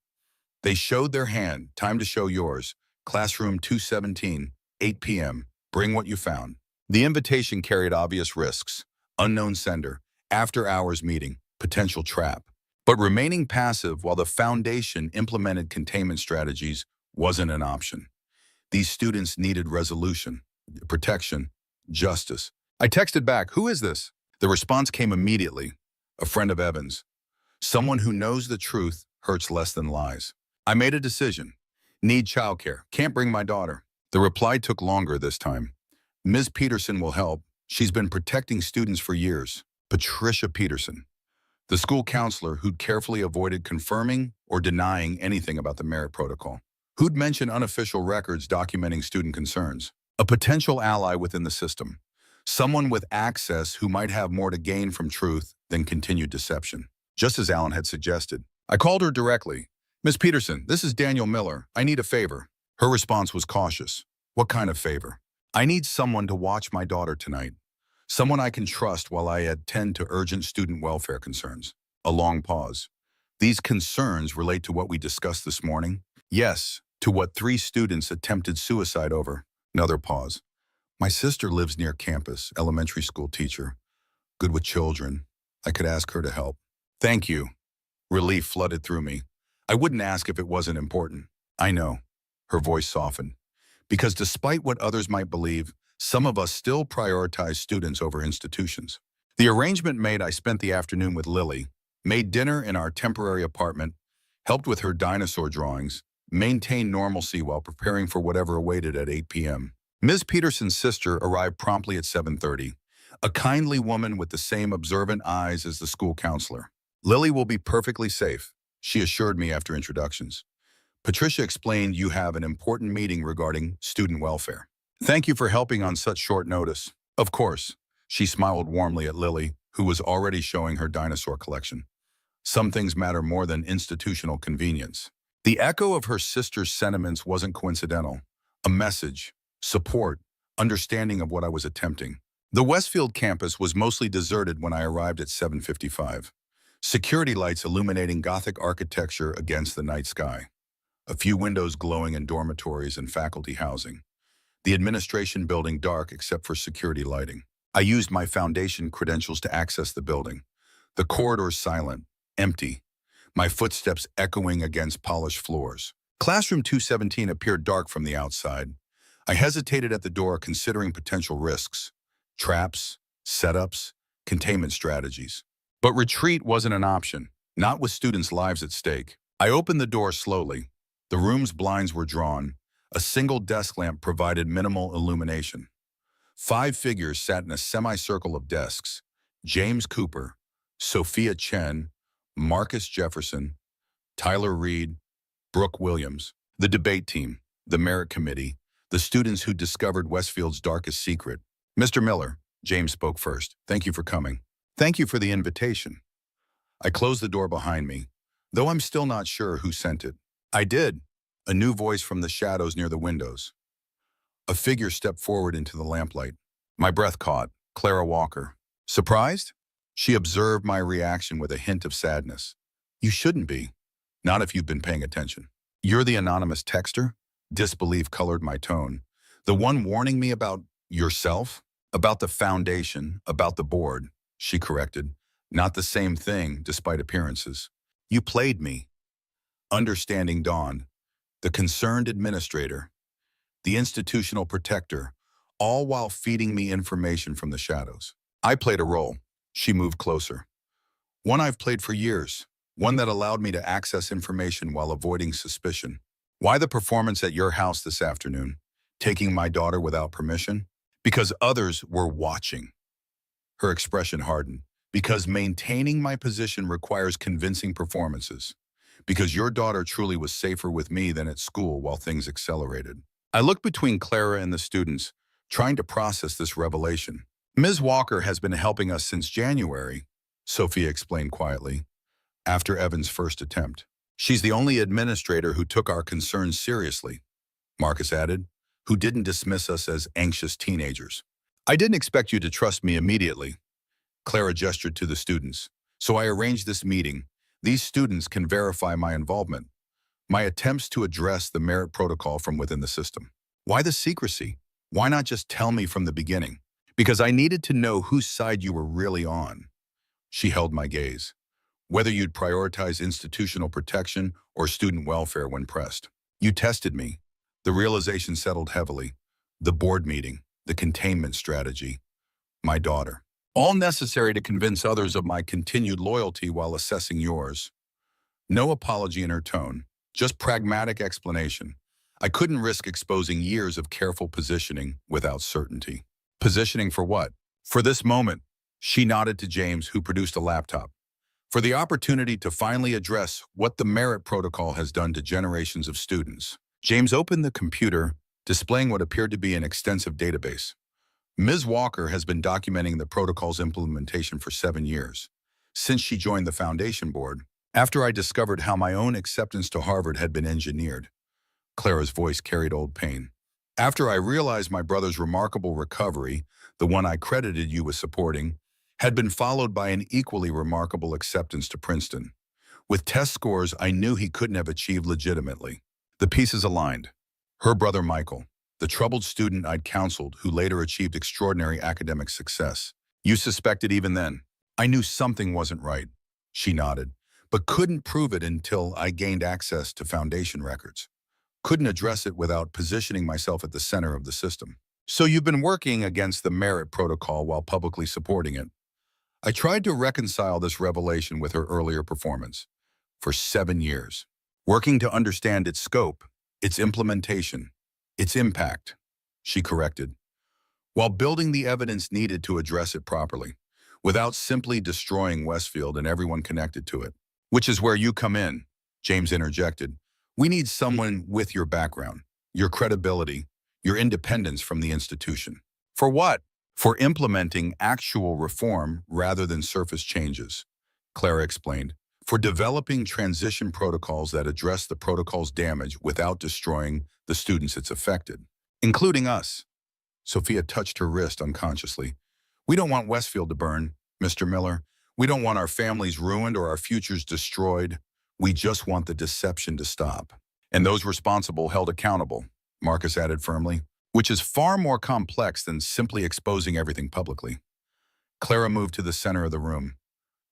They showed their hand, time to show yours, classroom 217, 8 p.m., bring what you found. The invitation carried obvious risks, unknown sender, after-hours meeting, potential trap. But remaining passive while the foundation implemented containment strategies wasn't an option. These students needed resolution, protection, justice. I texted back, "Who is this?" The response came immediately, a friend of Evan's. Someone who knows the truth hurts less than lies. I made a decision. Need childcare. Can't bring my daughter. The reply took longer this time. Ms. Peterson will help. She's been protecting students for years. Patricia Peterson, the school counselor who'd carefully avoided confirming or denying anything about the merit protocol, who'd mentioned unofficial records documenting student concerns, a potential ally within the system, someone with access who might have more to gain from truth than continued deception, just as Alan had suggested. I called her directly. "Ms. Peterson, this is Daniel Miller. I need a favor." Her response was cautious. "What kind of favor?" "I need someone to watch my daughter tonight. Someone I can trust while I attend to urgent student welfare concerns." A long pause. "These concerns relate to what we discussed this morning?" "Yes, to what 3 students attempted suicide over." Another pause. "My sister lives near campus, elementary school teacher. Good with children. I could ask her to help." "Thank you." Relief flooded through me. I wouldn't ask if it wasn't important. "I know." Her voice softened. "Because despite what others might believe, some of us still prioritize students over institutions." The arrangement made, I spent the afternoon with Lily, made dinner in our temporary apartment, helped with her dinosaur drawings, maintained normalcy while preparing for whatever awaited at 8 p.m. Ms. Peterson's sister arrived promptly at 7:30, a kindly woman with the same observant eyes as the school counselor. "Lily will be perfectly safe," she assured me after introductions. "Patricia explained you have an important meeting regarding student welfare. Thank you for helping on such short notice." "Of course." She smiled warmly at Lily, who was already showing her dinosaur collection. "Some things matter more than institutional convenience." The echo of her sister's sentiments wasn't coincidental. A message, support, understanding of what I was attempting. The Westfield campus was mostly deserted when I arrived at 7:55. Security lights illuminating Gothic architecture against the night sky. A few windows glowing in dormitories and faculty housing. The administration building dark except for security lighting. I used my foundation credentials to access the building. The corridors silent, empty, my footsteps echoing against polished floors. Classroom 217 appeared dark from the outside. I hesitated at the door considering potential risks, traps, setups, containment strategies. But retreat wasn't an option, not with students' lives at stake. I opened the door slowly. The room's blinds were drawn, A single desk lamp provided minimal illumination. 5 figures sat in a semicircle of desks: James Cooper, Sophia Chen, Marcus Jefferson, Tyler Reed, Brooke Williams. The debate team, the merit committee, the students who discovered Westfield's darkest secret. Mr. Miller, James spoke first. Thank you for coming. Thank you for the invitation. I closed the door behind me, though I'm still not sure who sent it. I did. A new voice from the shadows near the windows. A figure stepped forward into the lamplight. My breath caught. Clara Walker. Surprised? She observed my reaction with a hint of sadness. You shouldn't be. Not if you've been paying attention. You're the anonymous texter? Disbelief colored my tone. The one warning me about yourself? About the foundation, about the board, she corrected. Not the same thing, despite appearances. You played me. Understanding dawned. The concerned administrator, the institutional protector, all while feeding me information from the shadows. I played a role. She moved closer. One I've played for years. One that allowed me to access information while avoiding suspicion. Why the performance at your house this afternoon? Taking my daughter without permission? Because others were watching. Her expression hardened. Because maintaining my position requires convincing performances. Because your daughter truly was safer with me than at school while things accelerated. I looked between Clara and the students, trying to process this revelation. Ms. Walker has been helping us since January, Sophia explained quietly, after Evan's first attempt. She's the only administrator who took our concerns seriously, Marcus added, who didn't dismiss us as anxious teenagers. I didn't expect you to trust me immediately. Clara gestured to the students. So I arranged this meeting. These students can verify my involvement, my attempts to address the merit protocol from within the system. Why the secrecy? Why not just tell me from the beginning? Because I needed to know whose side you were really on. She held my gaze. Whether you'd prioritize institutional protection or student welfare when pressed. You tested me. The realization settled heavily. The board meeting, the containment strategy, my daughter. All necessary to convince others of my continued loyalty while assessing yours. No apology in her tone, just pragmatic explanation. I couldn't risk exposing years of careful positioning without certainty. Positioning for what? For this moment, she nodded to James, who produced a laptop. For the opportunity to finally address what the merit protocol has done to generations of students. James opened the computer, displaying what appeared to be an extensive database. Ms. Walker has been documenting the protocol's implementation for 7 years, since she joined the foundation board, after I discovered how my own acceptance to Harvard had been engineered. Clara's voice carried old pain. After I realized my brother's remarkable recovery, the one I credited you with supporting, had been followed by an equally remarkable acceptance to Princeton, with test scores I knew he couldn't have achieved legitimately. The pieces aligned. Her brother Michael, the troubled student I'd counseled who later achieved extraordinary academic success. You suspected even then. I knew something wasn't right, she nodded, but couldn't prove it until I gained access to foundation records. Couldn't address it without positioning myself at the center of the system. So you've been working against the merit protocol while publicly supporting it. I tried to reconcile this revelation with her earlier performance. For 7 years. Working to understand its scope, its implementation, its impact, she corrected, while building the evidence needed to address it properly, without simply destroying Westfield and everyone connected to it. Which is where you come in, James interjected. We need someone with your background, your credibility, your independence from the institution. For what? For implementing actual reform rather than surface changes, Clara explained. For developing transition protocols that address the protocol's damage without destroying the students it's affected, including us. Sophia touched her wrist unconsciously. We don't want Westfield to burn, Mr. Miller. We don't want our families ruined or our futures destroyed. We just want the deception to stop. And those responsible held accountable, Marcus added firmly, which is far more complex than simply exposing everything publicly. Clara moved to the center of the room.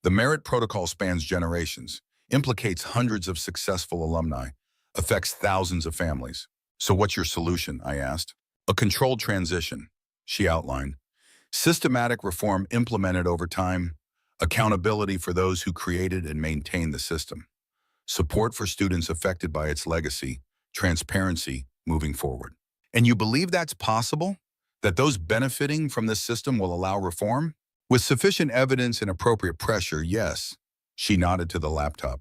The merit protocol spans generations, implicates hundreds of successful alumni, affects thousands of families. So what's your solution, I asked. A controlled transition, she outlined. Systematic reform implemented over time, accountability for those who created and maintained the system, support for students affected by its legacy, transparency, moving forward. And you believe that's possible? That those benefiting from this system will allow reform? With sufficient evidence and appropriate pressure, yes. She nodded to the laptop.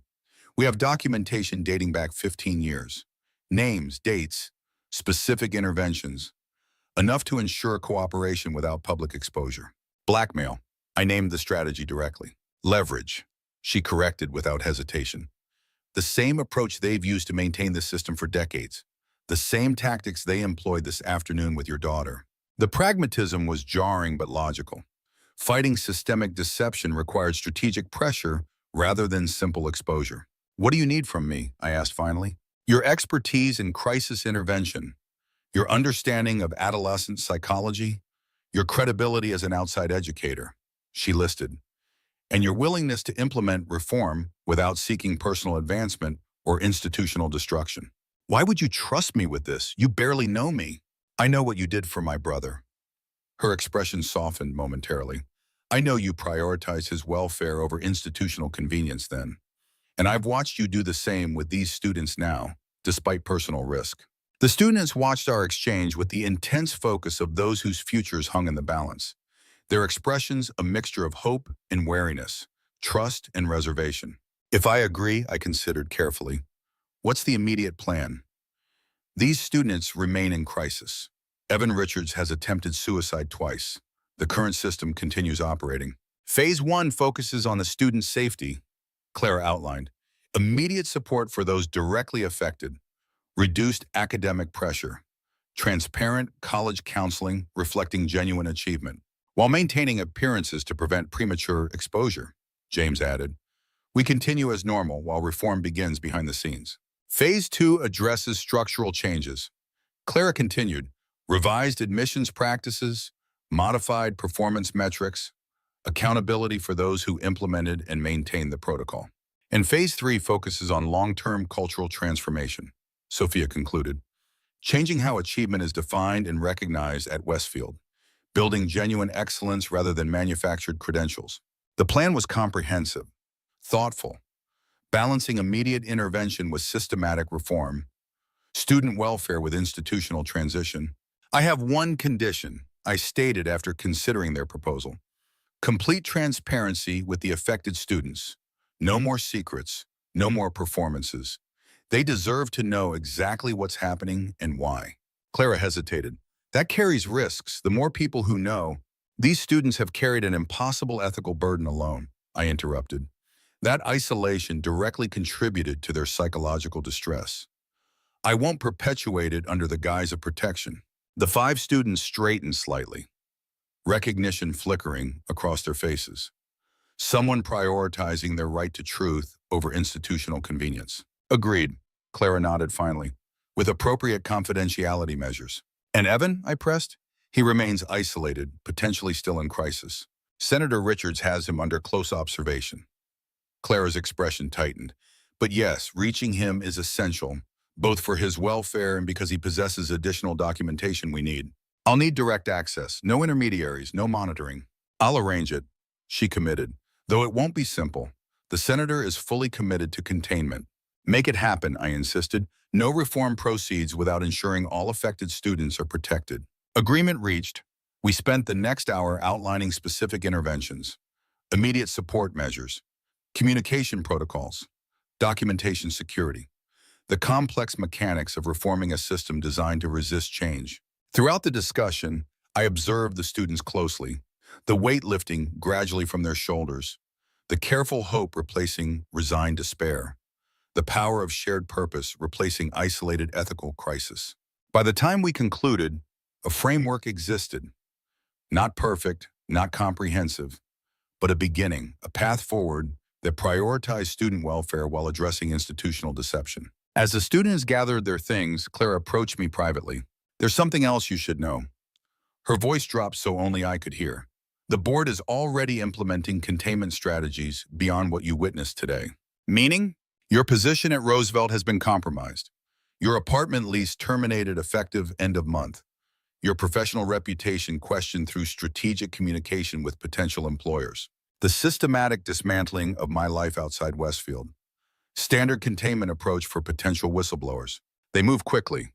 We have documentation dating back 15 years. Names, dates, specific interventions. Enough to ensure cooperation without public exposure. Blackmail. I named the strategy directly. Leverage. She corrected without hesitation. The same approach they've used to maintain this system for decades. The same tactics they employed this afternoon with your daughter. The pragmatism was jarring but logical. Fighting systemic deception required strategic pressure rather than simple exposure. What do you need from me? I asked finally. Your expertise in crisis intervention, your understanding of adolescent psychology, your credibility as an outside educator, she listed, and your willingness to implement reform without seeking personal advancement or institutional destruction. Why would you trust me with this? You barely know me. I know what you did for my brother. Her expression softened momentarily. I know you prioritize his welfare over institutional convenience then. And I've watched you do the same with these students now, despite personal risk. The students watched our exchange with the intense focus of those whose futures hung in the balance. Their expressions a mixture of hope and wariness, trust and reservation. If I agree, I considered carefully. What's the immediate plan? These students remain in crisis. Evan Richards has attempted suicide twice. The current system continues operating. Phase 1 focuses on the student's safety, Clara outlined. Immediate support for those directly affected. Reduced academic pressure. Transparent college counseling reflecting genuine achievement, while maintaining appearances to prevent premature exposure, James added. We continue as normal while reform begins behind the scenes. Phase 2 addresses structural changes. Clara continued. Revised admissions practices, modified performance metrics, accountability for those who implemented and maintained the protocol. And Phase 3 focuses on long-term cultural transformation, Sophia concluded, changing how achievement is defined and recognized at Westfield, building genuine excellence rather than manufactured credentials. The plan was comprehensive, thoughtful, balancing immediate intervention with systematic reform, student welfare with institutional transition. I have one condition, I stated after considering their proposal. Complete transparency with the affected students. No more secrets, no more performances. They deserve to know exactly what's happening and why. Clara hesitated. That carries risks. The more people who know, these students have carried an impossible ethical burden alone, I interrupted. That isolation directly contributed to their psychological distress. I won't perpetuate it under the guise of protection. The 5 students straightened slightly, recognition flickering across their faces. Someone prioritizing their right to truth over institutional convenience. Agreed, Clara nodded finally, with appropriate confidentiality measures. And Evan, I pressed? He remains isolated, potentially still in crisis. Senator Richards has him under close observation. Clara's expression tightened. But yes, reaching him is essential, both for his welfare and because he possesses additional documentation we need. I'll need direct access, no intermediaries, no monitoring. I'll arrange it, she committed. Though it won't be simple, the senator is fully committed to containment. Make it happen, I insisted. No reform proceeds without ensuring all affected students are protected. Agreement reached. We spent the next hour outlining specific interventions, immediate support measures, communication protocols, documentation security, the complex mechanics of reforming a system designed to resist change. Throughout the discussion, I observed the students closely, the weight lifting gradually from their shoulders, the careful hope replacing resigned despair, the power of shared purpose replacing isolated ethical crisis. By the time we concluded, a framework existed. Not perfect, not comprehensive, but a beginning, a path forward that prioritized student welfare while addressing institutional deception. As the students gathered their things, Clara approached me privately. There's something else you should know. Her voice dropped so only I could hear. The board is already implementing containment strategies beyond what you witnessed today. Meaning? Your position at Roosevelt has been compromised. Your apartment lease terminated effective end of month. Your professional reputation questioned through strategic communication with potential employers. The systematic dismantling of my life outside Westfield. Standard containment approach for potential whistleblowers. They move quickly.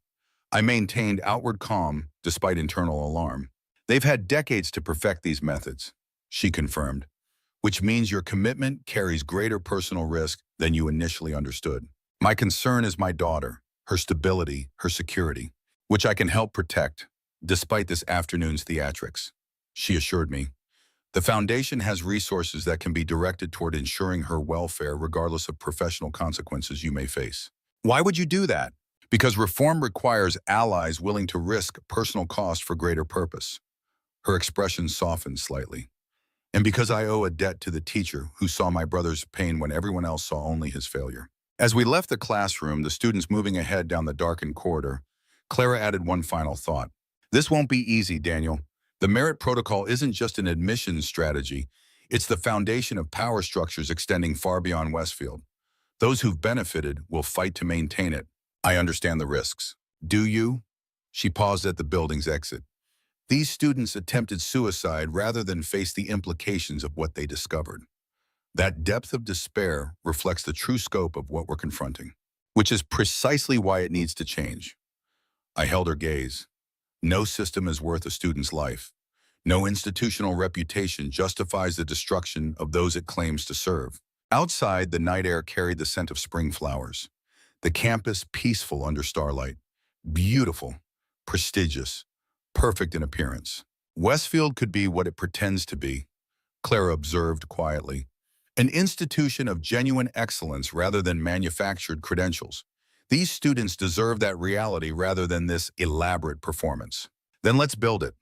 I maintained outward calm despite internal alarm. They've had decades to perfect these methods, she confirmed, which means your commitment carries greater personal risk than you initially understood. My concern is my daughter, her stability, her security, which I can help protect, despite this afternoon's theatrics, she assured me. The foundation has resources that can be directed toward ensuring her welfare regardless of professional consequences you may face. Why would you do that? Because reform requires allies willing to risk personal cost for greater purpose. Her expression softened slightly. And because I owe a debt to the teacher who saw my brother's pain when everyone else saw only his failure. As we left the classroom, the students moving ahead down the darkened corridor, Clara added one final thought. This won't be easy, Daniel. The merit protocol isn't just an admissions strategy. It's the foundation of power structures extending far beyond Westfield. Those who've benefited will fight to maintain it. I understand the risks. Do you? She paused at the building's exit. These students attempted suicide rather than face the implications of what they discovered. That depth of despair reflects the true scope of what we're confronting, which is precisely why it needs to change. I held her gaze. No system is worth a student's life. No institutional reputation justifies the destruction of those it claims to serve. Outside, the night air carried the scent of spring flowers. The campus peaceful under starlight. Beautiful, prestigious, perfect in appearance. Westfield could be what it pretends to be, Clara observed quietly. An institution of genuine excellence rather than manufactured credentials. These students deserve that reality rather than this elaborate performance. Then let's build it,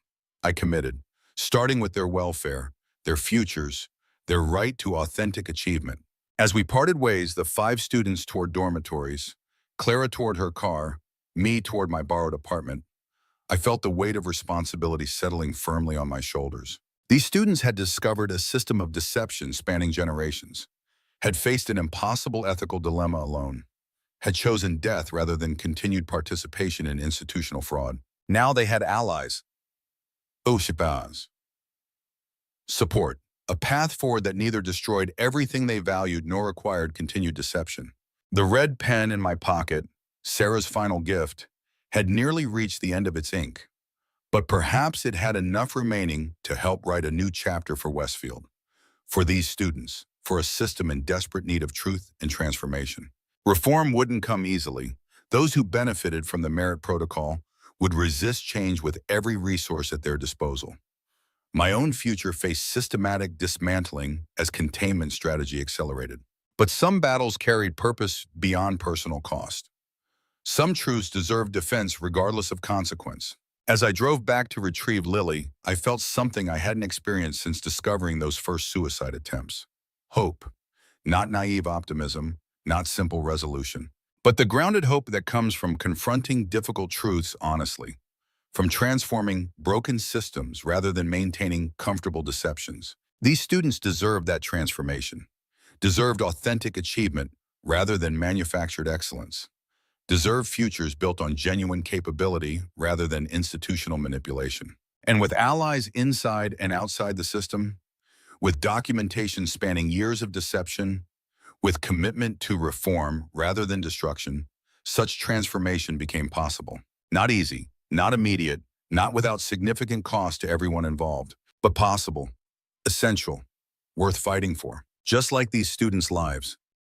I committed, starting with their welfare, their futures, their right to authentic achievement. As we parted ways, the 5 students toward dormitories, Clara toward her car, me toward my borrowed apartment, I felt the weight of responsibility settling firmly on my shoulders. These students had discovered a system of deception spanning generations, had faced an impossible ethical dilemma alone, had chosen death rather than continued participation in institutional fraud. Now they had allies. Oshibaz. Support. A path forward that neither destroyed everything they valued nor required continued deception. The red pen in my pocket, Sarah's final gift, had nearly reached the end of its ink. But perhaps it had enough remaining to help write a new chapter for Westfield, for these students, for a system in desperate need of truth and transformation. Reform wouldn't come easily. Those who benefited from the merit protocol would resist change with every resource at their disposal. My own future faced systematic dismantling as containment strategy accelerated. But some battles carried purpose beyond personal cost. Some truths deserved defense regardless of consequence. As I drove back to retrieve Lily, I felt something I hadn't experienced since discovering those first suicide attempts. Hope. Not naive optimism, not simple resolution, but the grounded hope that comes from confronting difficult truths honestly, from transforming broken systems rather than maintaining comfortable deceptions. These students deserved that transformation, deserved authentic achievement rather than manufactured excellence, deserved futures built on genuine capability rather than institutional manipulation. And with allies inside and outside the system, with documentation spanning years of deception, with commitment to reform rather than destruction, such transformation became possible. Not easy, not immediate, not without significant cost to everyone involved, but possible, essential, worth fighting for. Just like these students' lives,